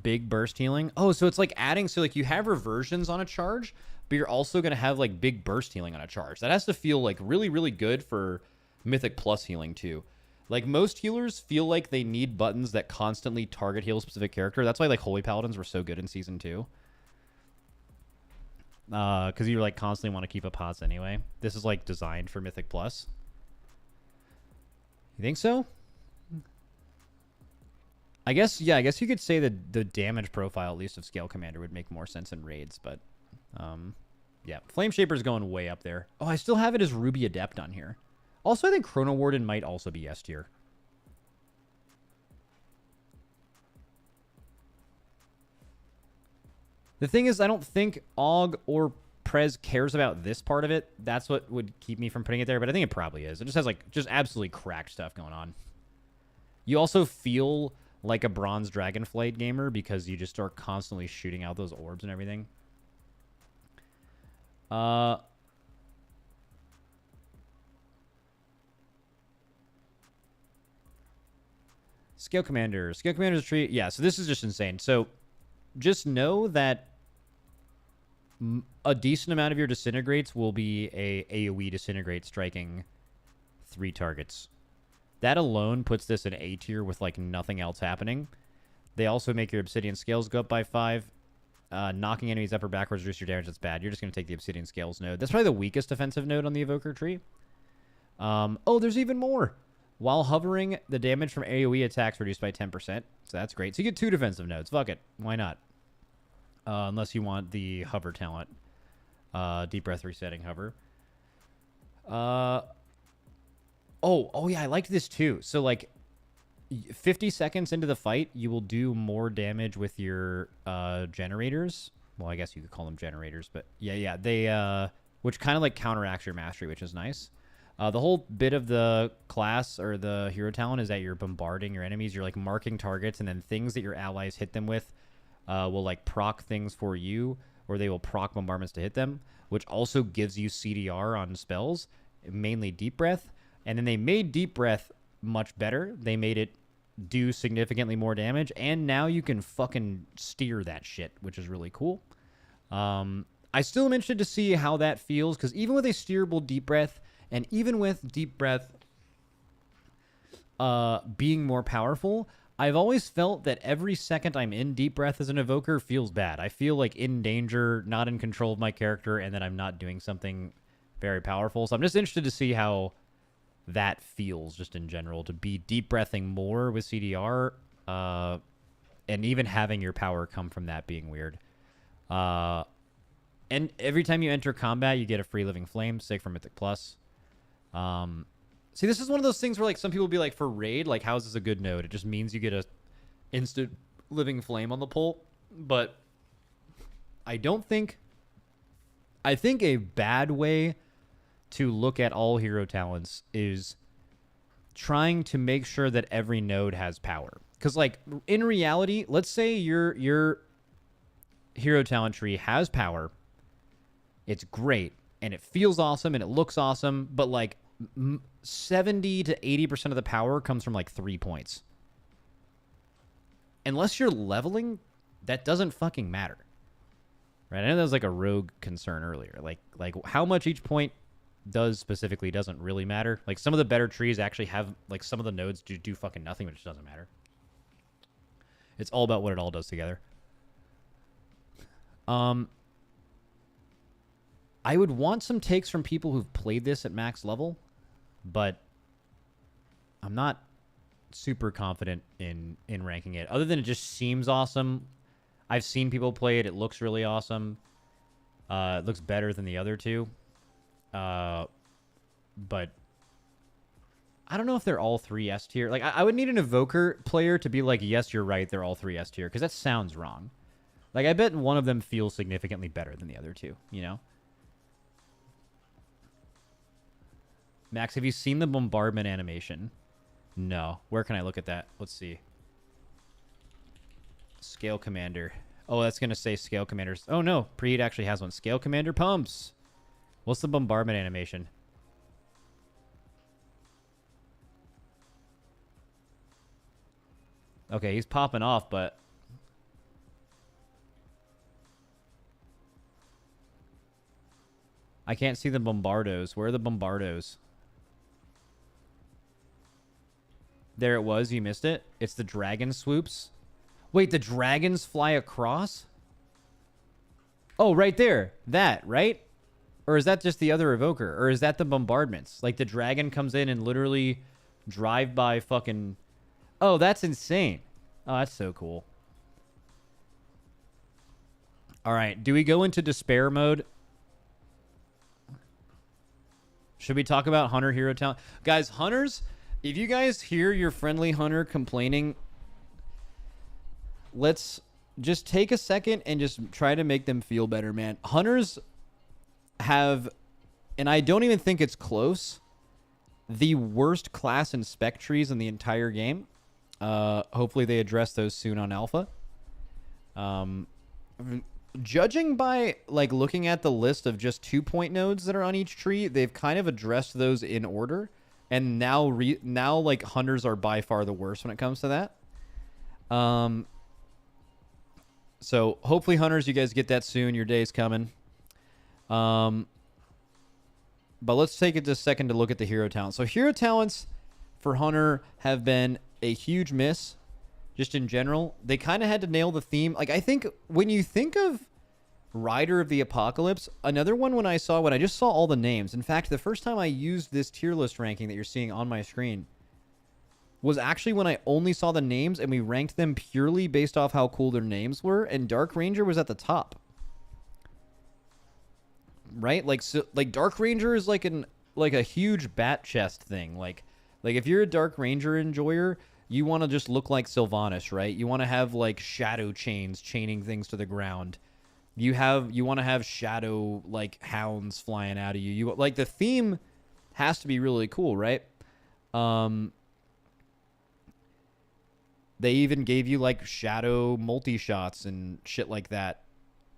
Big burst healing. Oh, so it's like adding, so like you have reversions on a charge, but you're also going to have like big burst healing on a charge. That has to feel like really, really good for Mythic Plus healing too. Like most healers feel like they need buttons that constantly target heal a specific character. That's why like Holy Paladins were so good in Season 2. Because you like constantly want to keep up pots anyway. This is like designed for Mythic Plus. You think so? I guess, yeah, I guess you could say that the damage profile, at least of Scale Commander, would make more sense in raids, but yeah. Flame Shaper's going way up there. Oh, I still have it as Ruby Adept on here. Also, I think Chrono Warden might also be S tier. The thing is, I don't think Og or Prez cares about this part of it. That's what would keep me from putting it there, but I think it probably is. It just has, like, just absolutely cracked stuff going on. You also feel like a Bronze Dragonflight gamer because you just start constantly shooting out those orbs and everything. Scale Commander. Scale Commander's tree. Yeah, so this is just insane. So just know that a decent amount of your disintegrates will be a AoE disintegrate striking 3 targets. That alone puts this in A tier with like nothing else happening. They also make your Obsidian Scales go up by 5. Knocking enemies up or backwards reduce your damage. That's bad. You're just going to take the Obsidian Scales node. That's probably the weakest defensive node on the Evoker tree. Oh, there's even more. While hovering, the damage from AoE attacks reduced by 10%. So that's great. So you get 2 defensive nodes. Fuck it. Why not? Unless you want the hover talent. Deep breath resetting hover. Oh yeah, I liked this too. So like 50 seconds into the fight, you will do more damage with your generators. Well, I guess you could call them generators, but yeah, they which kind of like counteracts your mastery, which is nice. The whole bit of the class or the hero talent is that you're bombarding your enemies. You're like marking targets, and then things that your allies hit them with will like proc things for you, or they will proc bombardments to hit them, which also gives you CDR on spells, mainly Deep Breath. And then they made Deep Breath much better. They made it do significantly more damage, and now you can fucking steer that shit, which is really cool. I still am interested to see how that feels, because even with a steerable Deep Breath, and even with Deep Breath being more powerful, I've always felt that every second I'm in Deep Breath as an Evoker feels bad. I feel like in danger, not in control of my character, and that I'm not doing something very powerful. So I'm just interested to see how that feels just in general, to be deep breathing more with CDR, and even having your power come from that being weird. And every time you enter combat, you get a free Living Flame, sick for Mythic Plus. See, this is one of those things where like some people will be like, for raid, like how is this a good node? It just means you get a instant Living Flame on the pull. But I think a bad way to look at all hero talents is trying to make sure that every node has power. Because, like, in reality, let's say your hero talent tree has power. It's great, and it feels awesome, and it looks awesome, but, like, 70 to 80% of the power comes from, like, 3 points. Unless you're leveling, that doesn't fucking matter. Right? I know that was, like, a rogue concern earlier. Like how much each point does specifically doesn't really matter. Like some of the better trees actually have like some of the nodes do fucking nothing, which doesn't matter. It's all about what it all does together. I would want some takes from people who've played this at max level, but I'm not super confident in ranking it. Other than it just seems awesome. I've seen people play it. It looks really awesome. It looks better than the other two. but I don't know if they're all 3 S tier. Like, I would need an Evoker player to be like, yes, you're right, they're all 3 S tier, because that sounds wrong. Like, I bet one of them feels significantly better than the other two, you know? Max, have you seen the bombardment animation? No. Where can I look at that? Let's see. Scale Commander. Oh, that's going to say Scale Commanders. Oh, no. Preheat actually has one. Scale Commander pumps. What's the bombardment animation? Okay, he's popping off, but... I can't see the Bombardos. Where are the Bombardos? There it was. You missed it. It's the dragon swoops. Wait, the dragons fly across? Oh, right there. That, right? Or is that just the other Evoker? Or is that the bombardments? Like, the dragon comes in and literally drive by fucking... Oh, that's insane. Oh, that's so cool. All right. Do we go into despair mode? Should we talk about Hunter Hero Talent? Guys, Hunters, if you guys hear your friendly Hunter complaining, let's just take a second and just try to make them feel better, man. Hunters have, and I don't even think it's close, the worst class and spec trees in the entire game. Hopefully they address those soon on alpha. Judging by like looking at the list of just 2-point nodes that are on each tree, they've kind of addressed those in order, and now like Hunters are by far the worst when it comes to that. So hopefully Hunters, you guys get that soon. Your day's coming. But let's take it just a second to look at the hero talents. So hero talents for Hunter have been a huge miss. Just in general, they kind of had to nail the theme. Like, I think when you think of Rider of the Apocalypse, another one when I just saw all the names. In fact, the first time I used this tier list ranking that you're seeing on my screen was actually when I only saw the names and we ranked them purely based off how cool their names were, and Dark Ranger was at the top. Right? Like, so, like Dark Ranger is like a huge bat chest thing. Like if you're a Dark Ranger enjoyer, you want to just look like Sylvanas, right? You want to have like shadow chains chaining things to the ground. You want to have shadow like hounds flying out of you. You like the theme has to be really cool, right? They even gave you like shadow multi-shots and shit like that.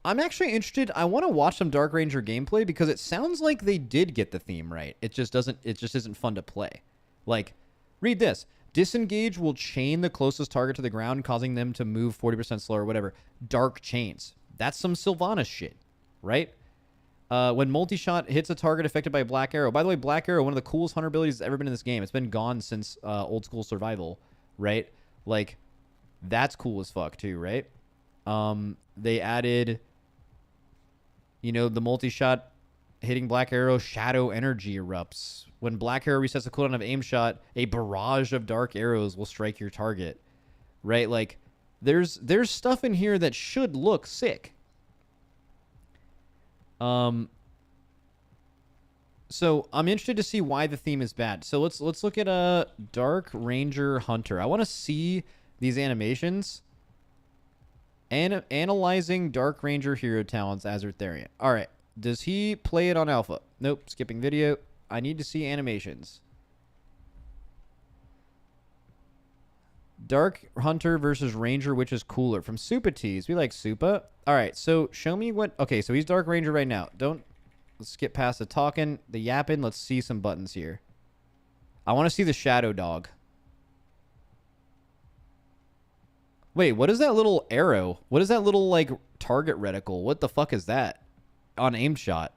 I'm actually interested. I want to watch some Dark Ranger gameplay because it sounds like they did get the theme right. It just isn't fun to play. Like, read this. Disengage will chain the closest target to the ground, causing them to move 40% slower, whatever. Dark chains. That's some Sylvanas shit, right? When multi-shot hits a target affected by Black Arrow. By the way, Black Arrow, one of the coolest hunter abilities that's ever been in this game. It's been gone since old school survival, right? Like, that's cool as fuck too, right? They added, the multi-shot hitting Black Arrow, shadow energy erupts. When Black Arrow resets the cooldown of aim shot, a barrage of dark arrows will strike your target. Right? Like, there's stuff in here that should look sick. So I'm interested to see why the theme is bad. So let's look at a Dark Ranger Hunter. I want to see these animations. And analyzing Dark Ranger hero talents as Arthurian. All right. Does he play it on alpha? Nope. Skipping video. I need to see animations. Dark Hunter versus Ranger, which is cooler? From Supa Tees. We like Supa. All right. So show me what... Okay, so he's Dark Ranger right now. Let's skip past the talking, the yapping. Let's see some buttons here. I want to see the Shadow Dog. Wait, what is that little arrow? What is that little, like, target reticle? What the fuck is that? On aim shot.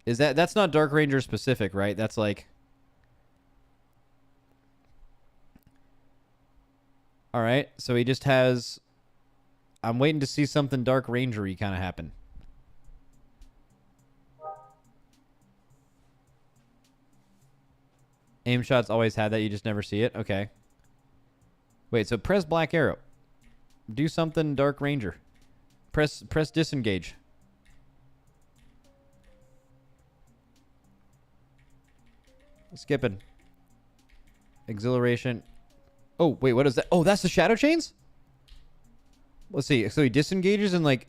That's not Dark Ranger specific, right? That's like... Alright, so he just has... I'm waiting to see something Dark Ranger-y kind of happen. Aim shots always had that, you just never see it? Okay. Wait, so press Black Arrow. Do something Dark Ranger. Press disengage. Skipping. Exhilaration. Oh, wait, what is that? Oh, that's the shadow chains? Let's see. So he disengages and like...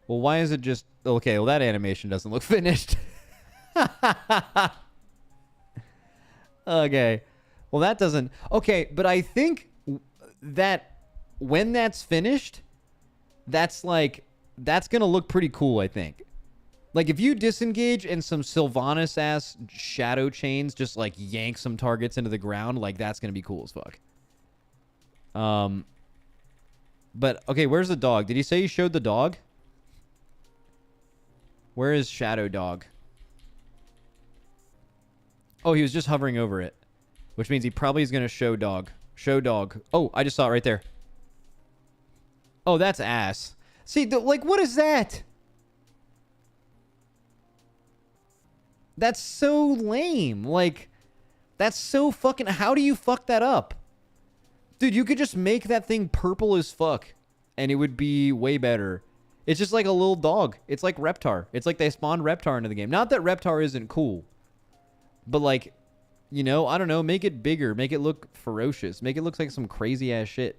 Well, why is it just... Okay, well, that animation doesn't look finished. Okay. Well, that doesn't... Okay, but I think that when that's finished, that's like... That's going to look pretty cool, I think. Like, if you disengage and some Sylvanas-ass shadow chains just, like, yank some targets into the ground, like, that's going to be cool as fuck. But, okay, where's the dog? Did he say he showed the dog? Where is Shadow Dog? Oh, he was just hovering over it. Which means he probably is going to show dog. Show dog. Oh, I just saw it right there. Oh, that's ass. See, like, what is that? That's so lame. Like, that's so fucking... How do you fuck that up? Dude, you could just make that thing purple as fuck. And it would be way better. It's just like a little dog. It's like Reptar. It's like they spawned Reptar into the game. Not that Reptar isn't cool. But like, you know, I don't know. Make it bigger. Make it look ferocious. Make it look like some crazy ass shit.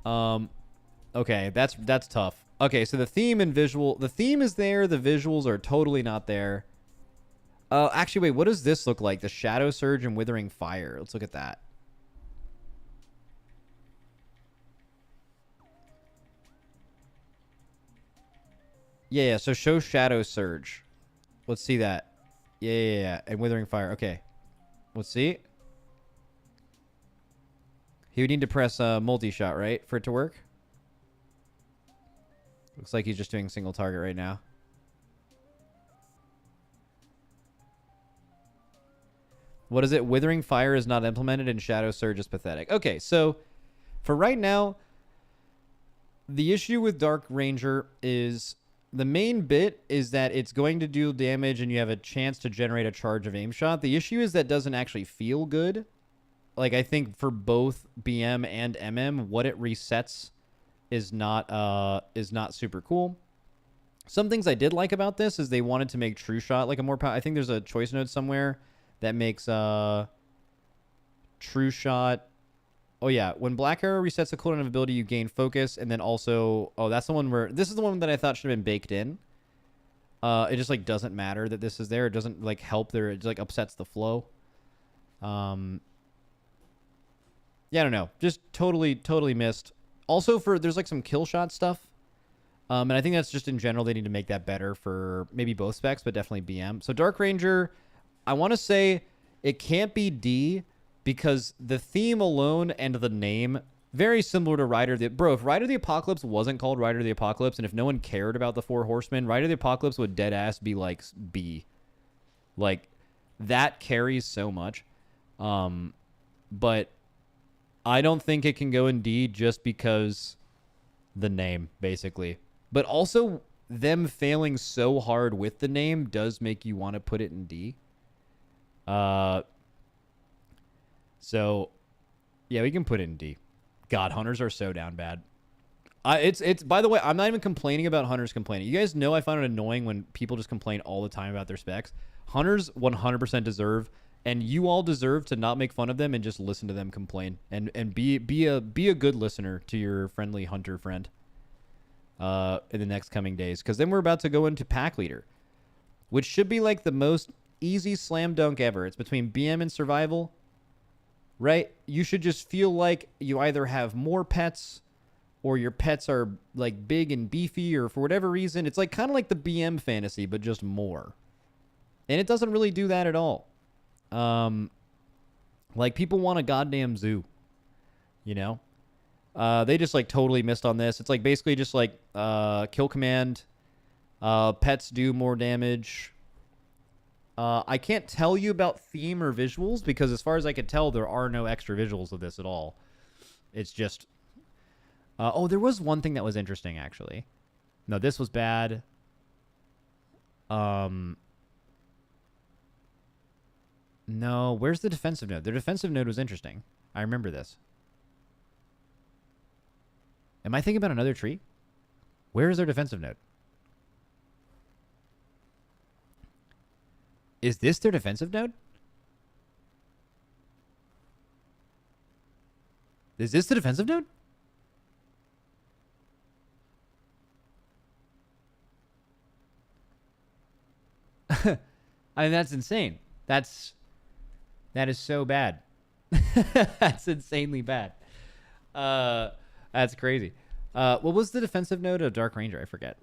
Okay, that's tough. Okay, so the theme and visual... The theme is there. The visuals are totally not there. Actually, wait. What does this look like? The Shadow Surge and Withering Fire. Let's look at that. Yeah, so show Shadow Surge. Let's see that. Yeah. And Withering Fire. Okay. Let's see. He would need to press multi-shot, right? For it to work? Looks like he's just doing single target right now. What is it? Withering Fire is not implemented and Shadow Surge is pathetic. Okay, so for right now, the issue with Dark Ranger is the main bit is that it's going to do damage and you have a chance to generate a charge of aim shot. The issue is that doesn't actually feel good. Like, I think for both BM and MM, what it resets is not super cool. Some things I did like about this is they wanted to make True Shot like a more I think there's a choice node somewhere that makes True Shot. Oh yeah, when Black Arrow resets the cooldown of ability, you gain focus, and then also that's the one where this is the one that I thought should have been baked in. It just like doesn't matter that this is there. It doesn't like help there. It just, like upsets the flow. Yeah, I don't know. Just totally missed. Also, there's like some kill shot stuff. And I think that's just in general, they need to make that better for maybe both specs, but definitely BM. So Dark Ranger, I want to say it can't be D because the theme alone and the name, very similar to Rider of the... Bro, if Rider of the Apocalypse wasn't called Rider of the Apocalypse, and if no one cared about the Four Horsemen, Rider of the Apocalypse would deadass be like B. Like, that carries so much. But I don't think it can go in D just because the name, basically. But also, them failing so hard with the name does make you want to put it in D. So, yeah, we can put it in D. God, Hunters are so down bad. It's by the way, I'm not even complaining about Hunters complaining. You guys know I find it annoying when people just complain all the time about their specs. Hunters 100% deserve... And you all deserve to not make fun of them and just listen to them complain and be a good listener to your friendly hunter friend in the next coming days. Because then we're about to go into Pack Leader, which should be like the most easy slam dunk ever. It's between BM and Survival, right? You should just feel like you either have more pets or your pets are like big and beefy or for whatever reason. It's like kind of like the BM fantasy, but just more. And it doesn't really do that at all. Like people want a goddamn zoo, you know? They just like totally missed on this. It's like basically just like kill command, pets do more damage. I can't tell you about theme or visuals because as far as I could tell, there are no extra visuals of this at all. It's just oh, there was one thing that was interesting actually. No, this was bad. No, where's the defensive node? The defensive node was interesting. I remember this. Am I thinking about another tree? Where is their defensive node? Is this their defensive node? Is this the defensive node? I mean, that's insane. That is so bad. That's insanely bad. That's crazy. What was the defensive node of Dark Ranger? I forget.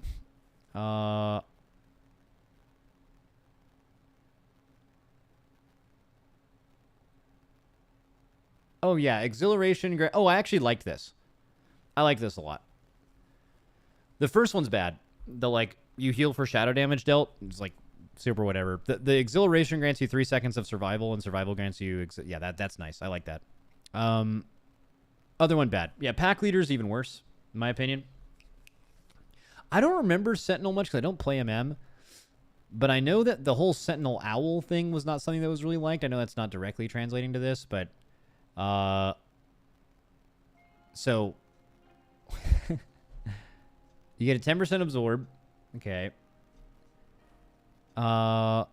Oh yeah, exhilaration. Oh, I actually liked this. I like this a lot. The first one's bad. The like you heal for shadow damage dealt. It's like super whatever. The exhilaration grants you 3 seconds of survival, and survival grants you. Yeah, that's nice. I like that. Other one bad. Yeah, pack leader's even worse, in my opinion. I don't remember Sentinel much because I don't play MM. But I know that the whole Sentinel Owl thing was not something that was really liked. I know that's not directly translating to this, but so you get a 10% absorb. Okay. I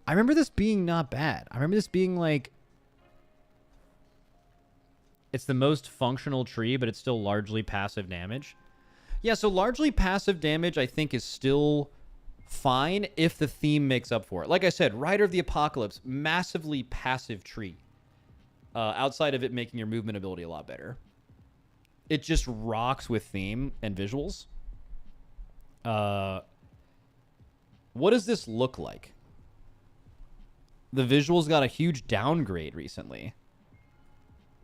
remember this being not bad. I remember this being like it's the most functional tree, but it's still largely passive damage. Yeah, so largely passive damage I think is still fine if the theme makes up for it. Like I said, Rider of the Apocalypse, massively passive tree. Outside of it making your movement ability a lot better. It just rocks with theme and visuals. What does this look like? The visuals got a huge downgrade recently.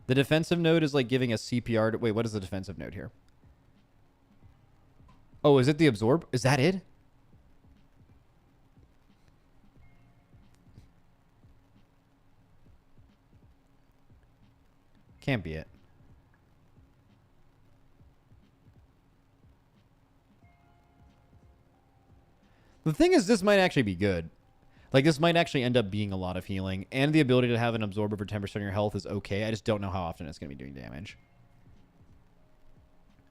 The defensive node is like giving a CPR. Wait, what is the defensive node here? Oh, is it the absorb? Is that it? Can't be it. The thing is, this might actually be good. Like, this might actually end up being a lot of healing. And the ability to have an absorber for 10% of your health is okay. I just don't know how often it's going to be doing damage.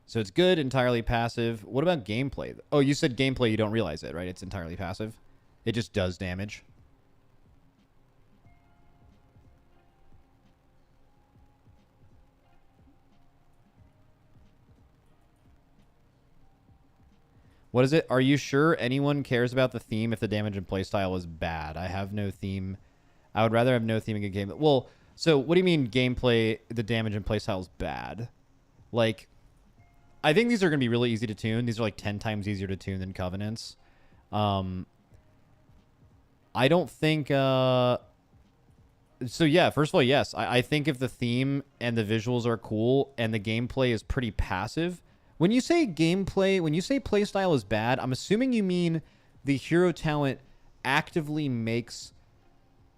So it's good, entirely passive. What about gameplay? Oh, you said gameplay, you don't realize it, right? It's entirely passive. It just does damage. What is it? Are you sure anyone cares about the theme if the damage and playstyle is bad? I have no theme. I would rather have no theme in good game. Well, so what do you mean gameplay, the damage and playstyle is bad? Like, I think these are going to be really easy to tune. These are like 10 times easier to tune than Covenants. I don't think... So yeah, first of all, yes. I think if the theme and the visuals are cool and the gameplay is pretty passive... When you say gameplay, when you say playstyle is bad, I'm assuming you mean the hero talent actively makes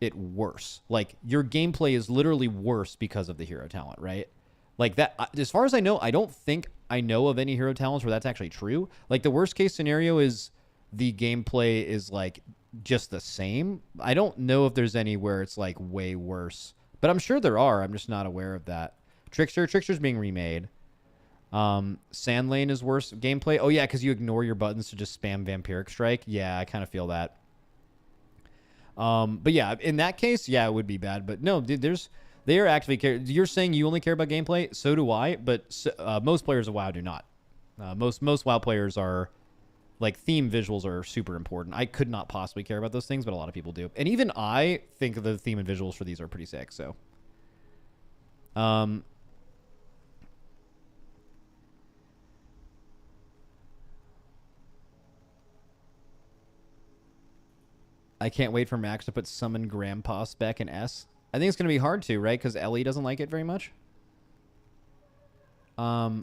it worse. Like, your gameplay is literally worse because of the hero talent, right? Like, that, as far as I know, I don't think I know of any hero talents where that's actually true. Like, the worst case scenario is the gameplay is, like, just the same. I don't know if there's any where it's, like, way worse. But I'm sure there are. I'm just not aware of that. Trickster's being remade. Sand Lane is worse gameplay. Oh yeah, because you ignore your buttons to just spam Vampiric Strike. Yeah, I kind of feel that. But yeah, in that case, yeah, it would be bad. But no, dude, they are actually care. You're saying you only care about gameplay, so do I. But most players of WoW do not. Most WoW players are like theme visuals are super important. I could not possibly care about those things, but a lot of people do. And even I think the theme and visuals for these are pretty sick. So, I can't wait for Max to put Summon Grandpa spec in S. I think it's going to be hard to, right? Because Ellie doesn't like it very much. I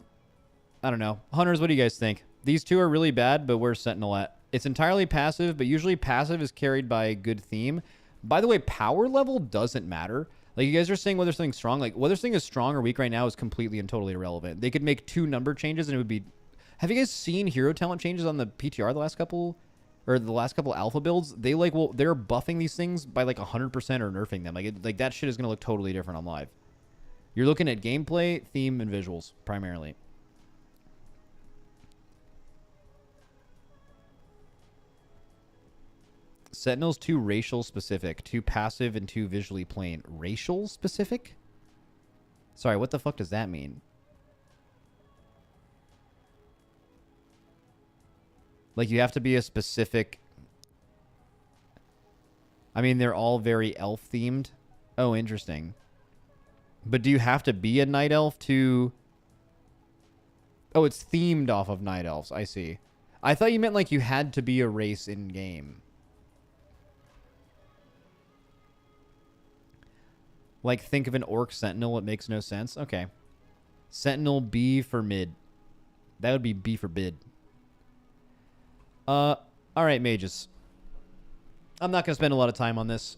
don't know. Hunters, what do you guys think? These two are really bad, but where's Sentinel at? It's entirely passive, but usually passive is carried by a good theme. By the way, power level doesn't matter. Like, you guys are saying whether something's strong. Like, whether something is strong or weak right now is completely and totally irrelevant. They could make 2 number changes and it would be... Have you guys seen hero talent changes on the PTR the last couple alpha builds? They like, well, they're buffing these things by like 100% or nerfing them. Like that shit is going to look totally different on live. You're looking at gameplay, theme, and visuals primarily. Sentinel's too racial specific, too passive, and too visually plain. Racial specific? Sorry, what the fuck does that mean? Like, you have to be a specific... I mean, they're all very elf-themed. Oh, interesting. But do you have to be a night elf to... Oh, it's themed off of night elves. I see. I thought you meant, like, you had to be a race in-game. Like, think of an orc sentinel. It makes no sense. Okay. Sentinel B for mid. That would be B for bid. Alright, mages. I'm not going to spend a lot of time on this.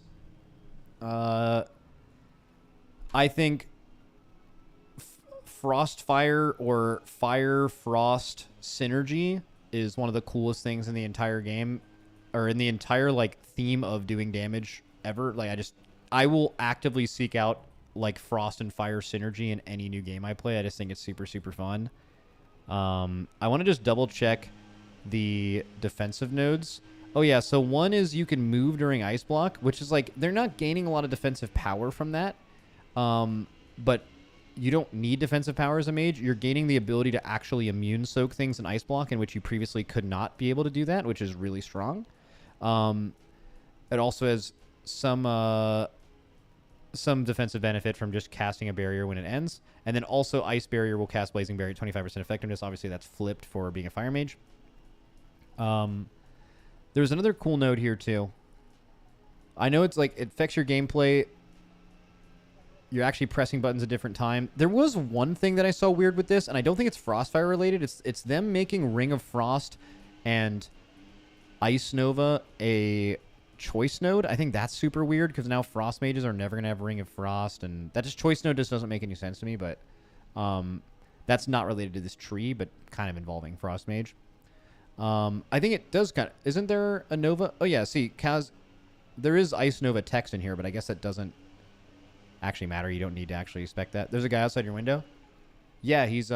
I think Frostfire or Fire-Frost synergy is one of the coolest things in the entire game. Or in the entire, like, theme of doing damage ever. Like, I will actively seek out, like, Frost and Fire synergy in any new game I play. I just think it's super, super fun. I want to just double check the defensive nodes. Oh, yeah, so one is you can move during Ice Block, which is, like, they're not gaining a lot of defensive power from that. But you don't need defensive power as a mage. You're gaining the ability to actually immune soak things in Ice Block, in which you previously could not be able to do that, which is really strong. It also has some defensive benefit from just casting a barrier when it ends. And then also Ice Barrier will cast Blazing Barrier at 25% effectiveness. Obviously, that's flipped for being a Fire Mage. There's another cool node here, too. I know it's like, it affects your gameplay. You're actually pressing buttons at different time. There was one thing that I saw weird with this, and I don't think it's Frostfire related. It's them making Ring of Frost and Ice Nova a choice node. I think that's super weird because now Frost mages are never going to have Ring of Frost, and that just choice node just doesn't make any sense to me, but that's not related to this tree, but kind of involving Frost Mage. I think it does kind of... Isn't there a Nova? Oh, yeah, see, Kaz... There is Ice Nova text in here, but I guess that doesn't actually matter. You don't need to actually expect that. There's a guy outside your window? Yeah, he's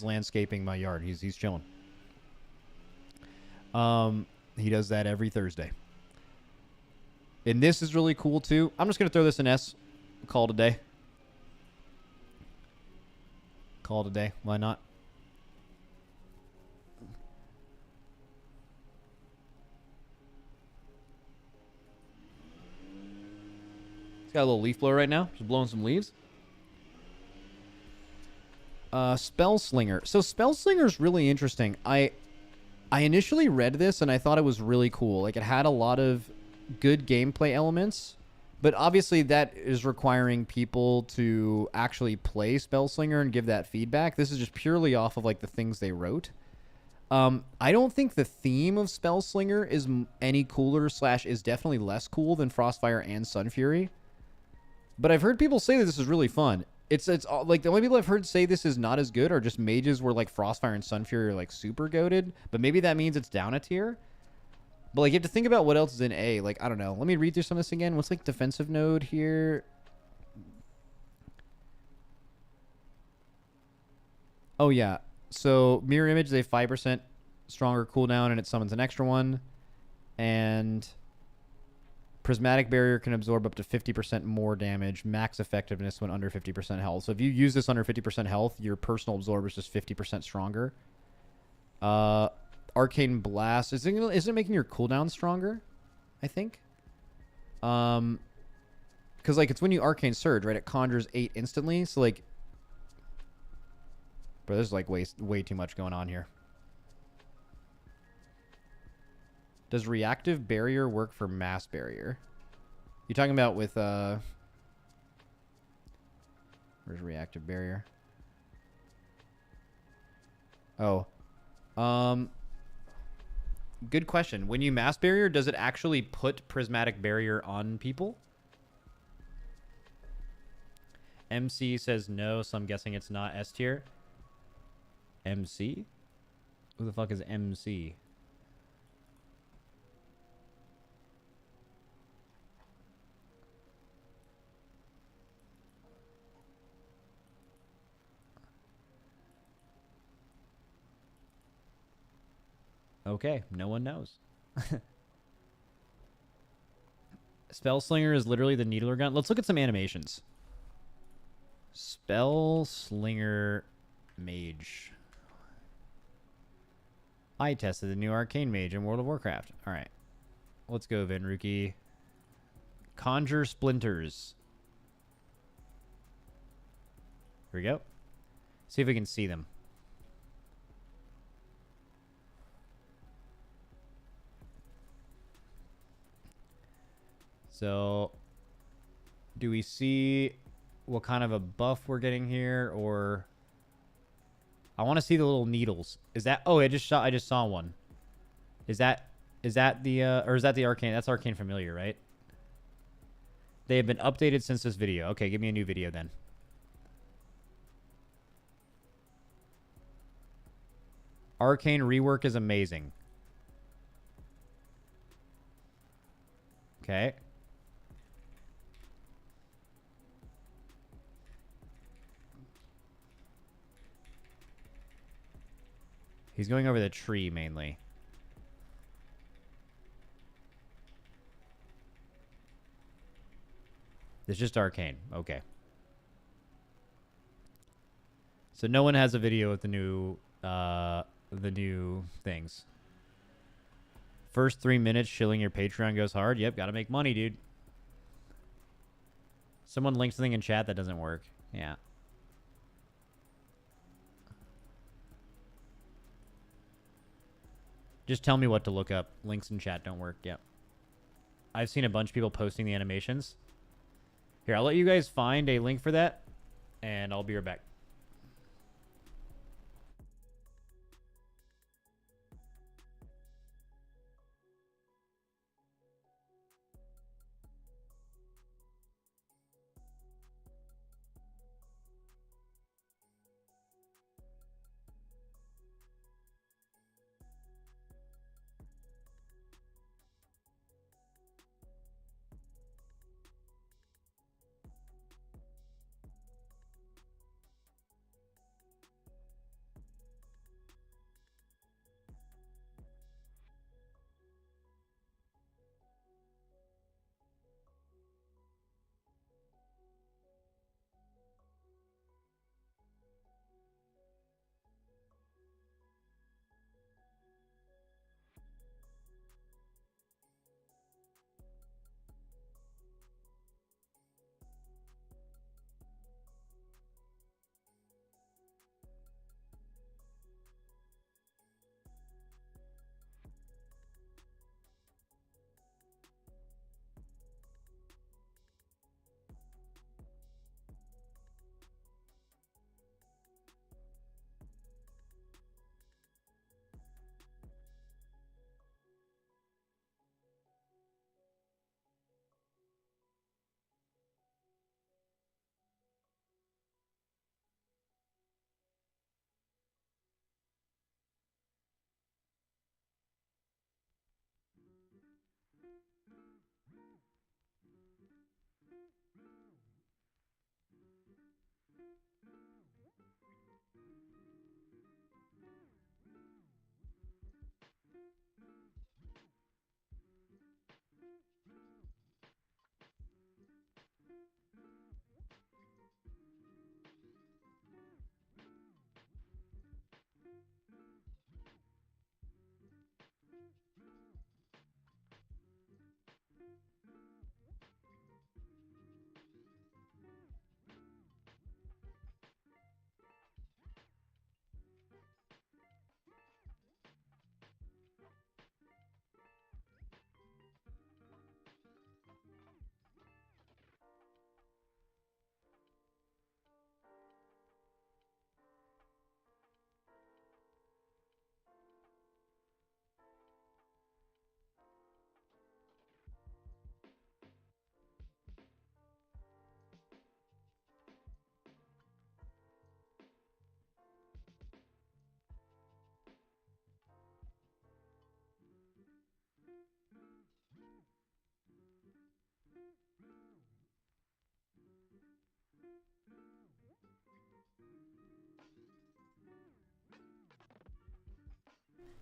landscaping my yard. He's chilling. He does that every Thursday. And this is really cool, too. I'm just going to throw this in S. Call it a day. Call it a day. Why not? Got a little leaf blower right now. Just blowing some leaves. Spellslinger. So Spellslinger's really interesting. I initially read this and I thought it was really cool. Like, it had a lot of good gameplay elements, but obviously that is requiring people to actually play Spellslinger and give that feedback. This is just purely off of, like, the things they wrote. I don't think the theme of Spellslinger is any cooler / is definitely less cool than Frostfire and Sunfury. But I've heard people say that this is really fun. It's like the only people I've heard say this is not as good are just mages where, like, Frostfire and Sunfury are, like, super goated. But maybe that means it's down a tier. But, like, you have to think about what else is in A. Like, I don't know. Let me read through some of this again. What's, like, defensive node here? Oh, yeah. So, Mirror Image is a 5% stronger cooldown, and it summons an extra one. And Prismatic Barrier can absorb up to 50% more damage, max effectiveness when under 50% health. So if you use this under 50% health, your personal absorb is just 50% stronger. Arcane Blast. Is it making your cooldown stronger? I think. Because, like, it's when you Arcane Surge, right? It conjures 8 instantly. So, like... Bro, there's, like, way too much going on here. Does Reactive Barrier work for Mass Barrier? You talking about with, Where's Reactive Barrier? Oh. Good question. When you Mass Barrier, does it actually put Prismatic Barrier on people? MC says no, so I'm guessing it's not S tier. MC? Who the fuck is MC? Okay, no one knows. Spellslinger is literally the needler gun. Let's look at some animations. Spellslinger Mage. I tested the new Arcane Mage in World of Warcraft. All right. Let's go, Venruki. Conjure Splinters. Here we go. See if we can see them. So, do we see what kind of a buff we're getting here, or I want to see the little needles. Is that? Oh, I just saw one. Is that the or is that the arcane? That's arcane familiar, right? They have been updated since this video. Okay, give me a new video then. Arcane rework is amazing. Okay. He's going over the tree mainly. It's just arcane. Okay. So no one has a video with the new things. First 3 minutes, shilling your Patreon goes hard. Yep, gotta make money, dude. Someone linked something in chat that doesn't work. Yeah. Just tell me what to look up. Links in chat don't work. Yep. I've seen a bunch of people posting the animations. Here, I'll let you guys find a link for that, and I'll be right back.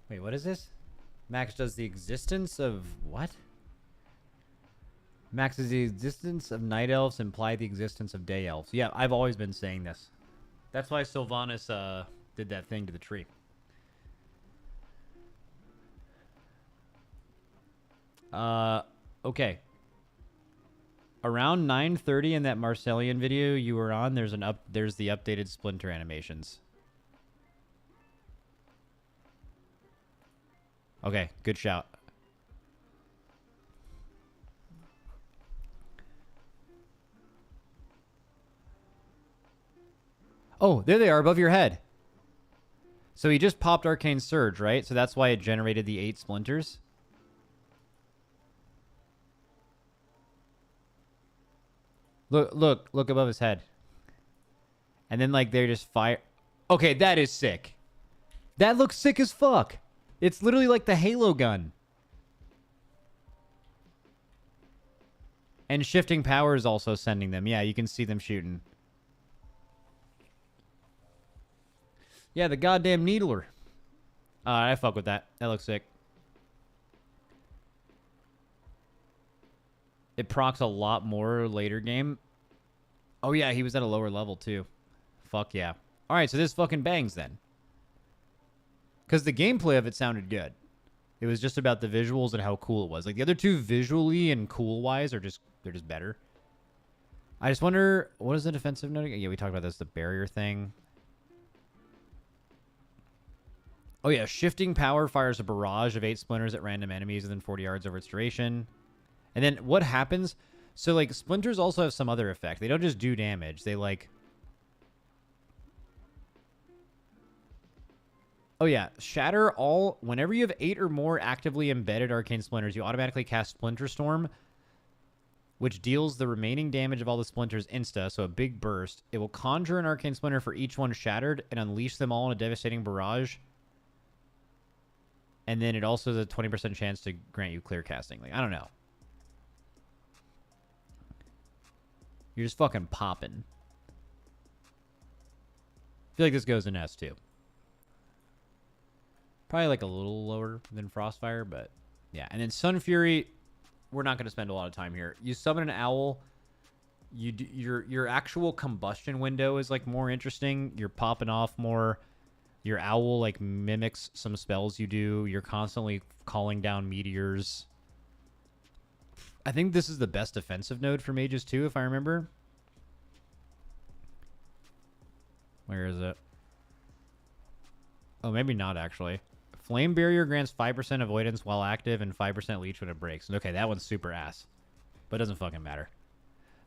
Wait, what is this? Max does the existence of what? Max, is the existence of night elves imply the existence of day elves? Yeah, I've always been saying this. That's why Sylvanas did that thing to the tree. Okay. Around 9:30 in that Marcellian video you were on, there's the updated Splinter animations. Okay, good shout. Oh, there they are above your head. So he just popped Arcane Surge, right? So that's why it generated the 8 splinters. Look above his head. And then, like, they're just fire. Okay, that is sick. That looks sick as fuck. It's literally like the Halo gun. And shifting power is also sending them. Yeah, you can see them shooting. Yeah, the goddamn Needler. I fuck with that. That looks sick. It procs a lot more later game. Oh, yeah, he was at a lower level, too. Fuck yeah. All right, so this fucking bangs, then. Because the gameplay of it sounded good. It was just about the visuals and how cool it was. Like, the other two visually and cool-wise they're just better. I just wonder, what is the defensive note again? Yeah, we talked about this, the barrier thing. Oh, yeah, shifting power fires a barrage of 8 splinters at random enemies within 40 yards over its duration. And then what happens? So, like, splinters also have some other effect. They don't just do damage. They, like... Oh, yeah. Shatter all... Whenever you have 8 or more actively embedded arcane splinters, you automatically cast Splinter Storm, which deals the remaining damage of all the splinters insta, so a big burst. It will conjure an arcane splinter for each one shattered and unleash them all in a devastating barrage. And then it also has a 20% chance to grant you clear casting. Like, I don't know. You're just fucking popping. I feel like this goes in S2. Probably like a little lower than Frostfire, but yeah. And then Sun Fury, we're not going to spend a lot of time here. You summon an owl. Your actual combustion window is like more interesting. You're popping off more. Your owl like mimics some spells you do. You're constantly calling down meteors. I think this is the best defensive node for mages too, if I remember. Where is it? Oh, maybe not actually. Flame Barrier grants 5% avoidance while active and 5% leech when it breaks. Okay, that one's super ass. But it doesn't fucking matter.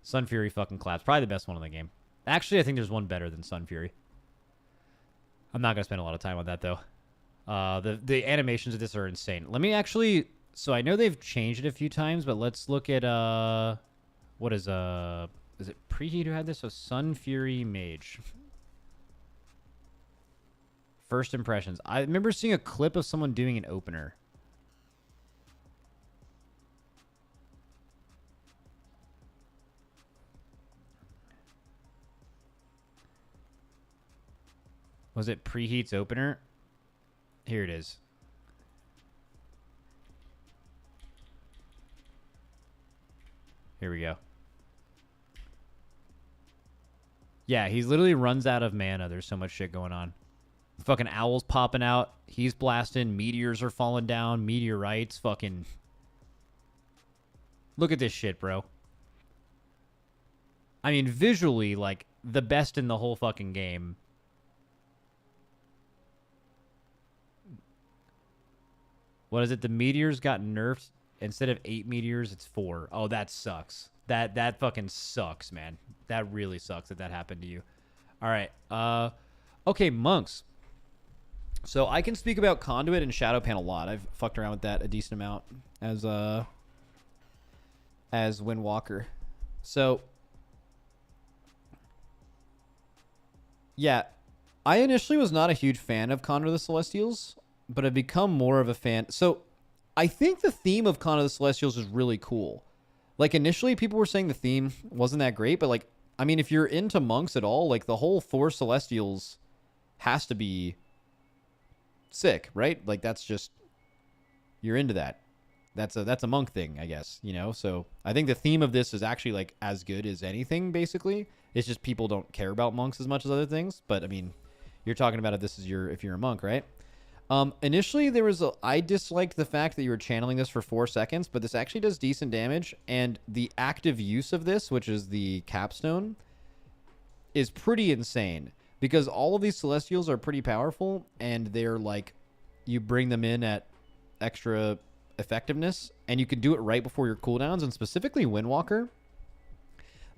Sun Fury fucking claps. Probably the best one in the game. Actually, I think there's one better than Sun Fury. I'm not going to spend a lot of time on that, though. The animations of this are insane. Let me actually... So I know they've changed it a few times, but let's look at... What is... Is it Preheat who had this? So Sun Fury Mage. First impressions. I remember seeing a clip of someone doing an opener. Was it Preheat's opener? Here it is. Here we go. Yeah, he literally runs out of mana. There's so much shit going on. Fucking owls popping out. He's blasting. Meteors are falling down. Meteorites. Fucking... Look at this shit, bro. I mean, visually, like, the best in the whole fucking game. What is it? The meteors got nerfed. Instead of 8 meteors, it's 4. Oh, that sucks. That fucking sucks, man. That really sucks that happened to you. All right. Okay, monks. So I can speak about Conduit and Shadowpan a lot. I've fucked around with that a decent amount as Windwalker. So yeah, I initially was not a huge fan of Conduit of the Celestials, but I've become more of a fan. So I think the theme of Conduit of the Celestials is really cool. Like initially people were saying the theme wasn't that great, but like, I mean, if you're into monks at all, like the whole 4 Celestials has to be sick, right? Like that's just, you're into that. that's a monk thing, I guess, you know? So I think the theme of this is actually like as good as anything, basically. It's just people don't care about monks as much as other things. But I mean, you're talking about if you're a monk, right? Initially I disliked the fact that you were channeling this for 4 seconds, but this actually does decent damage. And the active use of this, which is the capstone, is pretty insane because all of these celestials are pretty powerful and they're like, you bring them in at extra effectiveness and you can do it right before your cooldowns, and specifically Windwalker.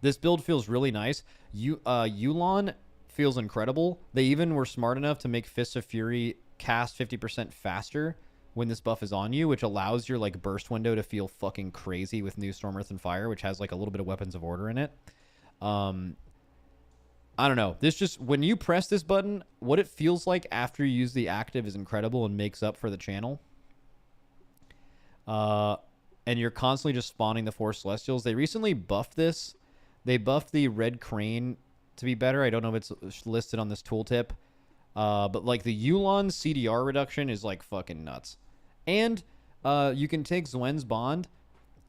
This build feels really nice. Yulon feels incredible. They even were smart enough to make Fists of Fury cast 50% faster when this buff is on you, which allows your like burst window to feel fucking crazy with new Storm, Earth, and Fire, which has like a little bit of Weapons of Order in it. I don't know. This just, when you press this button, what it feels like after you use the active is incredible and makes up for the channel. And you're constantly just spawning the 4 Celestials. They recently buffed this. They buffed the Red Crane to be better. I don't know if it's listed on this tooltip. But like the Yulon CDR reduction is like fucking nuts. And you can take Zwen's Bond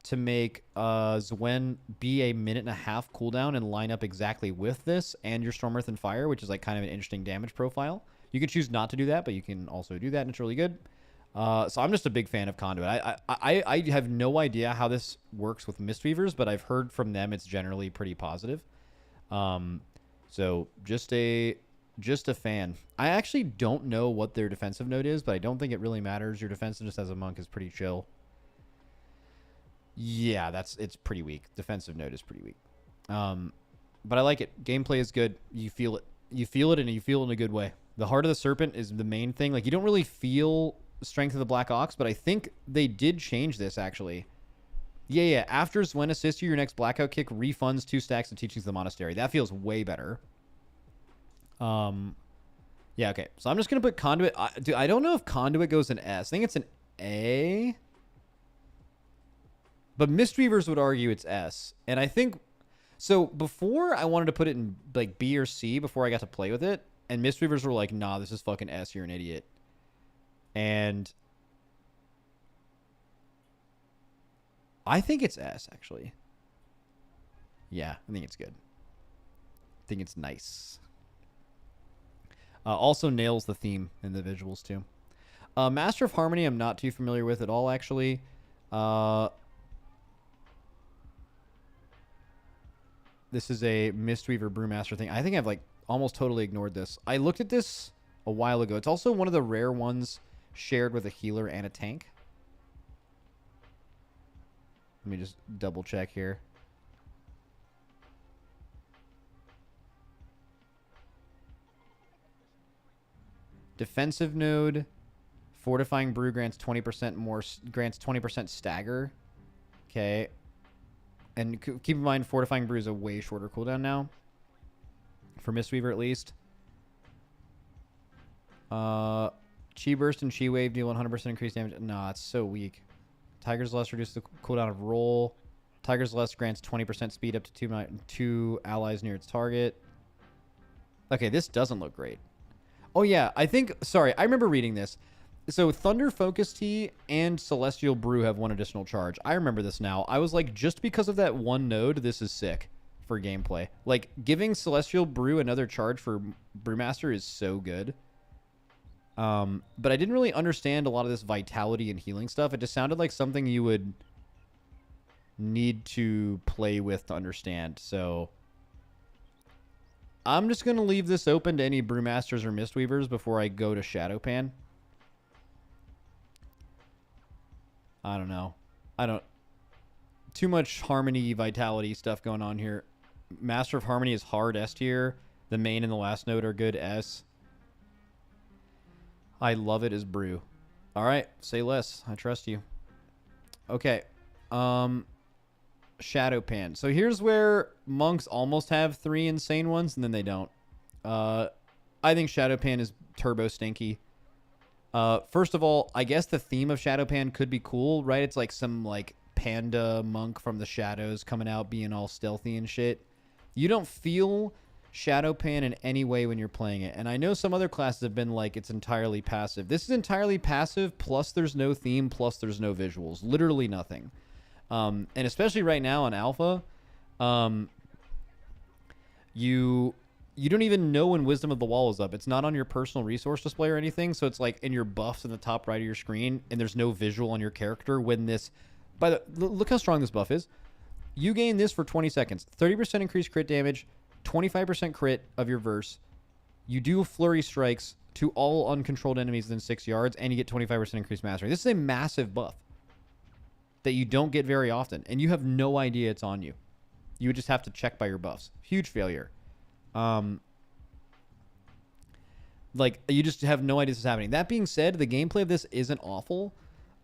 to make Zwen be a 1.5 minute cooldown and line up exactly with this and your Storm, Earth, and Fire, which is like kind of an interesting damage profile. You can choose not to do that, but you can also do that, and it's really good. So I'm just a big fan of Conduit. I have no idea how this works with Mistweavers, but I've heard from them it's generally pretty positive. So just a fan. I actually don't know what their defensive node is, but I don't think it really matters. Your defensiveness as a monk is pretty chill. Yeah, it's pretty weak. Defensive node is pretty weak. But I like it. Gameplay is good. You feel it. You feel it, and you feel it in a good way. The Heart of the Serpent is the main thing. Like, you don't really feel Strength of the Black Ox, but I think they did change this, actually. Yeah. After Zwen assists you, your next Blackout kick refunds 2 stacks of Teachings of the Monastery. That feels way better. Yeah, okay. So I'm just going to put Conduit. Dude, I don't know if Conduit goes in S. I think it's an A. But Mistweavers would argue it's S. And I think... So before, I wanted to put it in like B or C before I got to play with it. And Mistweavers were like, nah, this is fucking S. You're an idiot. And... I think it's S, actually. Yeah, I think it's good. I think it's nice. Also nails the theme in the visuals, too. Master of Harmony, I'm not too familiar with at all, actually. This is a Mistweaver Brewmaster thing. I think I've like almost totally ignored this. I looked at this a while ago. It's also one of the rare ones shared with a healer and a tank. Let me just double check here. Defensive node. Fortifying Brew grants 20% more, grants 20% stagger. Okay. And keep in mind, Fortifying Brew is a way shorter cooldown now. For Mistweaver, at least. Chi Burst and Chi Wave deal 100% increased damage. Nah, it's so weak. Tiger's Lust reduces the cooldown of roll. Tiger's Lust grants 20% speed up to 2 allies near its target. Okay, this doesn't look great. Oh, yeah, I think... Sorry, I remember reading this. So Thunder Focus Tea and Celestial Brew have 1 additional charge. I remember this now. I was like, just because of that one node, this is sick for gameplay. Like, giving Celestial Brew another charge for Brewmaster is so good. But I didn't really understand a lot of this vitality and healing stuff. It just sounded like something you would need to play with to understand. So I'm just going to leave this open to any Brewmasters or Mistweavers before I go to Shadowpan. I don't know. Too much harmony, vitality stuff going on here. Master of Harmony is hard S tier. The main and the last node are good S. I love it as Brew. All right, say less. I trust you. Okay. Shadowpan. So here's where monks almost have 3 insane ones, and then they don't. I think Shadowpan is turbo stinky. First of all, I guess the theme of Shadowpan could be cool, right? It's like some like panda monk from the shadows coming out being all stealthy and shit. You don't feel Shadow Pan in any way when you're playing it. And I know some other classes have been like it's entirely passive. This is entirely passive, plus there's no theme, plus there's no visuals. Literally nothing. And especially right now on Alpha, you don't even know when Wisdom of the Wall is up. It's not on your personal resource display or anything, so it's like in your buffs in the top right of your screen, and there's no visual on your character when this... look how strong this buff is. You gain this for 20 seconds. 30% increased crit damage, 25% crit of your verse. You do flurry strikes to all uncontrolled enemies within 6 yards, and you get 25% increased mastery. This is a massive buff that you don't get very often, and you have no idea it's on you. You would just have to check by your buffs. Huge failure. Like, you just have no idea this is happening. That being said, the gameplay of this isn't awful.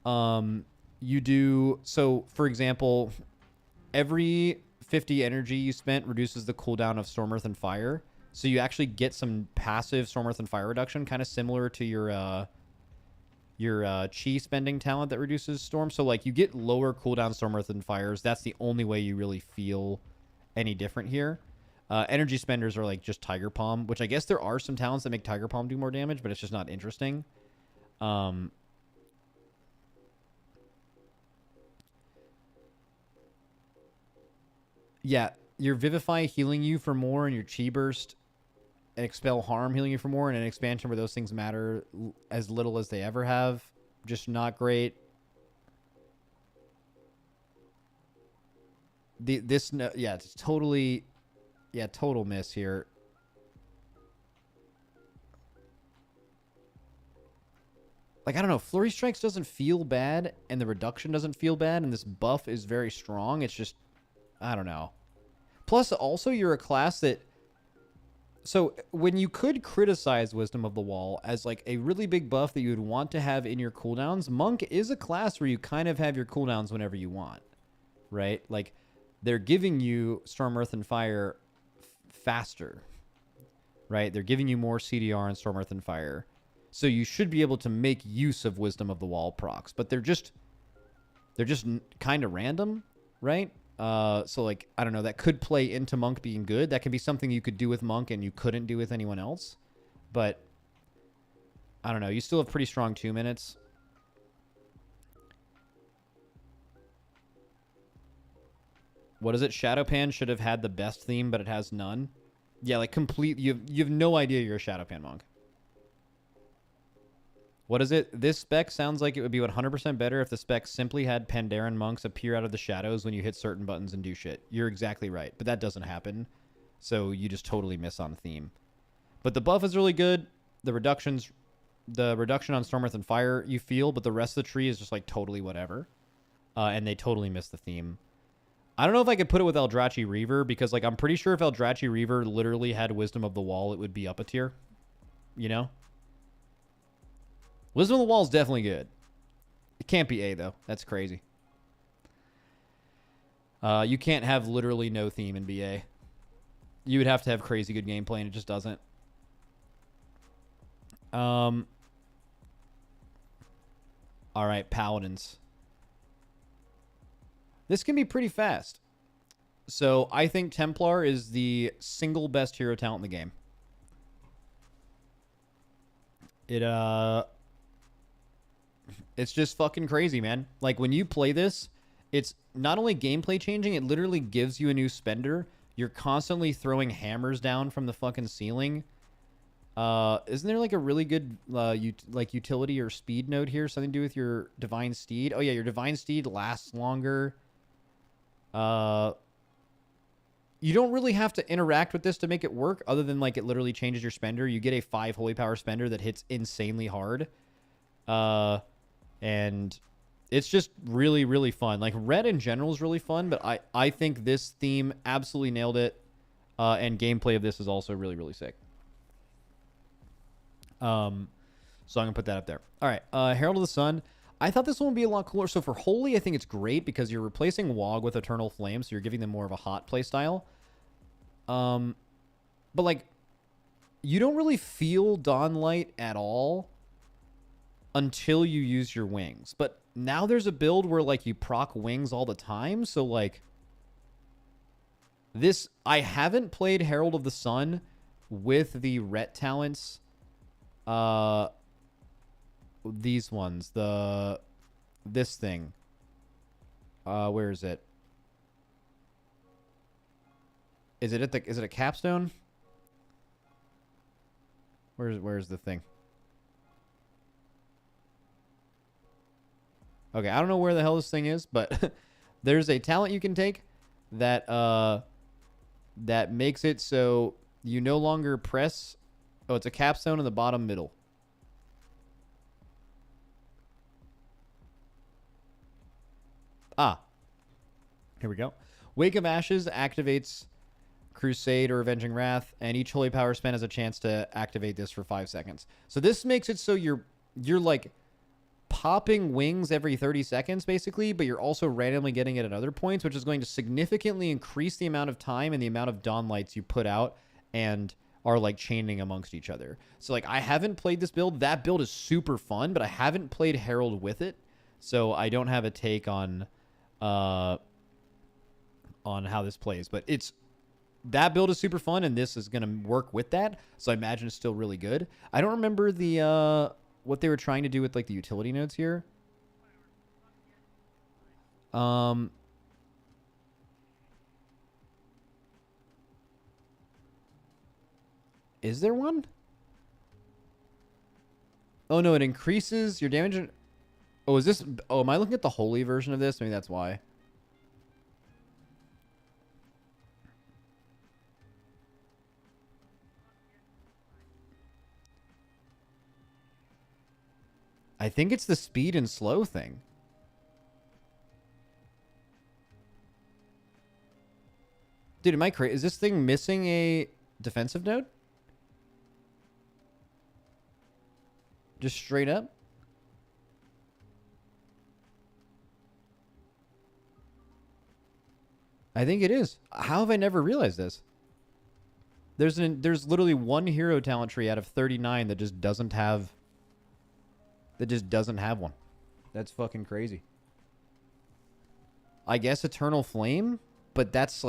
You do... So, for example, every 50 energy you spent reduces the cooldown of Storm, Earth, and Fire. So you actually get some passive Storm, Earth, and Fire reduction, kind of similar to your Chi spending talent that reduces Storm. So, like, you get lower cooldown Storm, Earth, and Fires. That's the only way you really feel any different here. Energy spenders are like just Tiger Palm, which I guess there are some talents that make Tiger Palm do more damage, but it's just not interesting. Yeah, your Vivify healing you for more, and your Chi Burst and Expel Harm healing you for more, and an expansion where those things matter as little as they ever have. Just not great. Yeah, it's totally... Yeah, total miss here. Like, I don't know. Flurry Strikes doesn't feel bad, and the reduction doesn't feel bad, and this buff is very strong. It's just, I don't know. Plus, also, you're a class that... So, when you could criticize Wisdom of the Wall as, like, a really big buff that you would want to have in your cooldowns, Monk is a class where you kind of have your cooldowns whenever you want, right? Like, they're giving you Storm, Earth, and Fire... faster, right? They're giving you more CDR and Storm, Earth, and Fire, so you should be able to make use of Wisdom of the Wall procs, but they're just kind of random, right? So like, I don't know, that could play into Monk being good. That could be something you could do with Monk and you couldn't do with anyone else, but I don't know. You still have pretty strong 2 minutes. What is it? Shadowpan should have had the best theme, but it has none. Yeah, like complete... You have no idea you're a Shadowpan monk. What is it? This spec sounds like it would be 100% better if the spec simply had Pandaren monks appear out of the shadows when you hit certain buttons and do shit. You're exactly right, but that doesn't happen. So you just totally miss on theme. But the buff is really good. The reduction on Storm, Earth, and Fire you feel, but the rest of the tree is just like totally whatever. And they totally miss the theme. I don't know if I could put it with Eldrachi Reaver, because like I'm pretty sure if Eldrachi Reaver literally had Wisdom of the Wall, it would be up a tier. You know? Wisdom of the Wall is definitely good. It can't be A, though. That's crazy. You can't have literally no theme in BA. You would have to have crazy good gameplay, and it just doesn't. All right, Paladins. This can be pretty fast. So I think Templar is the single best hero talent in the game. It's just fucking crazy, man. Like, when you play this, it's not only gameplay changing, it literally gives you a new spender. You're constantly throwing hammers down from the fucking ceiling. Isn't there like a really good utility or speed node here? Something to do with your Divine Steed? Oh yeah, your Divine Steed lasts longer. You don't really have to interact with this to make it work, other than like it literally changes your spender. You get a 5 holy power spender that hits insanely hard. And it's just really, really fun. Like, red in general is really fun, but I think this theme absolutely nailed it. And gameplay of this is also really, really sick. So I'm gonna put that up there. All right, Herald of the Sun. I thought this one would be a lot cooler. So for Holy, I think it's great because you're replacing Wog with Eternal Flame, so you're giving them more of a hot play style. But like, you don't really feel Dawnlight at all until you use your wings. But now there's a build where like you proc wings all the time, so like This, I haven't played Herald of the Sun with the Ret talents. These ones, this thing. Where is it? Is it a capstone? Where's the thing? Okay, I don't know where the hell this thing is, but there's a talent you can take that that makes it so you no longer press. Oh, it's a capstone in the bottom middle. Ah, here we go. Wake of Ashes activates Crusade or Avenging Wrath, and each holy power spent has a chance to activate this for 5 seconds. So this makes it so you're like popping wings every 30 seconds basically, but you're also randomly getting it at other points, which is going to significantly increase the amount of time and the amount of dawn lights you put out and are like chaining amongst each other. So like I haven't played this build. That build is super fun, but I haven't played Herald with it. So I don't have a take on how this plays, but that build is super fun, and this is going to work with that. So I imagine it's still really good. I don't remember the what they were trying to do with like the utility nodes here. Is there one? Oh no, it increases your damage. Oh, is this? Oh, am I looking at the holy version of this? Maybe that's why. I think it's the speed and slow thing. Dude, am I crazy? Is this thing missing a defensive node? Just straight up? I think it is. How have I never realized this? There's literally one hero talent tree out of 39 that just doesn't have one. That's fucking crazy. I guess Eternal Flame, but that's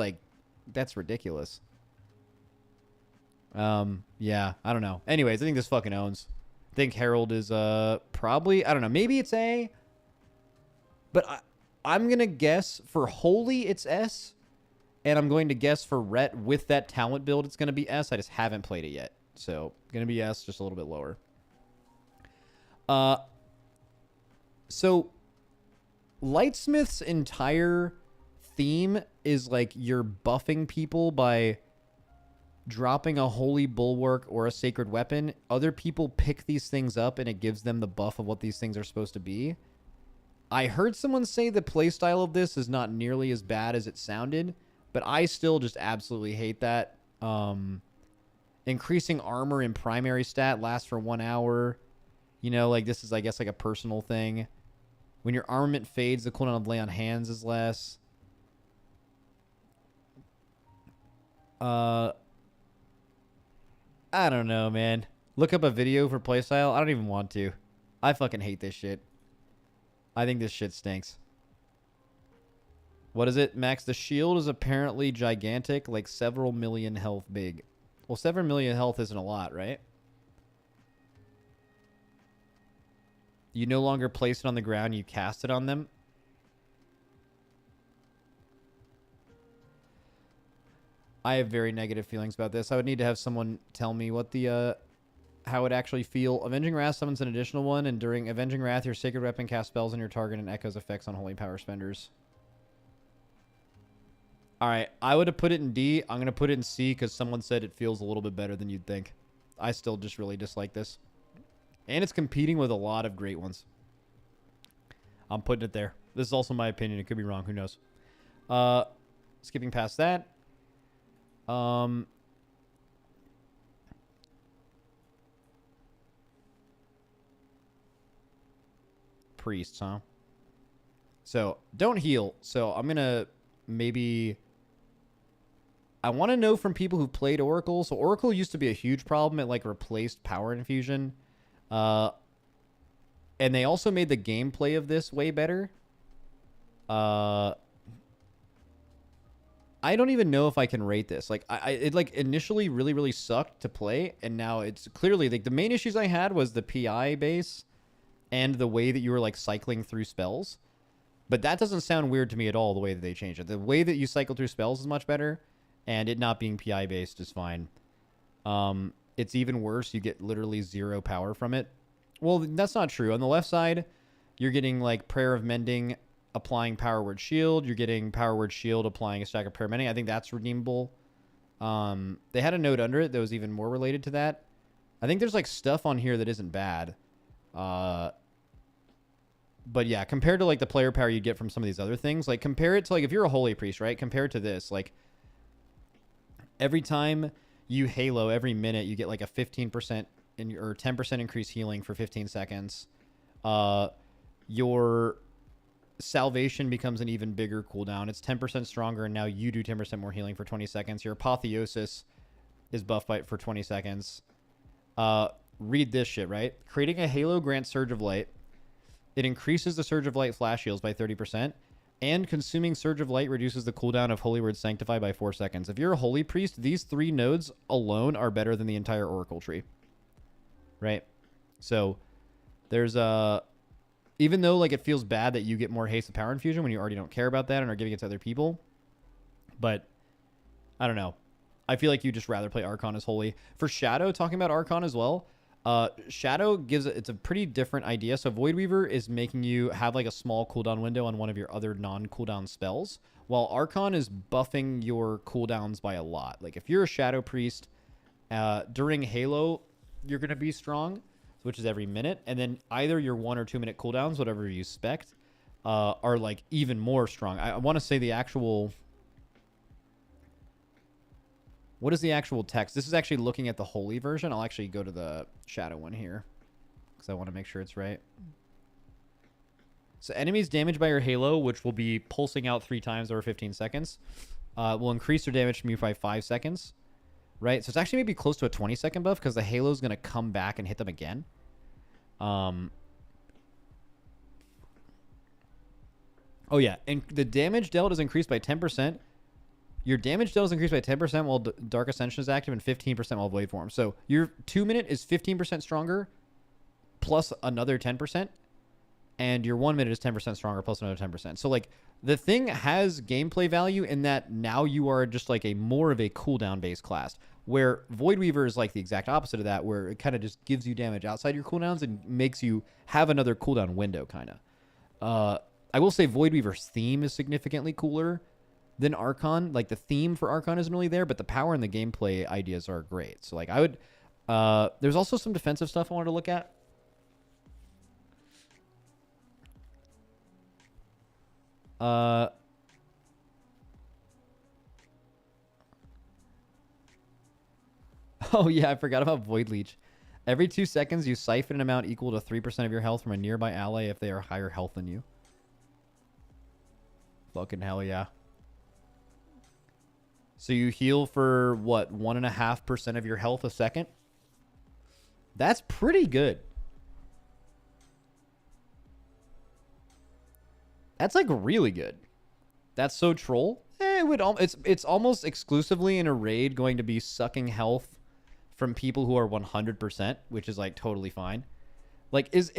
ridiculous. Yeah, I don't know. Anyways, I think this fucking owns. I think Herald is probably, I don't know, maybe it's A, but I'm gonna guess for Holy it's S, and I'm going to guess for Ret with that talent build it's gonna be S. I just haven't played it yet, so gonna be S, just a little bit lower. So Lightsmith's entire theme is like you're buffing people by dropping a holy bulwark or a sacred weapon. Other people pick these things up and it gives them the buff of what these things are supposed to be. I heard someone say the playstyle of this is not nearly as bad as it sounded, but I still just absolutely hate that. Increasing armor in primary stat lasts for 1 hour. You know, like this is, I guess, like a personal thing. When your armament fades, the cooldown of lay on hands is less. I don't know, man. Look up a video for playstyle. I don't even want to. I fucking hate this shit. I think this shit stinks. What is it, Max? The shield is apparently gigantic, like several million health big. Well, 7 million health isn't a lot, right? You no longer place it on the ground, you cast it on them. I have very negative feelings about this. I would need to have someone tell me what the how it actually feel. Avenging Wrath summons an additional one, and during Avenging Wrath, your sacred weapon casts spells on your target and echoes effects on holy power spenders. Alright, I would have put it in D. I'm going to put it in C because someone said it feels a little bit better than you'd think. I still just really dislike this. And it's competing with a lot of great ones. I'm putting it there. This is also my opinion. It could be wrong. Who knows? Skipping past that. Priests, huh? So, don't heal. So, I'm going to maybe... I want to know from people who played Oracle. So, Oracle used to be a huge problem. It, like, replaced Power Infusion. And they also made the gameplay of this way better. I I don't even know if I can rate this. Like, it like initially really sucked to play, and now it's clearly like the main issues I had was the PI base and the way that you were like cycling through spells. But that doesn't sound weird to me at all, the way that they changed it. The way that you cycle through spells is much better, and it not being PI based is fine. It's even worse. You get literally 0 power from it. Well, that's not true. On the left side, you're getting like Prayer of Mending, applying Power Word Shield. You're getting Power Word Shield, applying a stack of Prayer of Mending. I think that's redeemable. They had a note under it that was even more related to that. I think there's like stuff on here that isn't bad. But yeah, compared to like the player power you get from some of these other things, like compare it to like if you're a holy priest, right? Compare it to this. Like every time you halo, every minute you get like a 15% or 10% increase healing for 15 seconds. Your salvation becomes an even bigger cooldown. It's 10% stronger, and now you do 10% more healing for 20 seconds. Your apotheosis is buffed by for 20 seconds. Read this shit, right? Creating a halo grants Surge of Light. It increases the Surge of Light flash heals by 30%, and consuming Surge of Light reduces the cooldown of Holy Word Sanctify by 4 seconds. If you're a Holy Priest, these 3 nodes alone are better than the entire Oracle tree. Right? So, there's even though like it feels bad that you get more haste of power infusion when you already don't care about that and are giving it to other people, but I don't know. I feel like you just rather play Archon as Holy. For Shadow, talking about Archon as well, Shadow it's a pretty different idea. So Void Weaver is making you have like a small cooldown window on one of your other non-cooldown spells, while Archon is buffing your cooldowns by a lot. Like if you're a Shadow Priest, during Halo, you're going to be strong, which is every minute, and then either your 1 or 2 minute cooldowns, whatever you spect, are like even more strong. I want to say the actual... What is the actual text? This is actually looking at the Holy version. I'll actually go to the Shadow one here because I want to make sure it's right. So enemies damaged by your Halo, which will be pulsing out 3 times over 15 seconds, will increase their damage from you by 5 seconds. Right? So it's actually maybe close to a 20-second buff because the Halo is going to come back and hit them again. Oh, yeah. And the damage dealt is increased by 10%. Your damage dealt is increased by 10% while Dark Ascension is active and 15% while Void Form. So your 2 minute is 15% stronger plus another 10%. And your 1 minute is 10% stronger plus another 10%. So like the thing has gameplay value in that now you are just like a more of a cooldown based class, where Void Weaver is like the exact opposite of that, where it kind of just gives you damage outside your cooldowns and makes you have another cooldown window kind of. I will say Void Weaver's theme is significantly cooler than Archon. Like the theme for Archon isn't really there, but the power and the gameplay ideas are great. So like I would, there's also some defensive stuff I wanted to look at. Oh yeah, I forgot about Void Leech. Every 2 seconds, you siphon an amount equal to 3% of your health from a nearby ally if they are higher health than you. Fucking hell yeah. So you heal for, what, 1.5% of your health a second? That's pretty good. That's, like, really good. That's so troll. It's almost exclusively in a raid going to be sucking health from people who are 100%, which is, like, totally fine. Like, could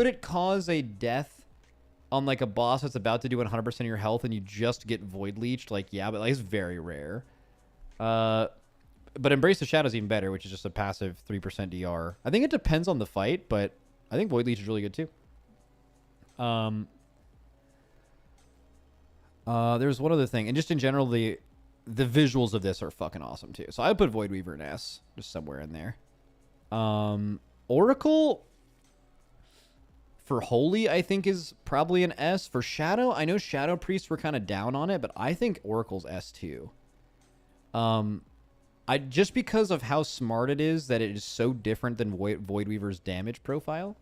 it cause a death on like a boss that's about to do 100% of your health and you just get Void Leeched? Like, yeah, but like it's very rare. But Embrace the Shadow is even better, which is just a passive 3% DR. I think it depends on the fight, but I think Void Leech is really good too. There's one other thing, and just in general, the visuals of this are fucking awesome too. So I would put Void Weaver in S, just somewhere in there. Oracle for Holy, I think, is probably an S. For Shadow, I know Shadow Priests were kind of down on it, but I think Oracle's S too. Just because of how smart it is, that it is so different than Void Weaver's damage profile.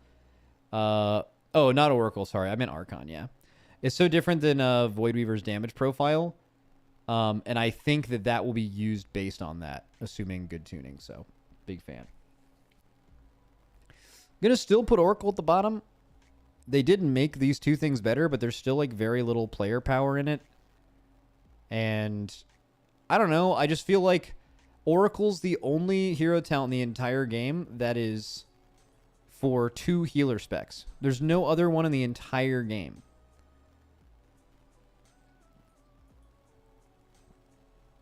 Oh, not Oracle, sorry. I meant Archon, yeah. It's so different than Void Weaver's damage profile. And I think that will be used based on that, assuming good tuning. So, big fan. Gonna still put Oracle at the bottom. They didn't make these 2 things better, but there's still like very little player power in it. And I don't know. I just feel like Oracle's the only hero talent in the entire game that is for 2 healer specs. There's no other one in the entire game.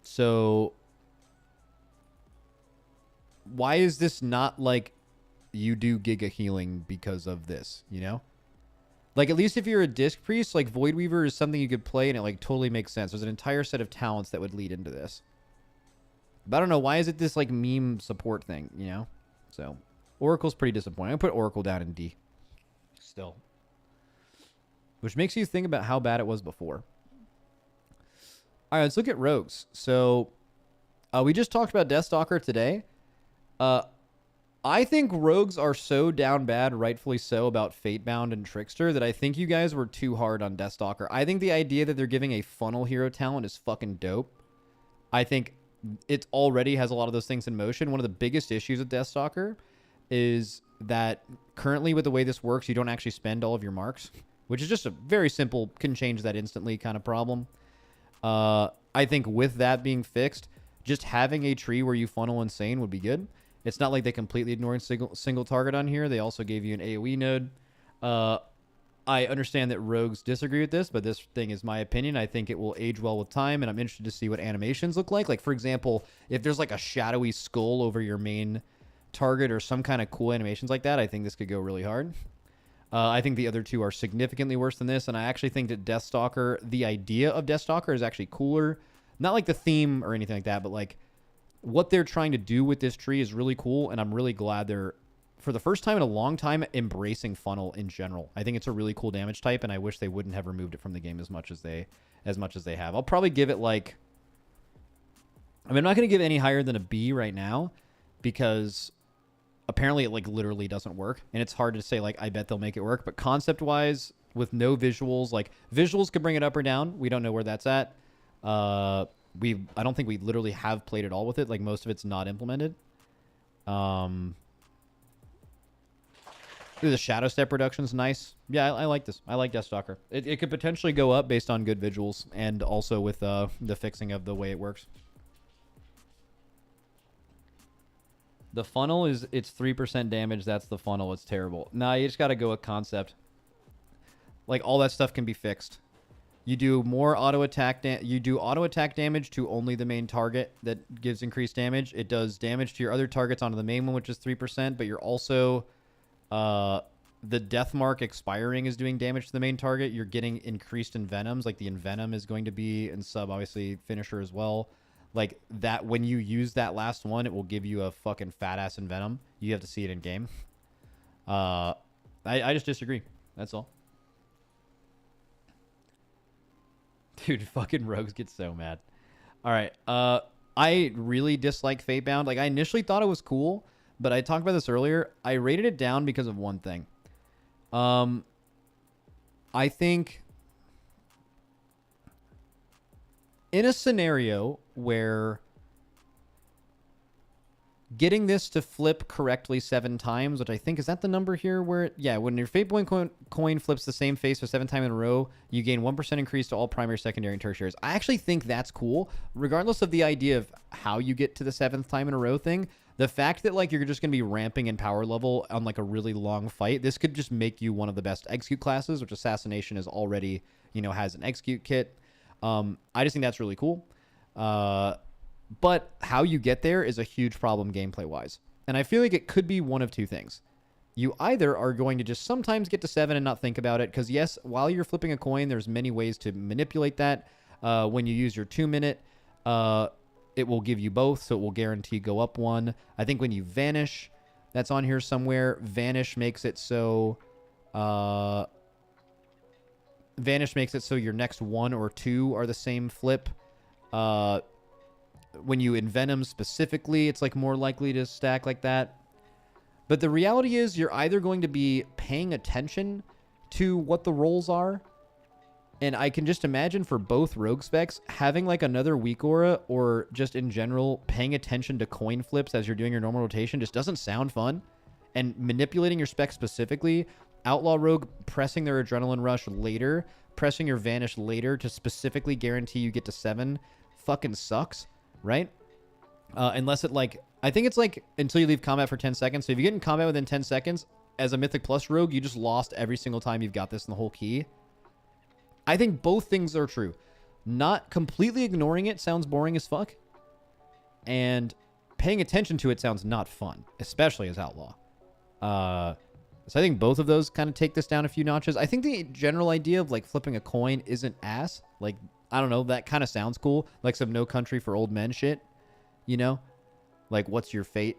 So why is this not like you do Giga healing because of this, you know? Like, at least if you're a Disc Priest, like, Void Weaver is something you could play and it, like, totally makes sense. There's an entire set of talents that would lead into this. But I don't know, why is it this, like, meme support thing, you know? So, Oracle's pretty disappointing. I'm going to put Oracle down in D. Still. Which makes you think about how bad it was before. All right, let's look at rogues. So, we just talked about Deathstalker today. I think rogues are so down bad, rightfully so, about Fatebound and Trickster that I think you guys were too hard on Deathstalker. I think the idea that they're giving a funnel hero talent is fucking dope. I think it already has a lot of those things in motion. One of the biggest issues with Deathstalker is that currently with the way this works, you don't actually spend all of your marks, which is just a very simple, can change that instantly kind of problem. I think with that being fixed, just having a tree where you funnel Insane would be good. It's not like they completely ignored single target on here. They also gave you an AoE node. I understand that rogues disagree with this, but this thing is my opinion. I think it will age well with time, and I'm interested to see what animations look like. Like, for example, if there's like a shadowy skull over your main target or some kind of cool animations like that, I think this could go really hard. I think the other two are significantly worse than this, and I actually think that Deathstalker, the idea of Deathstalker is actually cooler. Not like the theme or anything like that, but like what they're trying to do with this tree is really cool, and I'm really glad they're, for the first time in a long time, embracing funnel in general. I think it's a really cool damage type, and I wish they wouldn't have removed it from the game as much as they have. I'll probably give it like, I mean, I'm not going to give it any higher than a B right now, because apparently it like literally doesn't work, and it's hard to say like I bet they'll make it work. But concept wise, with no visuals, like visuals could bring it up or down. We don't know where that's at. I don't think we literally have played at all with it. Like, most of it's not implemented. The shadow step reduction is nice. Yeah, I like this. I like Deathstalker. It could potentially go up based on good visuals and also with the fixing of the way it works. The funnel is, it's 3% damage. That's the funnel. It's terrible. Nah, you just got to go with concept. Like, all that stuff can be fixed. You do more auto attack. You do auto attack damage to only the main target that gives increased damage. It does damage to your other targets onto the main one, which is 3%. But you're also the death mark expiring is doing damage to the main target. You're getting increased envenoms. Like the envenom is going to be in sub, obviously finisher as well. Like that, when you use that last one, it will give you a fucking fat ass envenom. You have to see it in game. I just disagree. That's all. Dude, fucking rogues get so mad. All right. I really dislike Fatebound. Like, I initially thought it was cool, but I talked about this earlier. I rated it down because of one thing. I think in a scenario where getting this to flip correctly 7 times, which I think, is that the number here where it, yeah, when your Fatebound coin flips the same face for 7 times in a row, you gain 1% increase to all primary, secondary, and tertiaries. I actually think that's cool, regardless of the idea of how you get to the 7th time in a row thing. The fact that like you're just going to be ramping in power level on like a really long fight, this could just make you one of the best execute classes, which Assassination is already, you know, has an execute kit. I just think that's really cool. But how you get there is a huge problem gameplay-wise. And I feel like it could be one of two things. You either are going to just sometimes get to 7 and not think about it, because yes, while you're flipping a coin, there's many ways to manipulate that. When you use your 2-minute, it will give you both, so it will guarantee go up 1. I think when you Vanish, that's on here somewhere, Vanish makes it so... Vanish makes it so your next 1 or 2 are the same flip. When you envenom specifically, it's like more likely to stack like that. But the reality is you're either going to be paying attention to what the rolls are, and I can just imagine for both rogue specs, having like another weak aura or just in general paying attention to coin flips as you're doing your normal rotation just doesn't sound fun. And manipulating your spec specifically Outlaw Rogue pressing their Adrenaline Rush later, pressing your Vanish later to specifically guarantee you get to 7 fucking sucks, right? Unless it like, I think it's like until you leave combat for 10 seconds. So if you get in combat within 10 seconds, as a Mythic Plus Rogue, you just lost every single time you've got this in the whole key. I think both things are true. Not completely ignoring it sounds boring as fuck. And paying attention to it sounds not fun, especially as Outlaw. So I think both of those kind of take this down a few notches. I think the general idea of like flipping a coin isn't ass. Like, I don't know, that kind of sounds cool. Like some No Country for Old Men shit, you know? Like, what's your fate?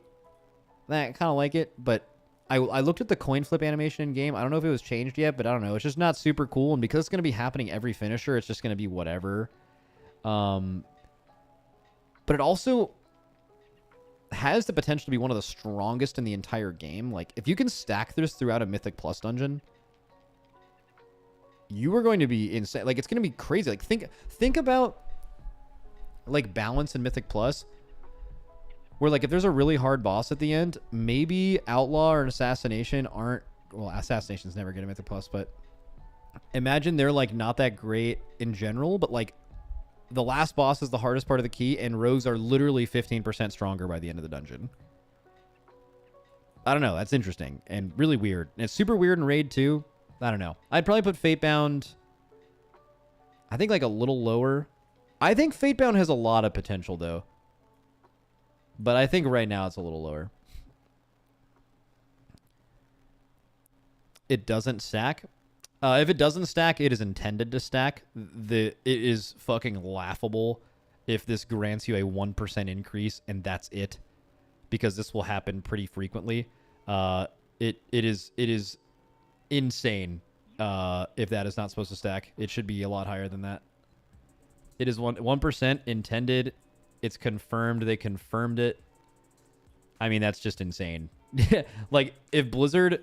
I kind of like it, but I looked at the coin flip animation in game. I don't know if it was changed yet, but I don't know. It's just not super cool, and because it's going to be happening every finisher, it's just going to be whatever. But it also has the potential to be one of the strongest in the entire game. Like, if you can stack this throughout a Mythic Plus dungeon, you are going to be insane. Like, it's going to be crazy. Like, think about, like, balance in Mythic Plus, where, like, if there's a really hard boss at the end, maybe Outlaw or Assassination aren't... Well, Assassination's never good at Mythic Plus, but imagine they're, like, not that great in general, but, like, the last boss is the hardest part of the key, and rogues are literally 15% stronger by the end of the dungeon. I don't know. That's interesting and really weird. And it's super weird in Raid, too. I don't know. I'd probably put Fatebound, I think, like, a little lower. I think Fatebound has a lot of potential, though. But I think right now it's a little lower. It doesn't stack. If it doesn't stack, it is intended to stack. It is fucking laughable if this grants you a 1% increase and that's it, because this will happen pretty frequently. It is insane if that is not supposed to stack. It should be a lot higher than that. It is 1% intended. It's confirmed. They confirmed it. I mean, that's just insane. Like, if Blizzard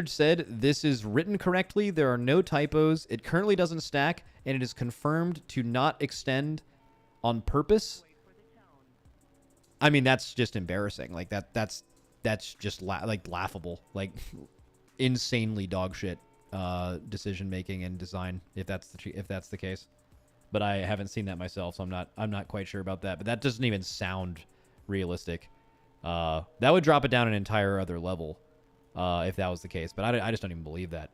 said this is written correctly, there are no typos, it currently doesn't stack, and it is confirmed to not extend on purpose, I mean, that's just embarrassing. Like, that's just laughable. Like, insanely dog shit decision making and design, if that's the case. But I haven't seen that myself, so I'm not quite sure about that. But that doesn't even sound realistic. That would drop it down an entire other level if that was the case. But I just don't even believe that.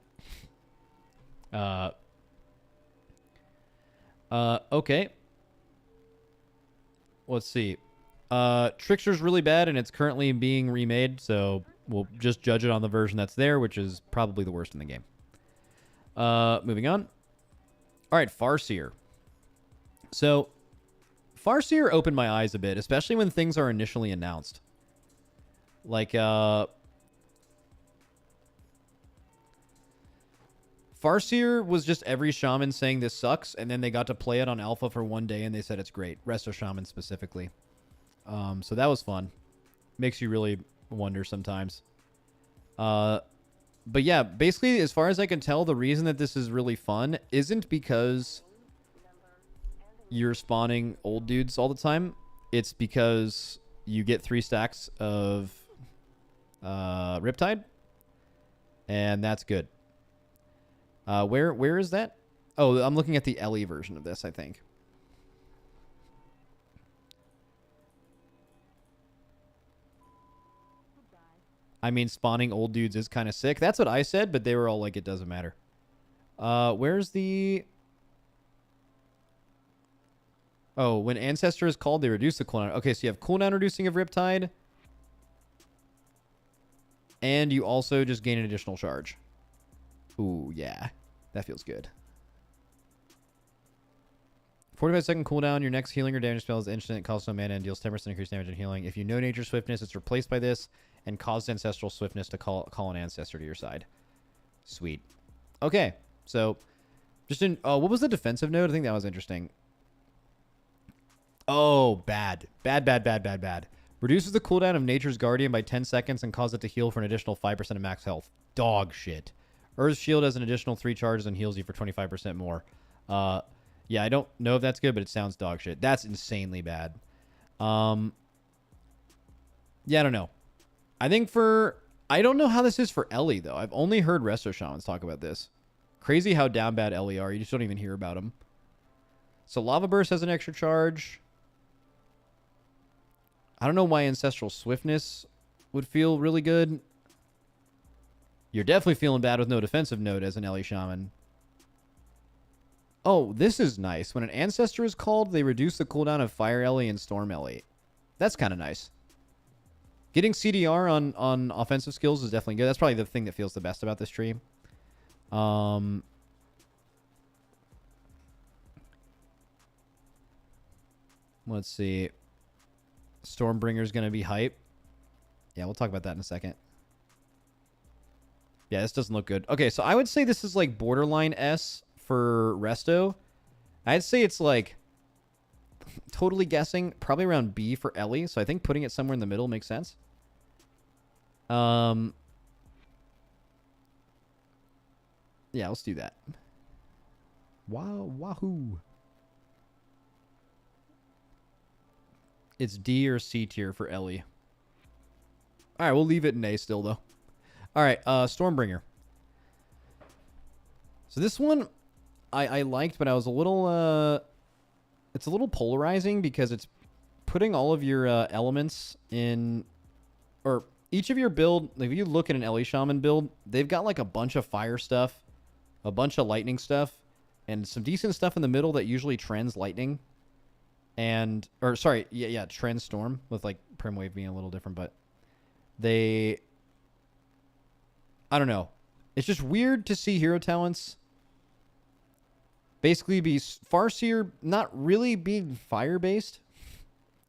Okay. Let's see. Trickster's really bad, and it's currently being remade, so we'll just judge it on the version that's there, which is probably the worst in the game. Moving on. All right, Farseer. So, Farseer opened my eyes a bit, especially when things are initially announced. Like, Farseer was just every Shaman saying this sucks, and then they got to play it on Alpha for one day, and they said it's great. Resto Shaman specifically. So that was fun. Makes you really wonder sometimes. But yeah, basically, as far as I can tell, the reason that this is really fun isn't because you're spawning old dudes all the time. It's because you get 3 stacks of Riptide, and that's good. Where is that? Oh, I'm looking at the LE version of this, I think. I mean, spawning old dudes is kind of sick. That's what I said, but they were all like, it doesn't matter. Where's the... Oh, when Ancestor is called, they reduce the cooldown. Okay, so you have cooldown reducing of Riptide. And you also just gain an additional charge. Ooh, yeah. That feels good. 45-second cooldown. Your next healing or damage spell is instant. It costs no mana and deals 10% increased damage and healing. If you know Nature Swiftness, it's replaced by this and causes Ancestral Swiftness to call an Ancestor to your side. Sweet. Okay, so just in... what was the defensive node? I think that was interesting. Oh, bad. Bad. Reduces the cooldown of Nature's Guardian by 10 seconds and causes it to heal for an additional 5% of max health. Dog shit. Earth's Shield has an additional 3 charges and heals you for 25% more. Yeah, I don't know if that's good, but it sounds dog shit. That's insanely bad. Yeah, I don't know. I think for I don't know how this is for Ellie, though. I've only heard Resto Shamans talk about this. Crazy how down bad Ellie are. You just don't even hear about them. So Lava Burst has an extra charge. I don't know why Ancestral Swiftness would feel really good. You're definitely feeling bad with no defensive node as an Ellie Shaman. Oh, this is nice. When an Ancestor is called, they reduce the cooldown of Fire Ellie and Storm Ellie. That's kind of nice. Getting CDR on offensive skills is definitely good. That's probably the thing that feels the best about this tree. Let's see. Stormbringer's going to be hype. Yeah, we'll talk about that in a second. Yeah, this doesn't look good. Okay, so I would say this is like borderline S for Resto. I'd say it's like totally guessing, probably around B for Ellie. So I think putting it somewhere in the middle makes sense. Yeah, let's do that. Wow, wahoo. It's D or C tier for Ellie. All right, we'll leave it in A still, though. All right, Stormbringer. So this one I liked, but I was a little... it's a little polarizing because it's putting all of your elements in... Or each of your build... If you look at an Ellie Shaman build, they've got like a bunch of fire stuff, a bunch of lightning stuff, and some decent stuff in the middle that usually trends lightning. And... Or, sorry, yeah, trend storm, with like Primwave being a little different, but... They... I don't know. It's just weird to see hero talents basically be Farseer not really being fire-based,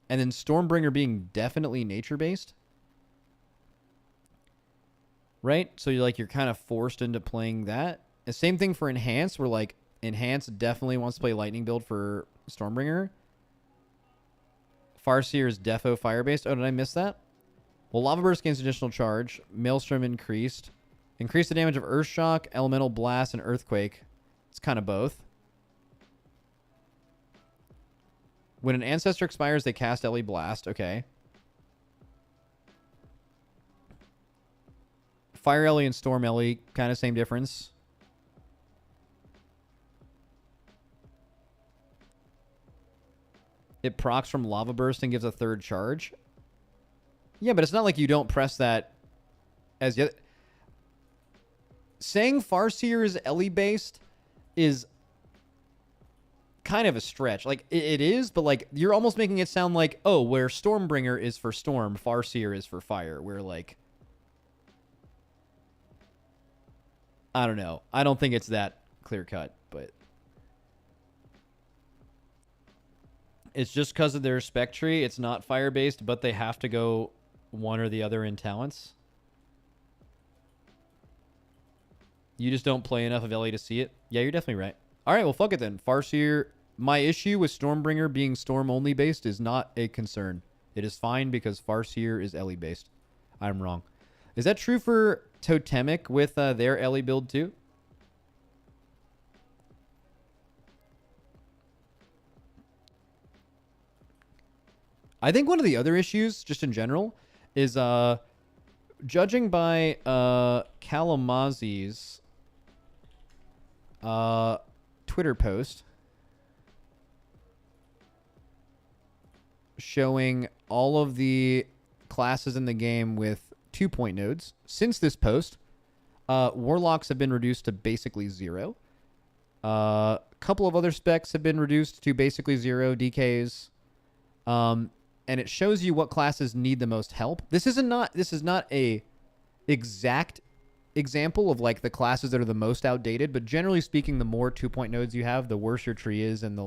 and then Stormbringer being definitely nature-based. Right? So you're kind of forced into playing that. The same thing for Enhance, where like Enhance definitely wants to play Lightning build for Stormbringer. Farseer is defo fire-based. Oh, did I miss that? Well, Lava Burst gains additional charge. Maelstrom increased. Increase the damage of Earthshock, Elemental Blast, and Earthquake. It's kind of both. When an Ancestor expires, they cast Ellie Blast. Okay. Fire Ellie and Storm Ellie, kind of same difference. It procs from Lava Burst and gives a third charge. Yeah, but it's not like you don't press that as yet. Saying Farseer is Ellie-based is kind of a stretch. Like, it is, but, like, you're almost making it sound like, oh, where Stormbringer is for Storm, Farseer is for Fire. Where, like... I don't know. I don't think it's that clear-cut, but... It's just because of their spec tree. It's not Fire-based, but they have to go one or the other in talents. You just don't play enough of Ellie to see it. Yeah, you're definitely right. All right, well, fuck it then. Farseer, my issue with Stormbringer being Storm-only based is not a concern. It is fine because Farseer is Ellie based. I'm wrong. Is that true for Totemic with their Ellie build too? I think one of the other issues, just in general, is judging by Kalamazi's Twitter post showing all of the classes in the game with 2-point nodes. Since this post, Warlocks have been reduced to basically 0. A couple of other specs have been reduced to basically 0 DKs. And it shows you what classes need the most help. This is not a exact example of like the classes that are the most outdated, but generally speaking, the more 2-point nodes you have, the worse your tree is, and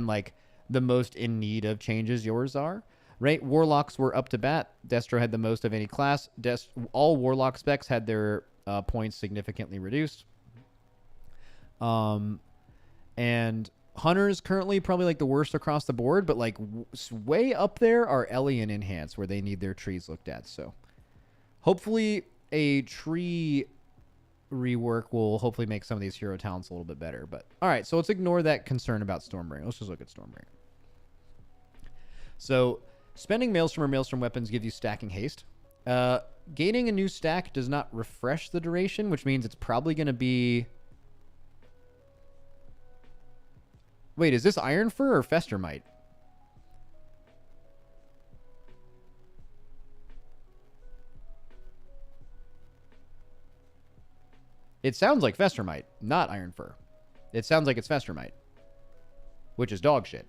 like the most in need of changes yours are. Right? Warlocks were up to bat. Destro had the most of any class. All Warlock specs had their points significantly reduced. And Hunters currently probably like the worst across the board, but like way up there are Ellie and Enhance where they need their trees looked at. So hopefully a tree rework will hopefully make some of these hero talents a little bit better. But all right, so let's ignore that concern about Stormbringer. Let's just look at Stormbringer. So spending Maelstrom or Maelstrom weapons gives you stacking haste. Gaining a new stack does not refresh the duration, which means it's probably going to be... Wait, is this Iron Fur or Festermite? It sounds like Festermite, not Iron Fur. It sounds like it's Festermite, which is dog shit.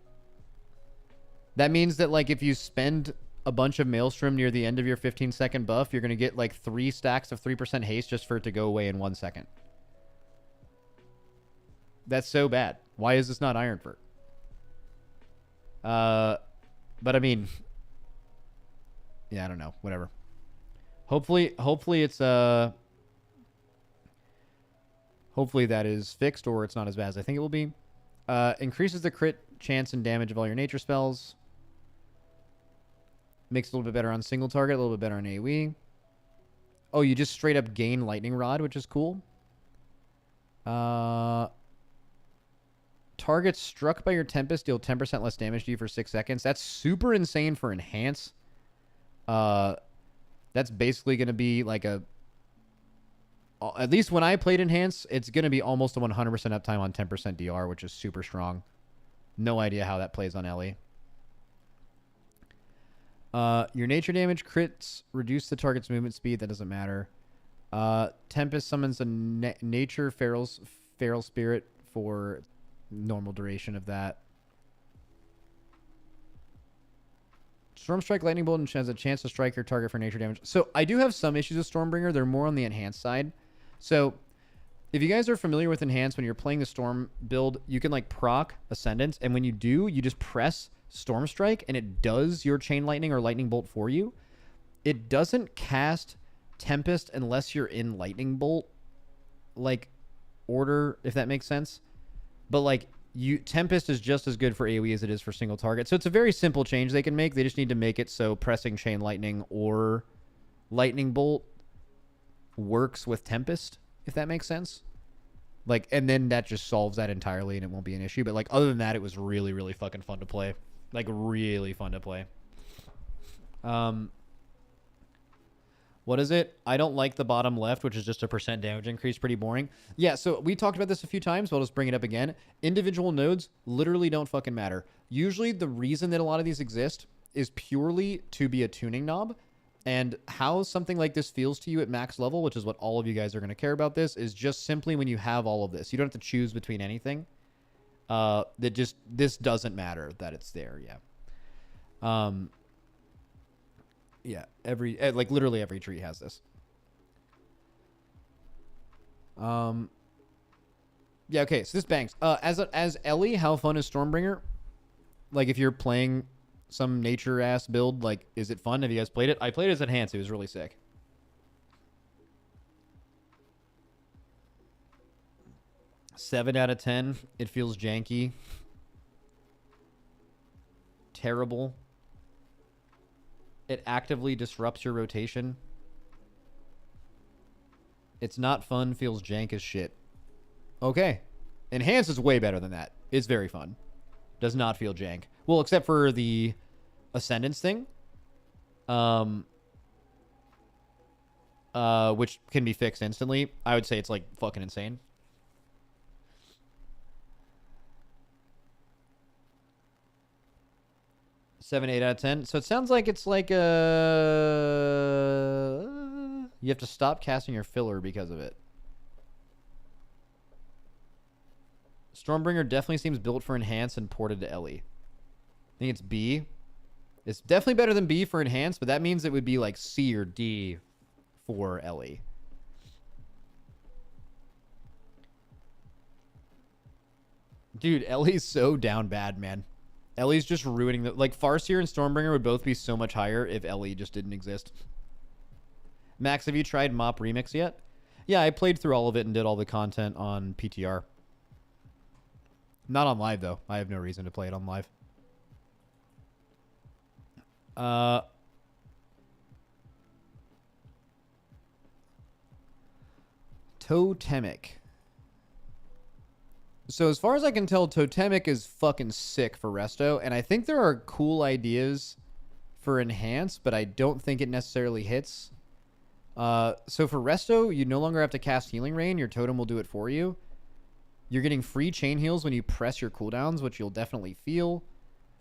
That means that, like, if you spend a bunch of Maelstrom near the end of your 15-second buff, you're going to get, like, 3 stacks of 3% haste just for it to go away in 1 second. That's so bad. Why is this not Iron Fur? But, I mean... Yeah, I don't know. Whatever. Hopefully it's, Hopefully that is fixed, or it's not as bad as I think it will be. Increases the crit chance and damage of all your nature spells. Makes it a little bit better on single target, a little bit better on AoE. Oh, you just straight up gain Lightning Rod, which is cool. Targets struck by your Tempest deal 10% less damage to you for 6 seconds. That's super insane for Enhance. That's basically going to be like a... At least when I played Enhance, it's going to be almost a 100% uptime on 10% DR, which is super strong. No idea how that plays on Ellie. Your nature damage crits reduce the target's movement speed. That doesn't matter. Tempest summons a nature feral spirit for normal duration of that. Storm Strike, Lightning Bolt, and has a chance to strike your target for nature damage. So I do have some issues with Stormbringer. They're more on the enhanced side. So if you guys are familiar with enhanced, when you're playing the Storm build, you can like proc Ascendance, and when you do, you just press Storm Strike, and it does your Chain Lightning or Lightning Bolt for you. It doesn't cast Tempest unless you're in Lightning Bolt like order, if that makes sense. But like Tempest is just as good for AoE as it is for single target. So it's a very simple change they can make. They just need to make it so pressing Chain Lightning or Lightning Bolt works with Tempest, if that makes sense. Like, and then that just solves that entirely and it won't be an issue. But like, other than that, it was really, really fucking fun to play. Like, really fun to play. What is it? I don't like the bottom left, which is just a % damage increase. Pretty boring. Yeah, so we talked about this a few times, but I'll just bring it up again. Individual nodes literally don't fucking matter. Usually the reason that a lot of these exist is purely to be a tuning knob. And how something like this feels to you at max level, which is what all of you guys are going to care about this, is just simply when you have all of this. You don't have to choose between anything. This doesn't matter that it's there, yeah. Yeah, literally every tree has this. Yeah, okay, so this bangs. As Ellie, how fun is Stormbringer? Like, if you're playing some nature-ass build, like, is it fun? Have you guys played it? I played it as Enhanced. It was really sick. Seven out of 10. It feels janky. Terrible. It actively disrupts your rotation. It's not fun, feels jank as shit. Okay. Enhanced is way better than that. It's very fun. Does not feel jank. Well, except for the Ascendance thing. Which can be fixed instantly. I would say it's like fucking insane. Seven, 8 out of 10. So it sounds like it's like you have to stop casting your filler because of it. Stormbringer definitely seems built for Enhance and ported to Ellie. I think it's B. It's definitely better than B for Enhance, but that means it would be like C or D for Ellie. Dude, Ellie's so down bad, man. Ellie's just ruining the... Like, Farseer and Stormbringer would both be so much higher if Ellie just didn't exist. Max, have you tried Mop Remix yet? Yeah, I played through all of it and did all the content on PTR. Not on live, though. I have no reason to play it on live. Totemic. So as far as I can tell, Totemic is fucking sick for Resto, and I think there are cool ideas for Enhance, but I don't think it necessarily hits. So for Resto, you no longer have to cast Healing Rain. Your totem will do it for you. You're getting free chain heals when you press your cooldowns, which you'll definitely feel.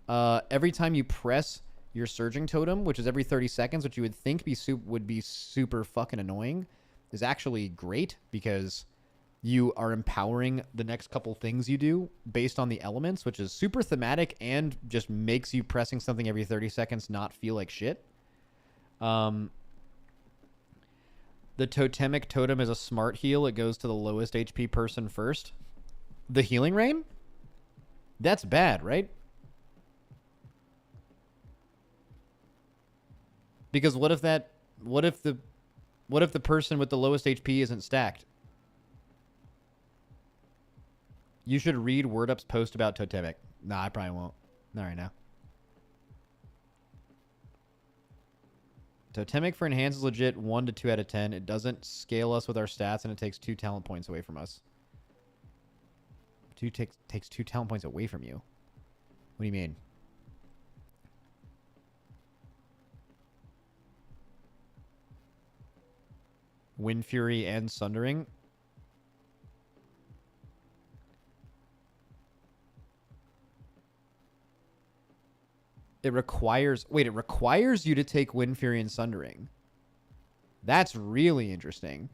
Every time you press your Surging Totem, which is every 30 seconds, which you would think would be super fucking annoying, is actually great because you are empowering the next couple things you do based on the elements, which is super thematic and just makes you pressing something every 30 seconds not feel like shit. The Totemic Totem is a smart heal. It goes to the lowest HP person first. The Healing Rain? That's bad, right? Because what if the person with the lowest HP isn't stacked? You should read WordUp's post about Totemic. Nah, I probably won't. Not right now. Totemic for Enhance is legit 1 to 2 out of 10. It doesn't scale us with our stats, and it takes 2 talent points away from us. Takes 2 talent points away from you. What do you mean? Wind Fury and Sundering. It requires... Wait, it requires you to take Wind Fury and Sundering. That's really interesting.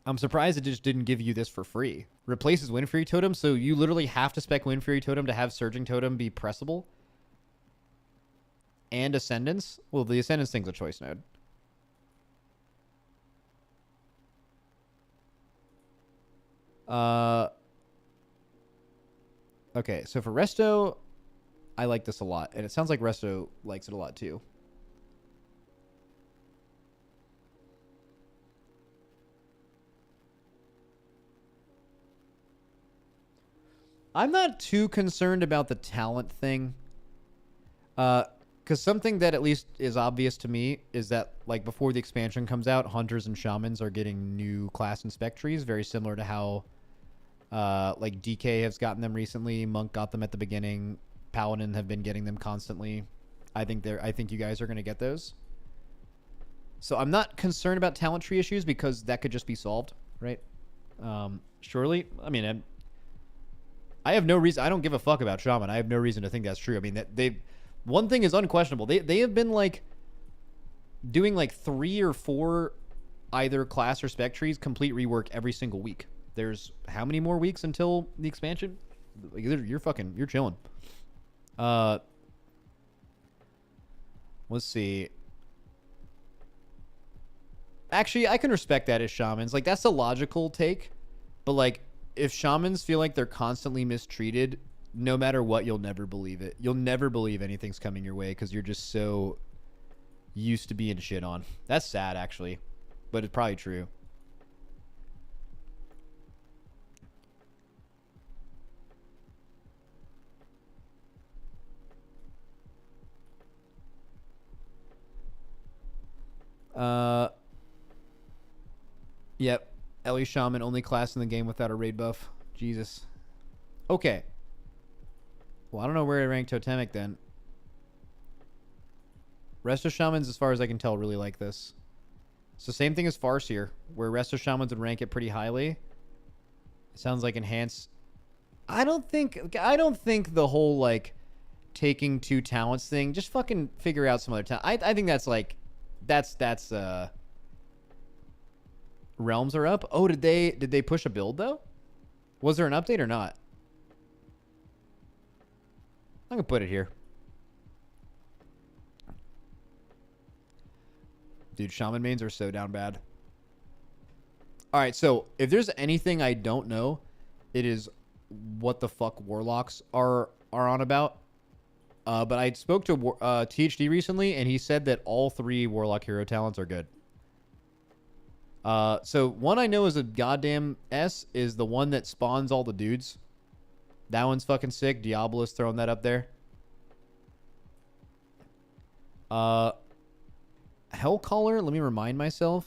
I'm surprised it just didn't give you this for free. Replaces Wind Fury Totem, so you literally have to spec Wind Fury Totem to have Surging Totem be pressable. And Ascendance. Well, the Ascendance thing's a choice node. Okay, so for Resto, I like this a lot. And it sounds like Resto likes it a lot too. I'm not too concerned about the talent thing. Because something that at least is obvious to me is that, like, before the expansion comes out, Hunters and Shamans are getting new class and spec trees, very similar to how, like, DK has gotten them recently. Monk got them at the beginning. Paladin have been getting them constantly. I think you guys are going to get those. So I'm not concerned about talent tree issues because that could just be solved, right? Surely. I mean, I have no reason. I don't give a fuck about Shaman. I have no reason to think that's true. I mean, one thing is unquestionable. They have been, like, doing, like, 3 or 4 either class or spec trees complete rework every single week. There's how many more weeks until the expansion? Like, you're chilling. Let's see. Actually, I can respect that as Shamans. Like, that's a logical take. But, like, if Shamans feel like they're constantly mistreated, no matter what, you'll never believe it. You'll never believe anything's coming your way because you're just so used to being shit on. That's sad, actually. But it's probably true. Yep. Ellie Shaman, only class in the game without a raid buff. Jesus. Okay. Well, I don't know where to rank Totemic then. Resto Shamans, as far as I can tell, really like this. So same thing as Farseer, where Resto Shamans would rank it pretty highly. It sounds like Enhance. I don't think the whole, like, taking 2 talents thing, just fucking figure out some other talent. I think that's like, that's Realms are up. Oh, did they push a build though? Was there an update or not? I'm gonna put it here. Dude, Shaman mains are so down bad. Alright, so if there's anything I don't know, it is what the fuck Warlocks are on about. But I spoke to THD recently, and he said that all 3 Warlock hero talents are good. So one I know is a goddamn S is the one that spawns all the dudes. That one's fucking sick. Diablo's throwing that up there. Hellcaller, let me remind myself.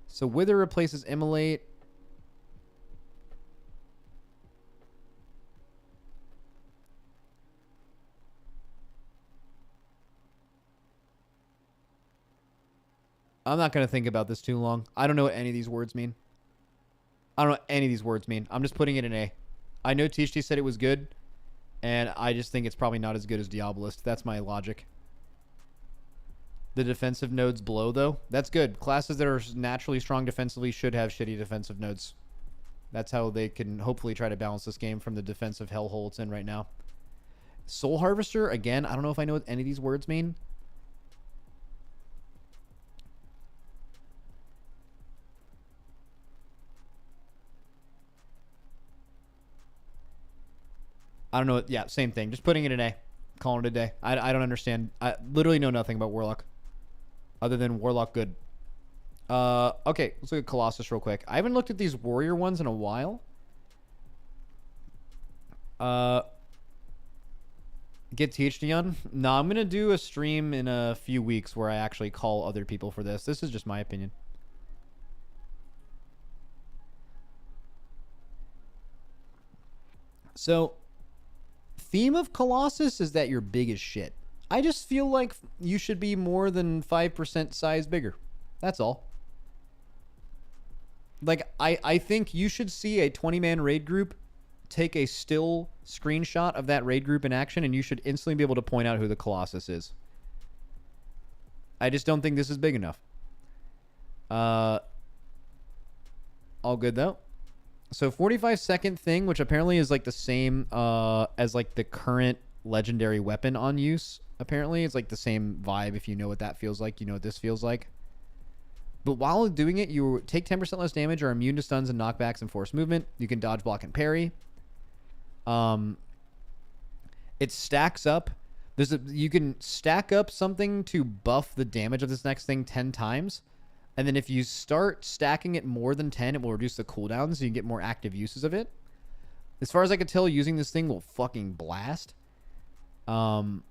So Wither replaces Immolate. I'm not going to think about this too long. I don't know what any of these words mean. I don't know what any of these words mean. I'm just putting it in A. I know THT said it was good, and I just think it's probably not as good as Diabolist. That's my logic. The defensive nodes below, though, that's good. Classes that are naturally strong defensively should have shitty defensive nodes. That's how they can hopefully try to balance this game from the defensive hellhole it's in right now. Soul Harvester, again, I don't know if I know what any of these words mean. I don't know. Yeah, same thing. Just putting it in A. Calling it a day. I don't understand. I literally know nothing about Warlock. Other than Warlock good. Okay, let's look at Colossus real quick. I haven't looked at these Warrior ones in a while. Get THD on? No, I'm going to do a stream in a few weeks where I actually call other people for this. This is just my opinion. So, theme of Colossus is that you're big as shit. I just feel like you should be more than 5% size bigger. That's all. Like, I think you should see a 20-man raid group take a still screenshot of that raid group in action, and you should instantly be able to point out who the Colossus is. I just don't think this is big enough. All good, though. So 45-second thing, which apparently is like the same as like the current legendary weapon on use. Apparently, it's like the same vibe. If you know what that feels like, you know what this feels like. But while doing it, you take 10% less damage, are immune to stuns and knockbacks and forced movement. You can dodge, block, and parry. It stacks up. You can stack up something to buff the damage of this next thing 10 times. And then if you start stacking it more than 10, it will reduce the cooldown so you can get more active uses of it. As far as I can tell, using this thing will fucking blast. And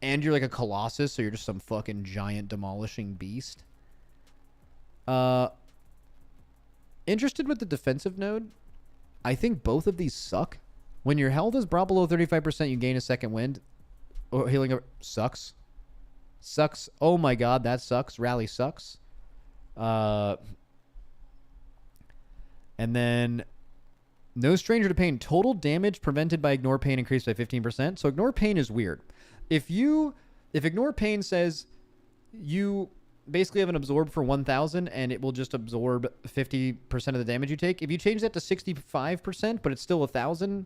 you're like a Colossus, so you're just some fucking giant demolishing beast. Interested with the defensive node? I think both of these suck. When your health is brought below 35%, you gain a second wind. Or healing sucks. Sucks. Oh my god, that sucks. Rally sucks. And then no stranger to pain. Total damage prevented by ignore pain increased by 15%. So ignore pain is weird. If ignore pain says you basically have an absorb for 1,000 and it will just absorb 50% of the damage you take. If you change that to 65%, but it's still 1,000,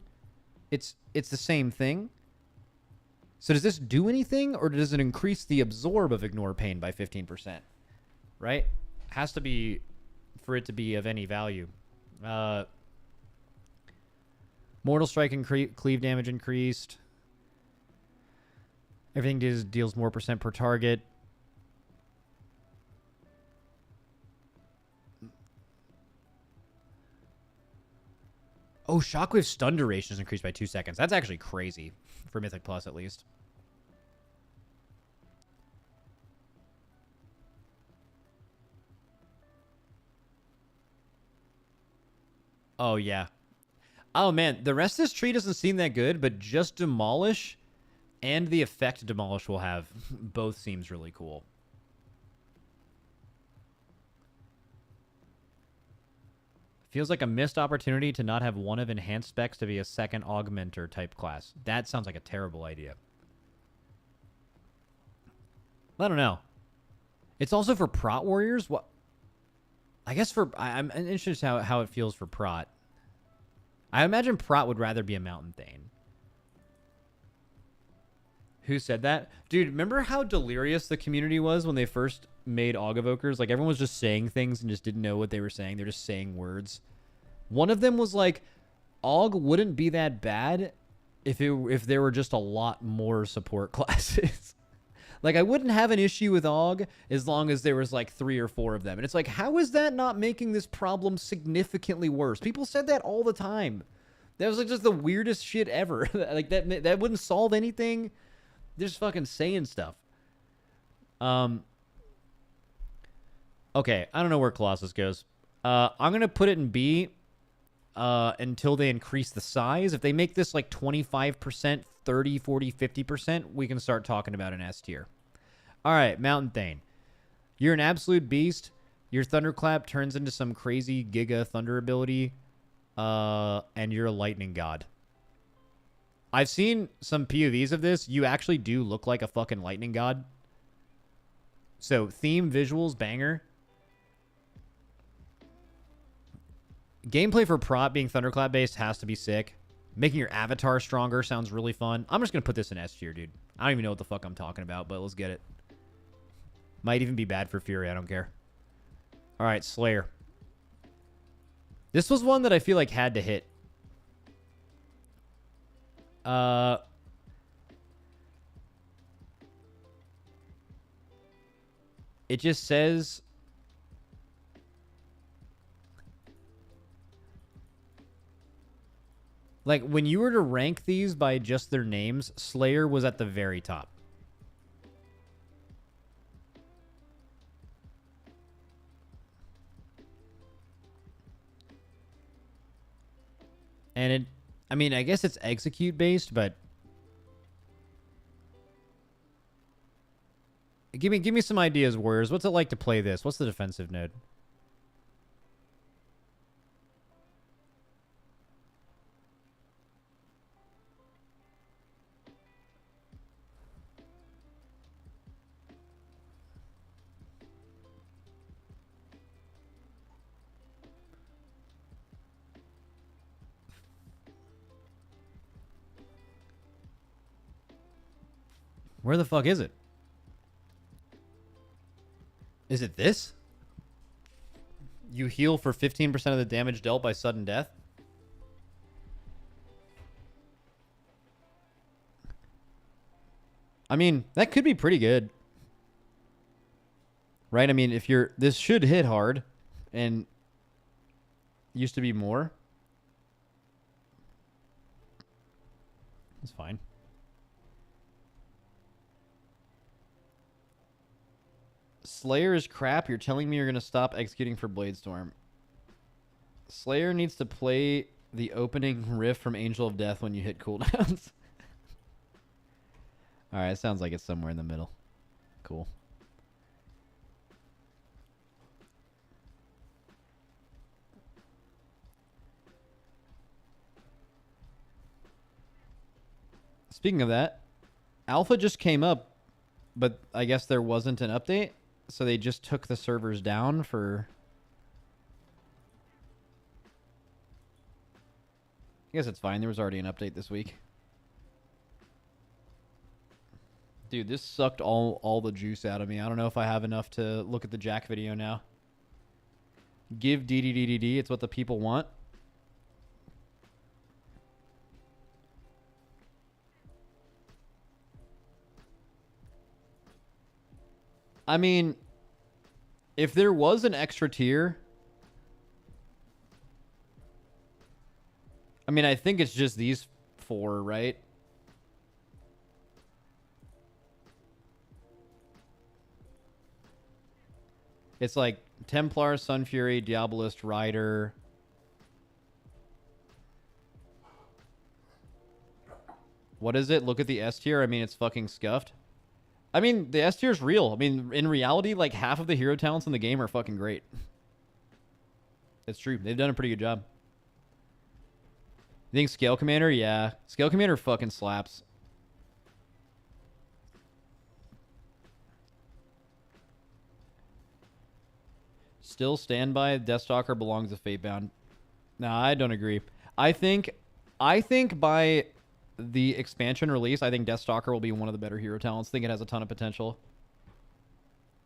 it's the same thing. So does this do anything, or does it increase the absorb of ignore pain by 15%? Right? Has to be for it to be of any value. Mortal strike and cleave damage increased. Everything deals more percent per target. Oh, Shockwave stun duration is increased by 2 seconds. That's actually crazy. For Mythic Plus, at least. Oh, yeah. Oh, man. The rest of this tree doesn't seem that good, but just Demolish and the effect Demolish will have both seems really cool. Feels like a missed opportunity to not have one of enhanced specs to be a second augmenter type class. That sounds like a terrible idea. I don't know. It's also for prot warriors. What? I guess for I'm interested how it feels for prot. I imagine prot would rather be a mountain thane. Who said that? Dude, remember how delirious the community was when they first made Aug Evokers? Like, everyone was just saying things and just didn't know what they were saying. They're just saying words. One of them was like, Aug wouldn't be that bad if there were just a lot more support classes. Like, I wouldn't have an issue with Aug as long as there was like 3 or 4 of them. And it's like, how is that not making this problem significantly worse? People said that all the time. That was like just the weirdest shit ever. Like, that wouldn't solve anything. They're just fucking saying stuff. Okay, I don't know where Colossus goes. I'm going to put it in B until they increase the size. If they make this like 25%, 30, 40, 50%, we can start talking about an S tier. All right, Mountain Thane. You're an absolute beast. Your thunderclap turns into some crazy giga thunder ability, and you're a lightning god. I've seen some POVs of this. You actually do look like a fucking lightning god. So, theme, visuals, banger. Gameplay for prop being thunderclap based has to be sick. Making your avatar stronger sounds really fun. I'm just going to put this in S tier, dude. I don't even know what the fuck I'm talking about, but let's get it. Might even be bad for Fury. I don't care. All right, Slayer. This was one that I feel like had to hit. It just says... Like, when you were to rank these by just their names, Slayer was at the very top. And it... I mean, I guess it's execute based, but... Give me some ideas, Warriors. What's it like to play this? What's the defensive node? Where the fuck is it? Is it this? You heal for 15% of the damage dealt by sudden death? I mean, that could be pretty good. Right? I mean, if you're... This should hit hard. And... Used to be more. It's fine. Slayer is crap. You're telling me you're going to stop executing for Bladestorm. Slayer needs to play the opening riff from Angel of Death when you hit cooldowns. Alright, sounds like it's somewhere in the middle. Cool. Speaking of that, Alpha just came up, but I guess there wasn't an update. So they just took the servers down for... I guess it's fine. There was already an update this week. Dude, this sucked all the juice out of me. I don't know if I have enough to look at the Jack video now. Give DDDDD. It's what the people want. I mean, if there was an extra tier... I mean, I think it's just these four, right? It's like Templar, Sunfury, Diabolist, Rider. What is it? Look at the S tier. I mean, it's fucking scuffed. I mean, the S tier is real. I mean, in reality, like half of the hero talents in the game are fucking great. It's true. They've done a pretty good job. You think Scale Commander? Yeah. Scale Commander fucking slaps. Still stand by Deathstalker belongs to Fatebound. Nah, I don't agree. I think by the expansion release, I think Deathstalker will be one of the better hero talents. I think it has a ton of potential.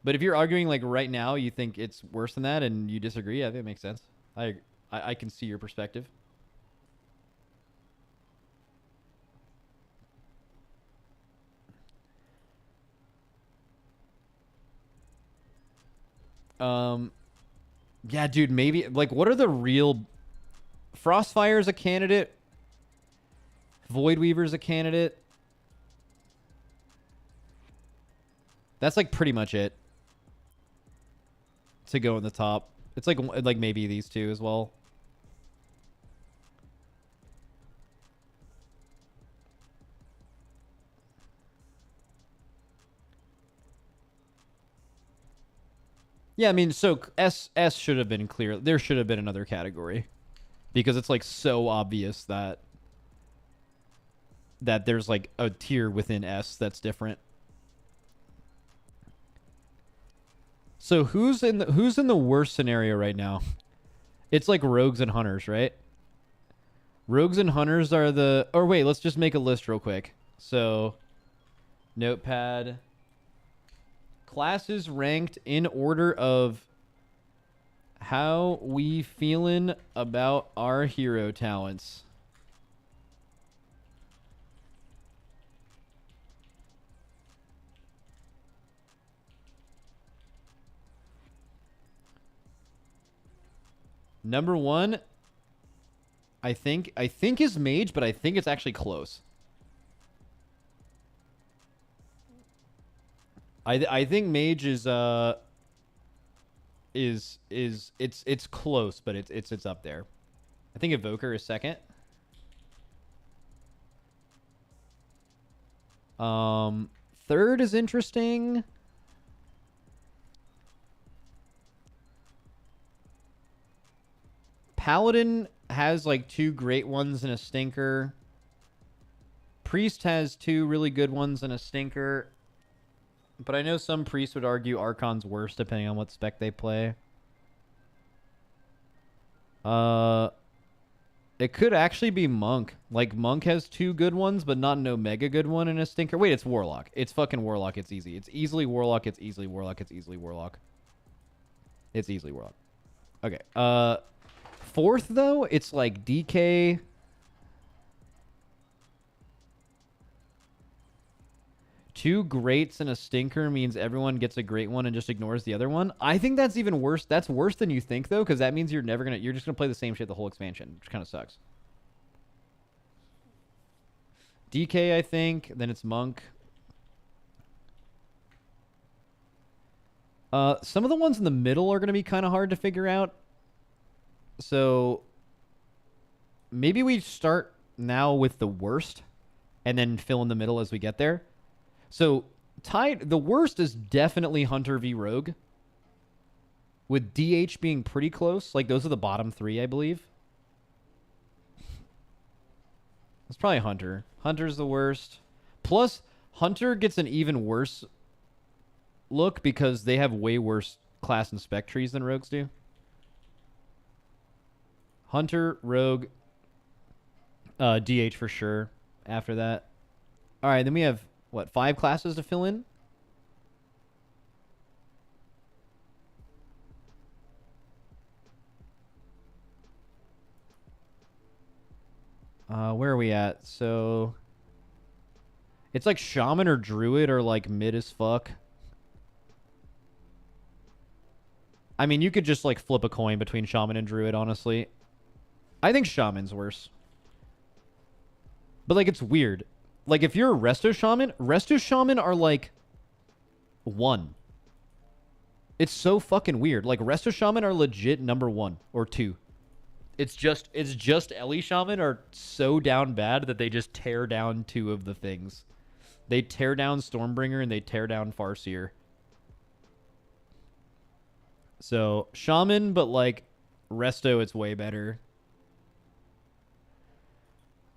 But if you're arguing like right now, you think it's worse than that and you disagree, I think it makes sense. I can see your perspective. Yeah, dude, maybe like what are the real... Frostfire's a candidate. Voidweaver's a candidate. That's like pretty much it to go in the top. It's like maybe these two as well. Yeah, I mean, so S should have been clear. There should have been another category because it's like so obvious that there's like a tier within S that's different. So who's in the worst scenario right now? It's like rogues and hunters, right? Rogues and hunters are the... Or wait, let's just make a list real quick. So, notepad. Classes ranked in order of how we feeling about our hero talents. Number one, I think is Mage, but I think it's actually close. I think Mage is it's close, but it's up there. I think Evoker is second. Third is interesting. Paladin has like 2 great ones and a stinker. Priest has 2 really good ones and a stinker. But I know some priests would argue Archon's worse depending on what spec they play. It could actually be Monk. Like, Monk has 2 good ones, but not an Omega good one and a stinker. Wait, it's Warlock. It's fucking Warlock. It's easy. It's easily Warlock. It's easily Warlock. It's easily Warlock. It's easily Warlock. Okay. Fourth, though, it's like DK. Two greats and a stinker means everyone gets a great one and just ignores the other one. I think that's even worse. That's worse than you think, though, because that means you're just gonna play the same shit the whole expansion, which kind of sucks. DK, I think. Then it's Monk. Some of the ones in the middle are gonna be kind of hard to figure out. So maybe we start now with the worst and then fill in the middle as we get there. So the worst is definitely Hunter v Rogue, with DH being pretty close. Like, those are the bottom 3, I believe. It's probably Hunter. Hunter's the worst. Plus, Hunter gets an even worse look because they have way worse class and spec trees than Rogues do. Hunter, Rogue, DH for sure after that. All right, then we have, what, 5 classes to fill in? Where are we at? So it's like Shaman or Druid are like mid as fuck. I mean, you could just like flip a coin between Shaman and Druid, honestly. I think Shaman's worse. But like, it's weird. Like, if you're a Resto Shaman are like 1. It's so fucking weird. Like, Resto Shaman are legit number 1 or 2. It's just Ellie Shaman are so down bad that they just tear down 2 of the things. They tear down Stormbringer and they tear down Farseer. So, Shaman, but like Resto, it's way better.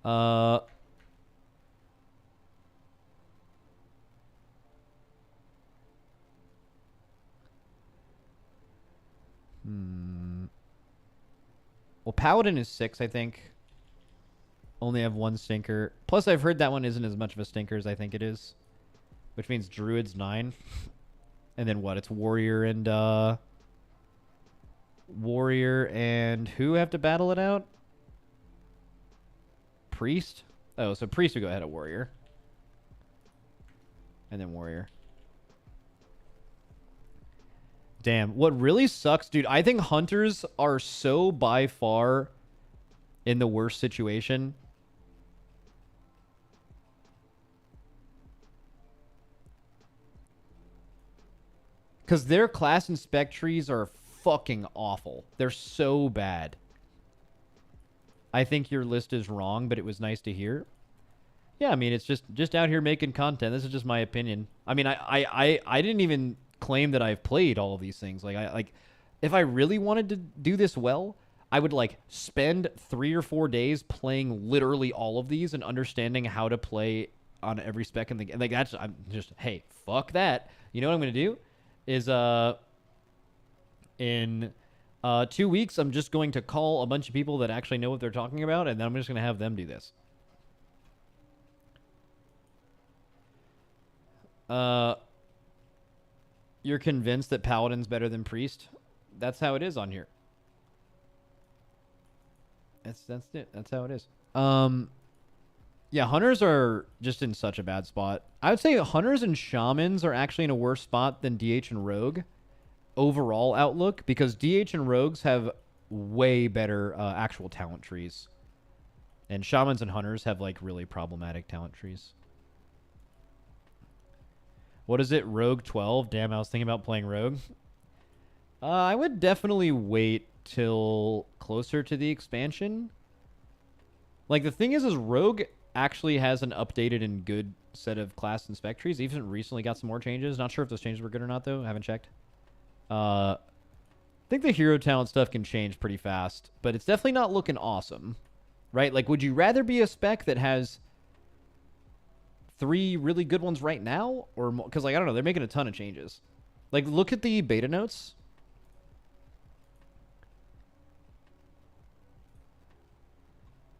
Well, Paladin is 6, I think. Only have 1 stinker. Plus, I've heard that one isn't as much of a stinker as I think it is. Which means Druid's 9. And then what? It's Warrior and who have to battle it out? Priest? Oh, so Priest would go ahead of Warrior. And then Warrior. Damn. What really sucks, dude, I think Hunters are so by far in the worst situation. Because their class and spec trees are fucking awful. They're so bad. I think your list is wrong, but it was nice to hear. Yeah, I mean, it's just out here making content. This is just my opinion. I mean, I didn't even claim that I've played all of these things. Like if I really wanted to do this well, I would like spend 3 or 4 days playing literally all of these and understanding how to play on every spec in the game. Like that's I'm just hey, fuck that. You know what I'm gonna do is in 2 weeks I'm just going to call a bunch of people that actually know what they're talking about, and then I'm just gonna have them do this. You're convinced that Paladin's better than Priest? That's how it is on here. That's it. That's how it is. Yeah, Hunters are just in such a bad spot. I would say Hunters and Shamans are actually in a worse spot than DH and Rogue overall outlook, because DH and Rogues have way better actual talent trees. And Shamans and Hunters have like really problematic talent trees. What is it? Rogue 12? Damn, I was thinking about playing Rogue. I would definitely wait till closer to the expansion. Like, the thing is Rogue actually has an updated and good set of class and spec trees. Even recently got some more changes. Not sure if those changes were good or not, though. I haven't checked. I think the hero talent stuff can change pretty fast, but it's definitely not looking awesome. Right? Like, would you rather be a spec that has 3 really good ones right now, or more? Because, like, I don't know, they're making a ton of changes. Like, look at the beta notes.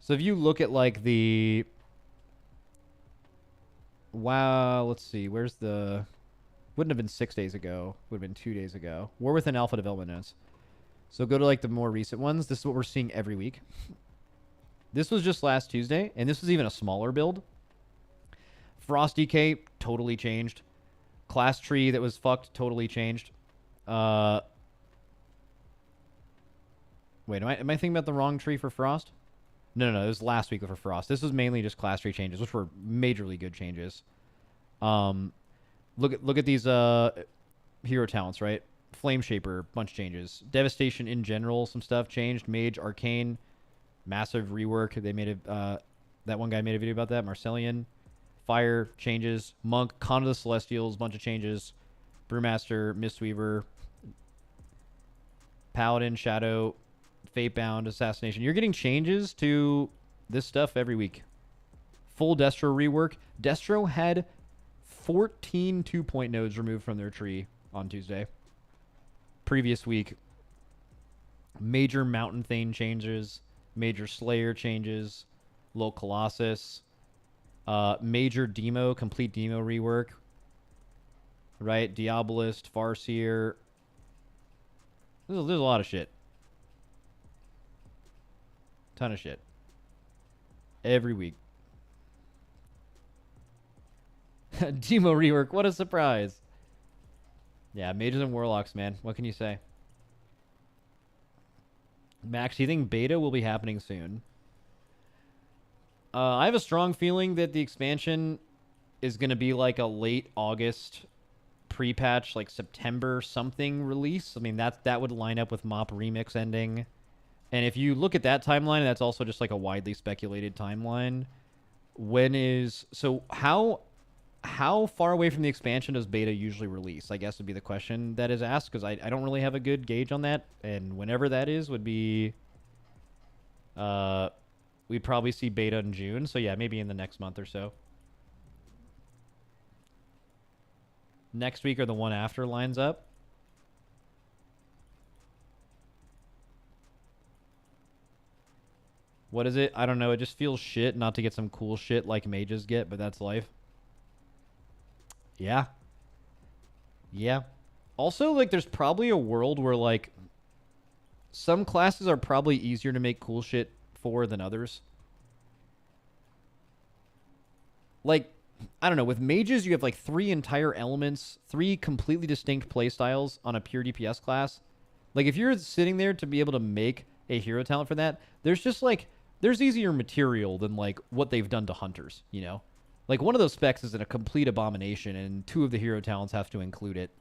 So if you look at like the let's see, where's the wouldn't have been 6 days ago, would have been 2 days ago. We're within alpha development notes. So go to like the more recent ones. This is what we're seeing every week. This was just last Tuesday, and this was even a smaller build. Frost DK totally changed. Class tree that was fucked totally changed. Wait, am I thinking about the wrong tree for Frost? No, it was last week for Frost. This was mainly just class tree changes, which were majorly good changes. Look at these hero talents, right? Flame Shaper, bunch of changes. Devastation in general, some stuff changed. Mage, Arcane, massive rework. They made that one guy made a video about that. Marcellian, Fire changes. Monk, Con of the Celestials, bunch of changes. Brewmaster, Mistweaver, Paladin, Shadow, Fatebound, Assassination. You're getting changes to this stuff every week. Full Destro rework. Destro had 14 2-point nodes removed from their tree on Tuesday. Previous week, major Mountain Thane changes, major Slayer changes, Little Colossus, major Demo, complete Demo rework, right? Diabolist, Farseer. There's a lot of shit. Ton of shit. Every week. Demo rework. What a surprise. Yeah, Mages and Warlocks, man. What can you say? Max, do you think beta will be happening soon? I have a strong feeling that the expansion is going to be like a late August pre-patch, like September something release. I mean, that would line up with MoP Remix ending. And if you look at that timeline, that's also just like a widely speculated timeline. How far away from the expansion does beta usually release? I guess would be the question that is asked, because I don't really have a good gauge on that. And whenever that is would be, we'd probably see beta in June. So yeah, maybe in the next month or so. Next week or the one after lines up. What is it? I don't know. It just feels shit not to get some cool shit like mages get, but that's life. Yeah. Yeah. Also, like, there's probably a world where, like, some classes are probably easier to make cool shit for than others. Like, I don't know. With mages, you have, like, 3 entire elements, 3 completely distinct playstyles on a pure DPS class. Like, if you're sitting there to be able to make a hero talent for that, there's just, like, there's easier material than, like, what they've done to hunters, you know? Like, one of those specs is a complete abomination, and 2 of the hero talents have to include it.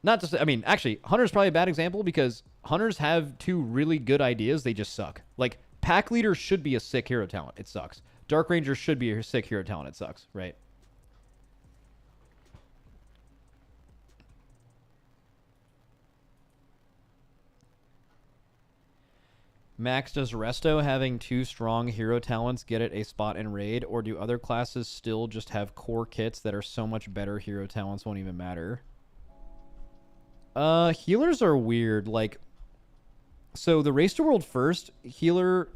Not to say, I mean, actually, Hunter's probably a bad example, because Hunters have 2 really good ideas, they just suck. Like, Pack Leader should be a sick hero talent, it sucks. Dark Ranger should be a sick hero talent, it sucks, right? Max, does Resto having 2 strong hero talents get it a spot in raid, or do other classes still just have core kits that are so much better hero talents won't even matter? Healers are weird. Like, so the Race to World First healer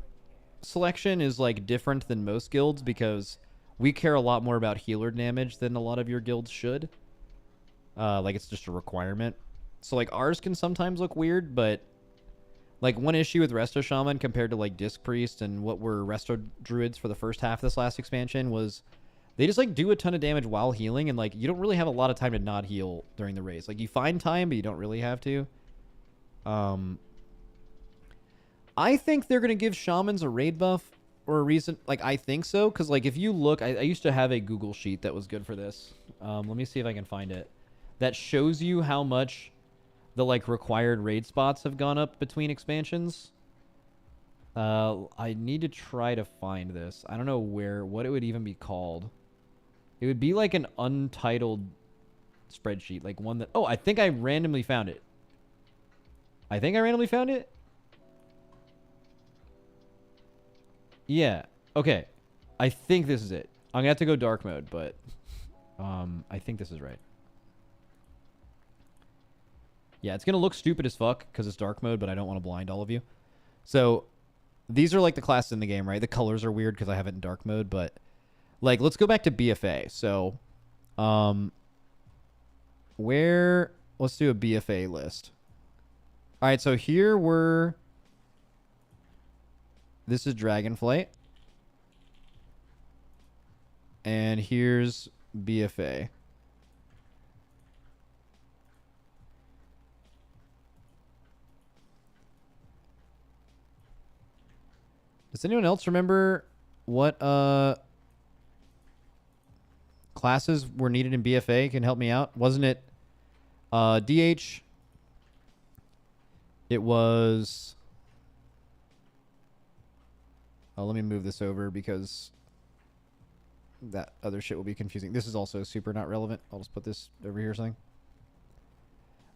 selection is like different than most guilds because we care a lot more about healer damage than a lot of your guilds should. Like it's just a requirement. So like ours can sometimes look weird, but like one issue with Resto Shaman compared to like Disc Priest and what were Resto Druids for the first half of this last expansion was they just like do a ton of damage while healing, and like you don't really have a lot of time to not heal during the race. Like you find time, but you don't really have to. I think they're gonna give shamans a raid buff or a reason. Like I think so, because like if you look, I used to have a Google sheet that was good for this. Let me see if I can find it. That shows you how much the like required raid spots have gone up between expansions. I need to try to find this. I don't know what it would even be called. It would be like an untitled spreadsheet, like one that... Oh, I think I randomly found it. Yeah. Okay. I think this is it. I'm going to have to go dark mode, but I think this is right. Yeah, it's going to look stupid as fuck because it's dark mode, but I don't want to blind all of you. So these are like the classes in the game, right? The colors are weird because I have it in dark mode, but like let's go back to BFA. So let's do a BFA list. All right, so here this is Dragonflight. And here's BFA. Does anyone else remember what classes were needed in BFA? Can help me out. Wasn't it DH? It was... Oh, let me move this over because that other shit will be confusing. This is also super not relevant. I'll just put this over here or something.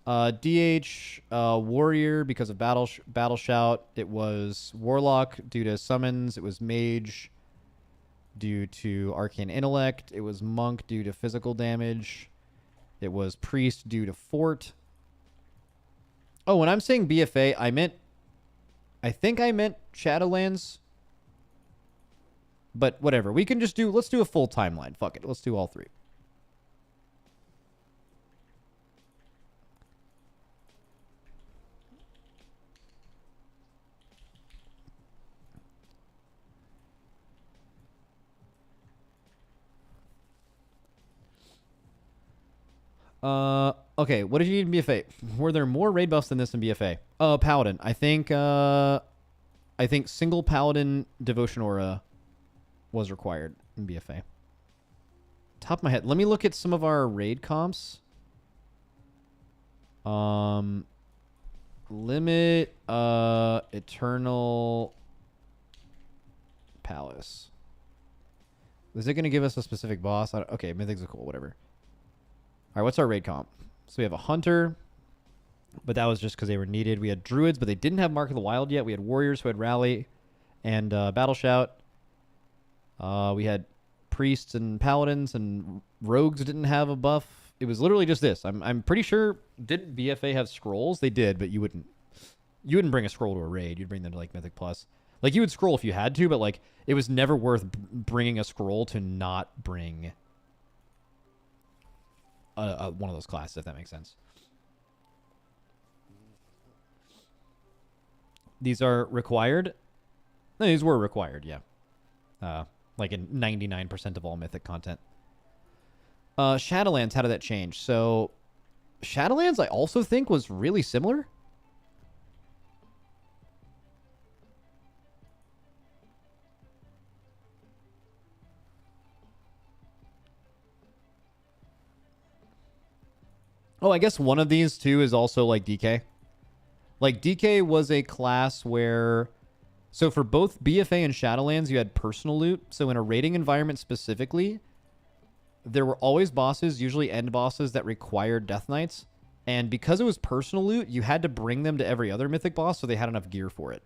DH, Warrior because of Battle Shout. It was Warlock due to summons. It was Mage due to Arcane Intellect. It was Monk due to physical damage. It was Priest due to Fort. Oh, when I'm saying BFA, I think I meant Shadowlands. But whatever. We can just let's do a full timeline. Fuck it. Let's do all three. Okay, what did you need in BFA? Were there more raid buffs than this in BFA? Paladin. I think single Paladin Devotion Aura was required in BFA. Top of my head. Let me look at some of our raid comps. Limit Eternal Palace. Is it going to give us a specific boss? Okay, Mythics are cool, whatever. All right, what's our raid comp? So we have a Hunter, but that was just because they were needed. We had Druids, but they didn't have Mark of the Wild yet. We had Warriors who had Rally and Battle Shout. We had Priests and Paladins, and Rogues didn't have a buff. It was literally just this. I'm pretty sure, didn't BFA have scrolls? They did, but you wouldn't bring a scroll to a raid. You'd bring them to like Mythic Plus. Like you would scroll if you had to, but like it was never worth bringing a scroll to not bring one of those classes, if that makes sense. These are required. No, these were required, yeah. Like in 99% of all Mythic content. Shadowlands, how did that change? So, Shadowlands, I also think was really similar. Oh, I guess one of these too is also like DK. Like DK was a class where, so for both BFA and Shadowlands, you had personal loot. So in a raiding environment specifically, there were always bosses, usually end bosses, that required Death Knights. And because it was personal loot, you had to bring them to every other Mythic boss so they had enough gear for it.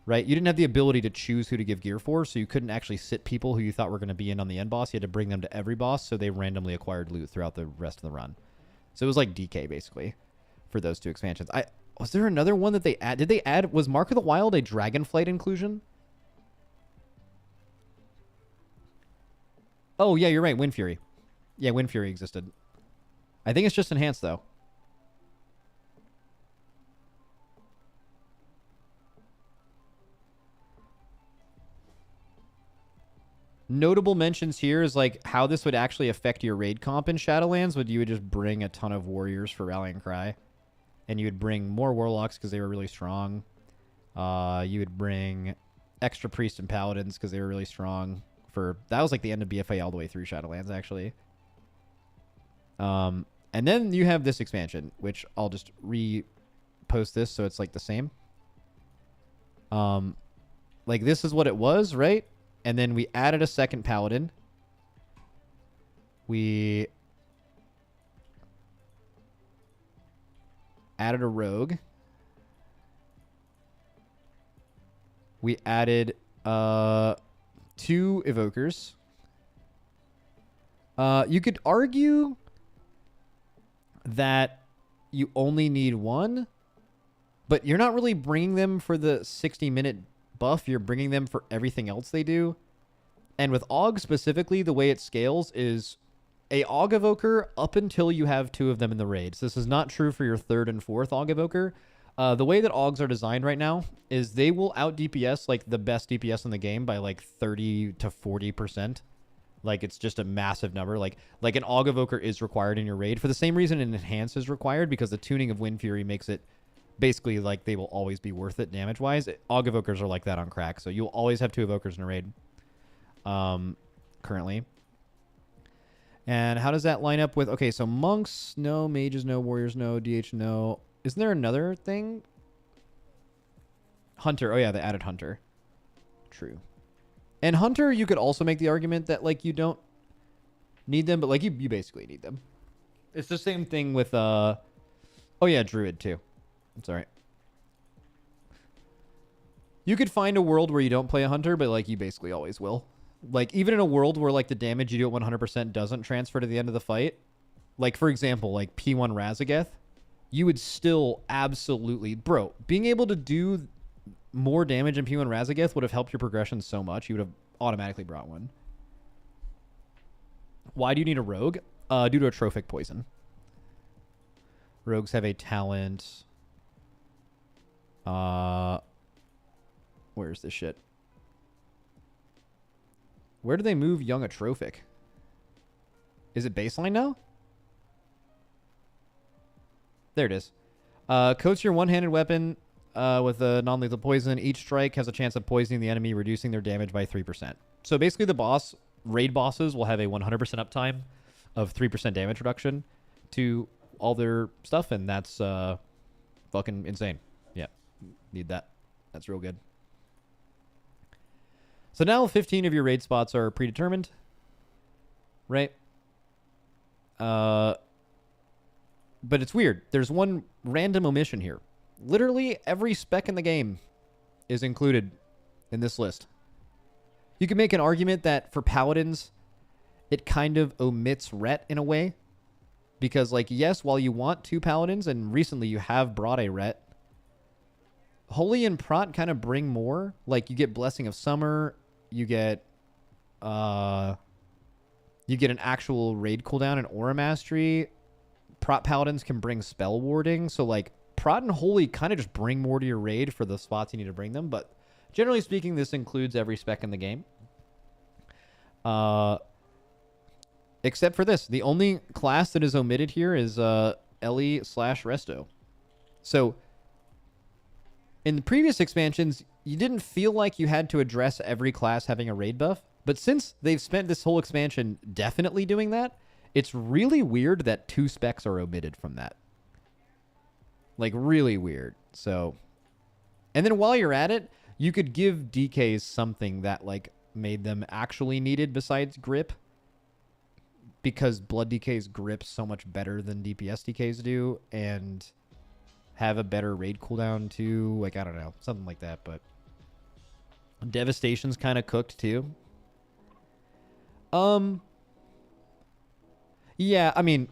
right? You didn't have the ability to choose who to give gear for, so you couldn't actually sit people who you thought were going to be in on the end boss. You had to bring them to every boss, so they randomly acquired loot throughout the rest of the run. So it was like DK, basically, for those 2 expansions. Was there another one that they add? Did they add... Was Mark of the Wild a Dragonflight inclusion? Oh, yeah, you're right. Wind Fury. Yeah, Wind Fury existed. I think it's just enhanced, though. Notable mentions here is like how this would actually affect your raid comp in Shadowlands. You would just bring a ton of warriors for Rallying Cry, and you would bring more warlocks because they were really strong. You would bring extra priests and paladins because they were really strong. That was like the end of BFA all the way through Shadowlands, actually. And then you have this expansion, which I'll just repost this so it's like the same. Like this is what it was, right? And then we added a second paladin. We added a rogue. We added 2 evokers. You could argue that you only need 1, but you're not really bringing them for the 60-minute buff. You're bringing them for everything else they do. And with AUG specifically, the way it scales is a AUG evoker up until you have 2 of them in the raids. This is not true for your 3rd and 4th AUG evoker. The way that AUGs are designed right now is they will out DPS like the best DPS in the game by like 30 to 40%. Like it's just a massive number. Like an AUG evoker is required in your raid for the same reason an enhance is required, because the tuning of Wind Fury makes it basically like they will always be worth it damage wise. AUG evokers are like that on crack, so you'll always have 2 evokers in a raid currently. And how does that line up with... Okay, so monks, no. Mages, no. Warriors, no. DH, no. Isn't there another thing? Hunter. Oh, yeah, they added Hunter. True. And Hunter, you could also make the argument that, like, you don't need them, but, like, you basically need them. It's the same thing with... Oh, yeah, Druid, too. That's all right. You could find a world where you don't play a Hunter, but, like, you basically always will. Like, even in a world where, like, the damage you do at 100% doesn't transfer to the end of the fight. Like, for example, like, P1 Razageth, you would still absolutely... Bro, being able to do more damage in P1 Razageth would have helped your progression so much. You would have automatically brought one. Why do you need a rogue? Due to a trophic poison. Rogues have a talent... Where's this shit? Where do they move Young Atrophic? Is it baseline now? There it is. Coats your one-handed weapon with a non-lethal poison. Each strike has a chance of poisoning the enemy, reducing their damage by 3%. So basically the raid bosses will have a 100% uptime of 3% damage reduction to all their stuff, and that's fucking insane. Yeah, need that. That's real good. So now 15 of your raid spots are predetermined, right? But it's weird. There's one random omission here. Literally every spec in the game is included in this list. You can make an argument that for paladins, it kind of omits ret in a way. Because, like, yes, while you want 2 paladins, and recently you have brought a ret, Holy and Prot kind of bring more. Like, you get Blessing of Summer, you get an actual raid cooldown and Aura Mastery. Prot Paladins can bring Spell Warding. So, like, Prot and Holy kind of just bring more to your raid for the spots you need to bring them. But generally speaking, this includes every spec in the game. Except for this. The only class that is omitted here is Ellie/Resto. So, in the previous expansions, you didn't feel like you had to address every class having a raid buff. But since they've spent this whole expansion definitely doing that, it's really weird that 2 specs are omitted from that. Like, really weird. So, and then while you're at it, you could give DKs something that, like, made them actually needed besides grip. Because Blood DKs grip so much better than DPS DKs do, and have a better raid cooldown too. Like, I don't know, something like that. But Devastation's kind of cooked too. Um, yeah, I mean,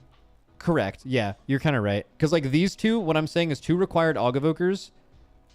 correct. Yeah, you're kind of right. Because like these two, what I'm saying is 2 required Aug Evokers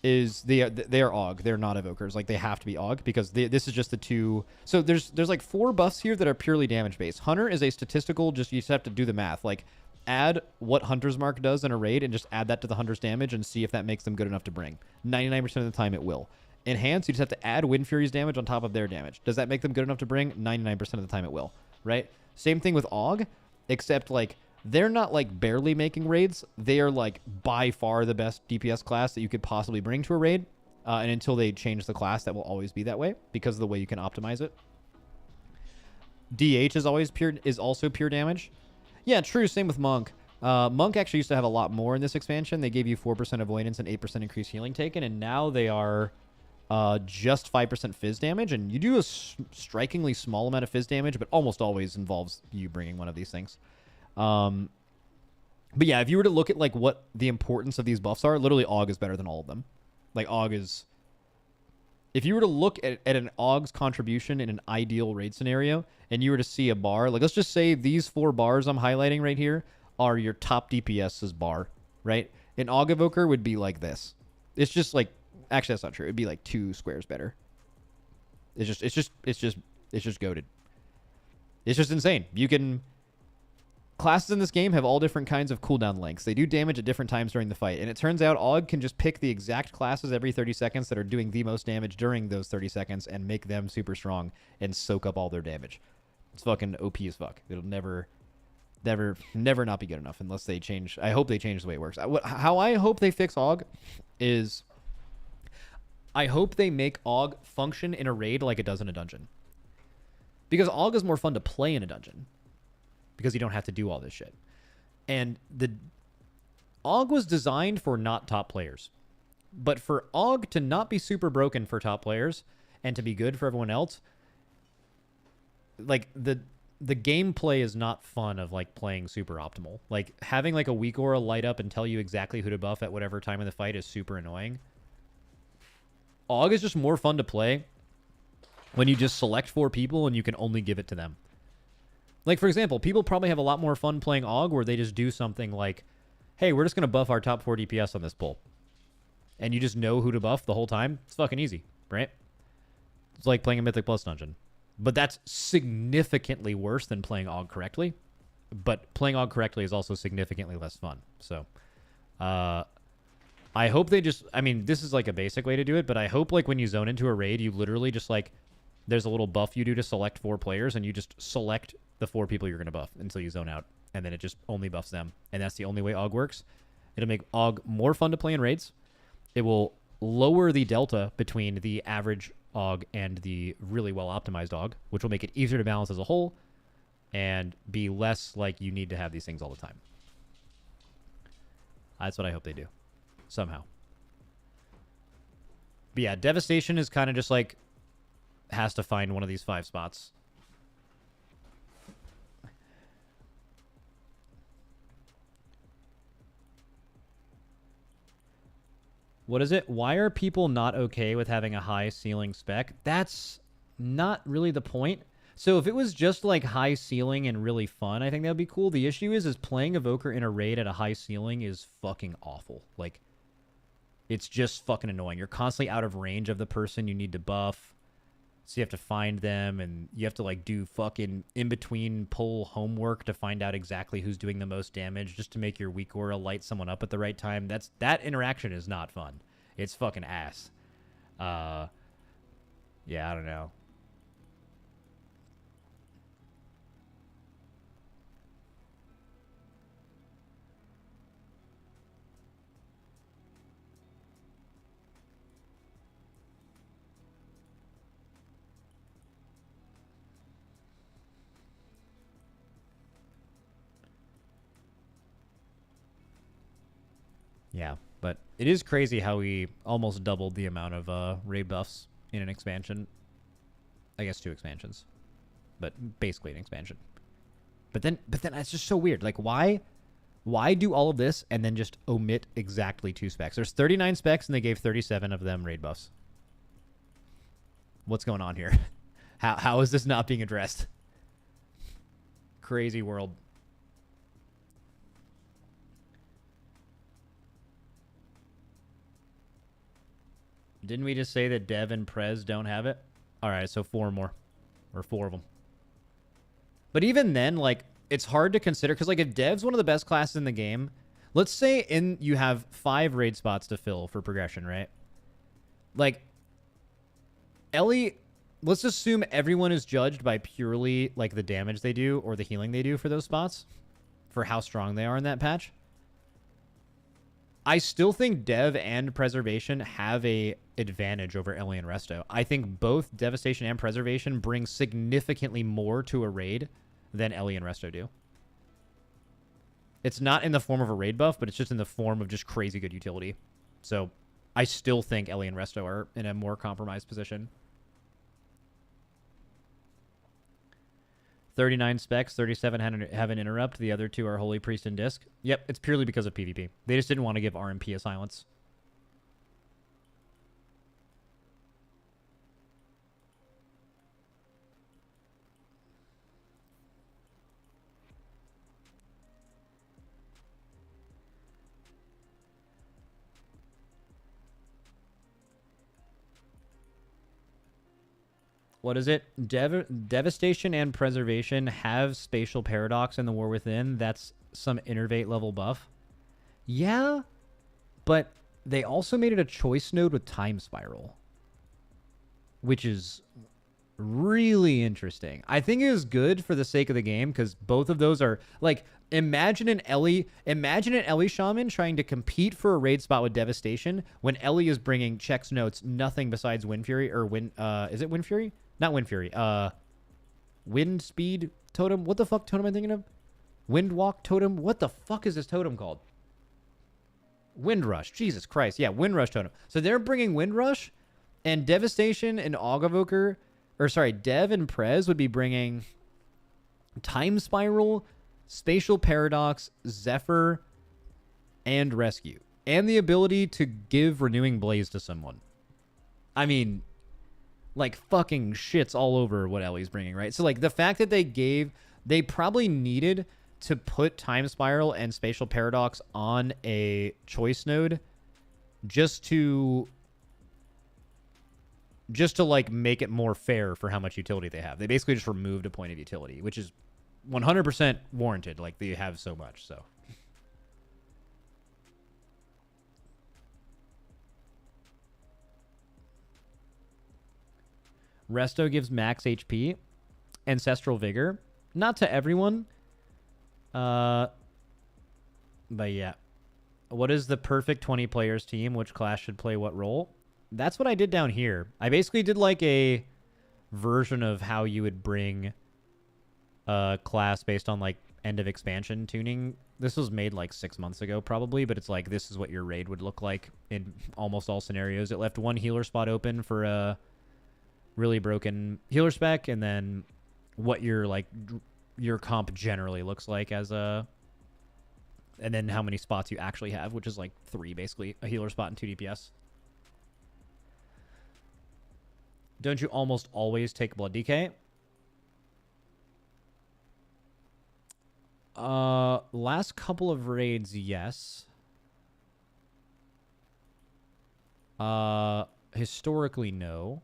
is they are Aug. They're not Evokers. Like they have to be Aug because this is just the 2. So there's like 4 buffs here that are purely damage based. Hunter is a statistical. Just you just have to do the math. Like add what Hunter's Mark does in a raid and just add that to the Hunter's damage and see if that makes them good enough to bring. 99% of the time it will. Enhance, you just have to add Wind Fury's damage on top of their damage. Does that make them good enough to bring? 99% of the time it will. Right? Same thing with Aug, except like they're not like barely making raids. They are like by far the best DPS class that you could possibly bring to a raid. And until they change the class, that will always be that way because of the way you can optimize it. DH is also pure damage. Yeah, true. Same with Monk. Monk actually used to have a lot more in this expansion. They gave you 4% avoidance and 8% increased healing taken, and now they are just 5% fizz damage. And you do a strikingly small amount of fizz damage, but almost always involves you bringing one of these things. But yeah, if you were to look at like what the importance of these buffs are, literally Aug is better than all of them. Like Aug is, if you were to look at an Aug's contribution in an ideal raid scenario, and you were to see a bar, like let's just say these 4 bars I'm highlighting right here are your top DPS's bar, right? An Aug Evoker would be like this. It's just like, actually that's not true. It'd be like 2 squares better. It's just goated. It's just insane. You can. Classes in this game have all different kinds of cooldown lengths. They do damage at different times during the fight. And it turns out Aug can just pick the exact classes every 30 seconds that are doing the most damage during those 30 seconds and make them super strong and soak up all their damage. It's fucking OP as fuck. It'll never not be good enough unless they change. I hope they change the way it works. How I hope they fix Aug is I hope they make Aug function in a raid like it does in a dungeon. Because Aug is more fun to play in a dungeon. Because you don't have to do all this shit. And the Aug was designed for not top players. But for Aug to not be super broken for top players and to be good for everyone else, like the gameplay is not fun of like playing super optimal. Like having like a weak aura light up and tell you exactly who to buff at whatever time in the fight is super annoying. Aug is just more fun to play when you just select 4 people and you can only give it to them. Like, for example, people probably have a lot more fun playing Aug where they just do something like, hey, we're just going to buff our top 4 DPS on this pull. And you just know who to buff the whole time. It's fucking easy, right? It's like playing a Mythic Plus dungeon. But that's significantly worse than playing Aug correctly. But playing Aug correctly is also significantly less fun. So, I hope they just, I mean, this is like a basic way to do it, but I hope like when you zone into a raid, you literally just like, there's a little buff you do to select 4 players and you just select the 4 people you're going to buff until you zone out. And then it just only buffs them. And that's the only way Aug works. It'll make Aug more fun to play in raids. It will lower the delta between the average Aug and the really well optimized Aug, which will make it easier to balance as a whole and be less like you need to have these things all the time. That's what I hope they do. Somehow. But yeah, Devastation is kind of just like has to find one of these 5 spots. What is it? Why are people not okay with having a high ceiling spec? That's not really the point. So if it was just like high ceiling and really fun, I think that would be cool. The issue is playing Evoker in a raid at a high ceiling is fucking awful. Like, it's just fucking annoying. You're constantly out of range of the person you need to buff. So you have to find them, and you have to like do fucking in-between pull homework to find out exactly who's doing the most damage just to make your weak aura light someone up at the right time. That interaction is not fun. It's fucking ass. Yeah, I don't know. Yeah, but it is crazy how we almost doubled the amount of raid buffs in an expansion. I guess 2 expansions, but basically an expansion. But then it's just so weird. Like, why do all of this and then just omit exactly 2 specs? There's 39 specs and they gave 37 of them raid buffs. What's going on here? How is this not being addressed? Crazy world. Didn't we just say that Dev and Prez don't have it? All right, so 4 more. Or 4 of them. But even then, like, it's hard to consider because, like, if Dev's one of the best classes in the game, let's say you have 5 raid spots to fill for progression, right? Like, Ellie, let's assume everyone is judged by purely, like, the damage they do or the healing they do for those spots, for how strong they are in that patch. I still think Dev and Preservation have a advantage over Ellie and Resto. I think both Devastation and Preservation bring significantly more to a raid than Ellie and Resto do. It's not in the form of a raid buff, but it's just in the form of just crazy good utility. So I still think Ellie and Resto are in a more compromised position. 39 specs, 37 have an interrupt. The other 2 are Holy Priest and Disc. Yep, it's purely because of PvP. They just didn't want to give RMP a silence. What is it? Devastation and Preservation have Spatial Paradox in the War Within. That's some Innervate level buff. Yeah, but they also made it a choice node with Time Spiral, which is really interesting. I think it was good for the sake of the game because both of those are like, imagine an Ellie Shaman trying to compete for a raid spot with Devastation when Ellie is bringing checks notes nothing besides Wind Fury or is it Wind Fury? Not Wind Fury. Wind Speed Totem. What the fuck totem am I thinking of? Wind Walk Totem. What the fuck is this totem called? Wind Rush. Jesus Christ. Yeah, Wind Rush Totem. So they're bringing Wind Rush, and Devastation and Evoker, or sorry, Dev and Prez would be bringing Time Spiral, Spatial Paradox, Zephyr, and Rescue. And the ability to give Renewing Blaze to someone. I mean, like, fucking shits all over what Ellie's bringing, right? So, like, the fact that they probably needed to put Time Spiral and Spatial Paradox on a choice node just to like make it more fair for how much utility they have. They basically just removed a point of utility, which is 100% warranted. Like, they have so much, so. Resto gives max HP, Ancestral Vigor. Not to everyone. But yeah. What is the perfect 20 players team? Which class should play what role? That's what I did down here. I basically did like a version of how you would bring a class based on like end of expansion tuning. This was made like 6 months ago probably, but it's like this is what your raid would look like in almost all scenarios. It left 1 healer spot open for a really broken healer spec, and then what your like your comp generally looks like as a, and then how many spots you actually have, which is like 3 basically, a healer spot and 2 DPS. Don't you almost always take Blood DK? Last couple of raids, yes. Historically, no.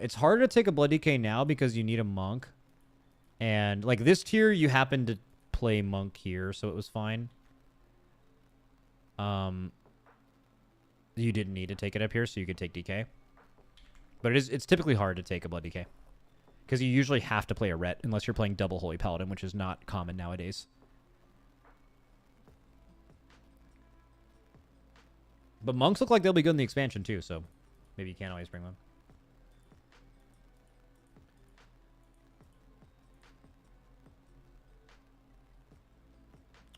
It's harder to take a Blood DK now because you need a monk. And, like, this tier, you happen to play monk here, so it was fine. You didn't need to take it up here, so you could take DK. But it's typically hard to take a Blood DK. Because you usually have to play a Ret, unless you're playing double Holy Paladin, which is not common nowadays. But monks look like they'll be good in the expansion, too, so maybe you can't always bring them.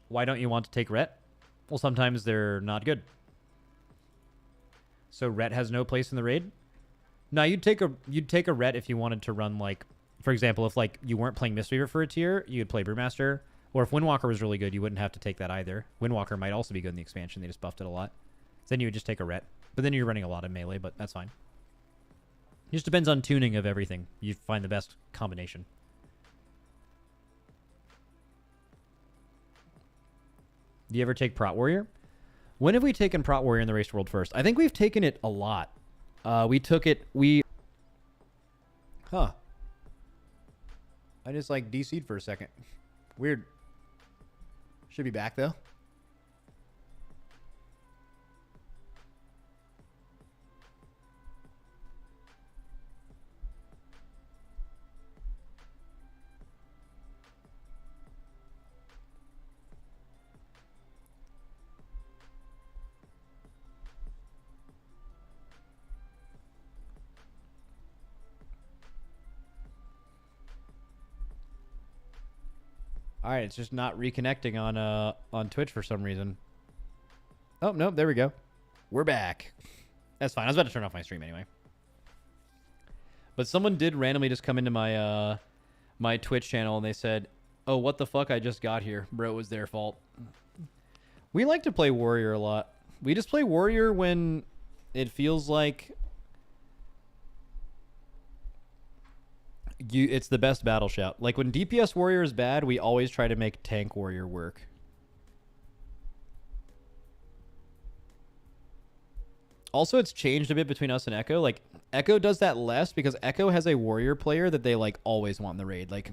Why don't you want to take Ret? Well, sometimes they're not good. So Ret has no place in the raid? No, you'd take a Ret if you wanted to run, like, for example, if like you weren't playing Mistweaver for a tier, you'd play Brewmaster. Or if Windwalker was really good, you wouldn't have to take that either. Windwalker might also be good in the expansion. They just buffed it a lot. Then you would just take a Ret. But then you're running a lot of melee, but that's fine. It just depends on tuning of everything. You find the best combination. Do you ever take Prot Warrior? When have we taken Prot Warrior in the Raced World first? I think we've taken it a lot. We took it... Huh. I just, like, DC'd for a second. Weird. Should be back, though. All right, it's just not reconnecting on Twitch for some reason. Oh, no, there we go. We're back. That's fine. I was about to turn off my stream anyway. But someone did randomly just come into my my Twitch channel and they said, "Oh, what the fuck? I just got here, bro. It was their fault." We like to play Warrior a lot. We just play Warrior when it feels like it's the best battle shout. Like when DPS Warrior is bad, we always try to make Tank Warrior work. Also, it's changed a bit between us and Echo. Like Echo does that less because Echo has a Warrior player that they like always want in the raid. Like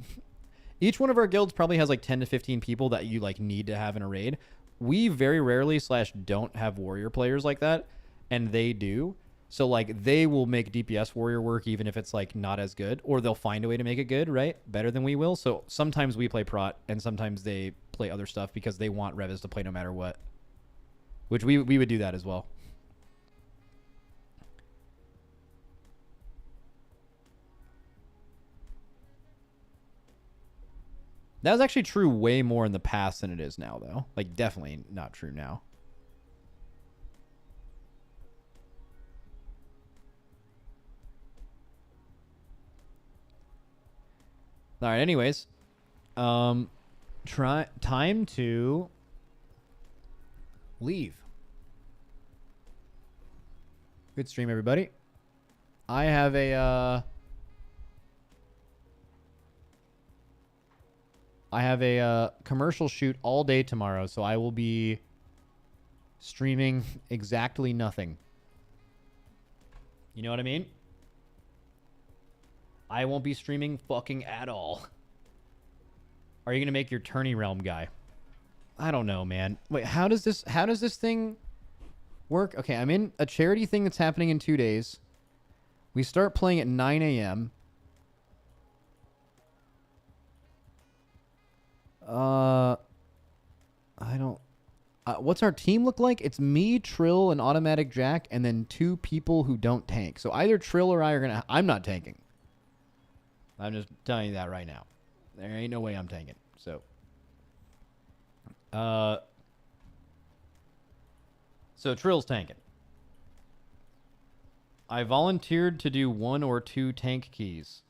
each one of our guilds probably has like 10 to 15 people that you like need to have in a raid. We very rarely / don't have Warrior players like that, and they do. So, like, they will make DPS Warrior work even if it's, like, not as good. Or they'll find a way to make it good, right? Better than we will. So, sometimes we play Prot, and sometimes they play other stuff because they want Revis to play no matter what. Which we would do that as well. That was actually true way more in the past than it is now, though. Like, definitely not true now. All right, anyways. Time to leave. Good stream, everybody. I have a commercial shoot all day tomorrow, so I will be streaming exactly nothing. You know what I mean? I won't be streaming fucking at all. Are you gonna make your tourney realm guy? I don't know, man. Wait, how does this thing work? Okay, I'm in a charity thing that's happening in 2 days. We start playing at 9 a.m. I don't... what's our team look like? It's me, Trill, and Automatic Jack, and then 2 people who don't tank. So either Trill or I are gonna... I'm not tanking. I'm just telling you that right now. There ain't no way I'm tanking. So... So Trill's tanking. I volunteered to do 1 or 2 tank keys.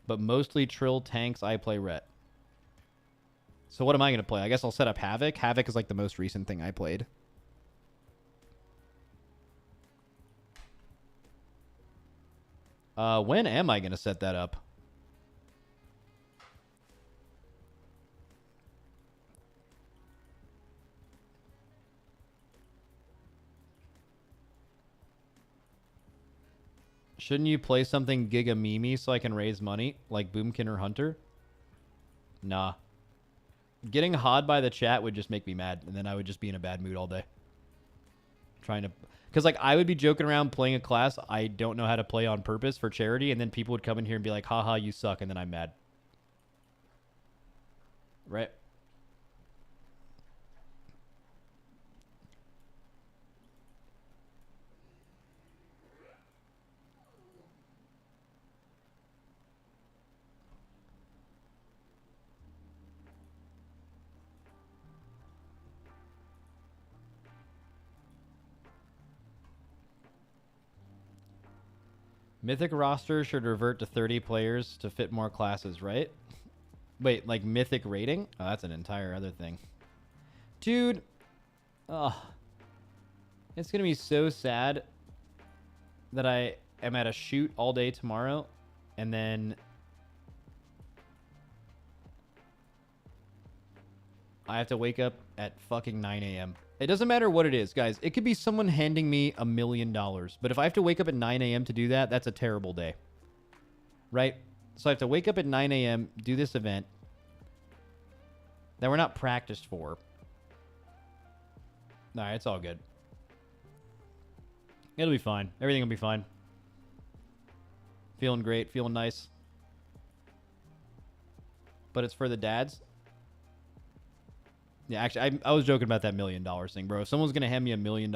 But mostly Trill tanks, I play Ret. So what am I going to play? I guess I'll set up Havoc. Havoc is like the most recent thing I played. When am I going to set that up? Shouldn't you play something Giga Mimi so I can raise money, like Boomkin or Hunter? Nah. Getting hod by the chat would just make me mad, and then I would just be in a bad mood all day. Trying to... Because, like, I would be joking around playing a class I don't know how to play on purpose for charity, and then people would come in here and be like, haha, you suck, and then I'm mad. Right? Mythic roster should revert to 30 players to fit more classes, right? Wait, like Mythic rating? Oh, that's an entire other thing. Dude. Oh. It's going to be so sad that I am at a shoot all day tomorrow, and then I have to wake up at fucking 9 a.m. It doesn't matter what it is, guys. It could be someone handing me $1 million. But if I have to wake up at 9 a.m. to do that, that's a terrible day. Right? So I have to wake up at 9 a.m., do this event that we're not practiced for. All right, it's all good. It'll be fine. Everything will be fine. Feeling great. Feeling nice. But it's for the dads. Yeah, actually, I was joking about that $1 million thing, bro. If someone's gonna hand me $1 million,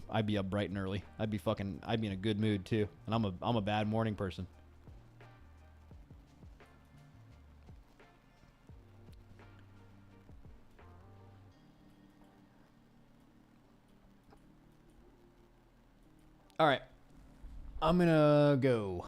I'd be up bright and early. I'd be in a good mood too. And I'm a bad morning person. All right, I'm gonna go.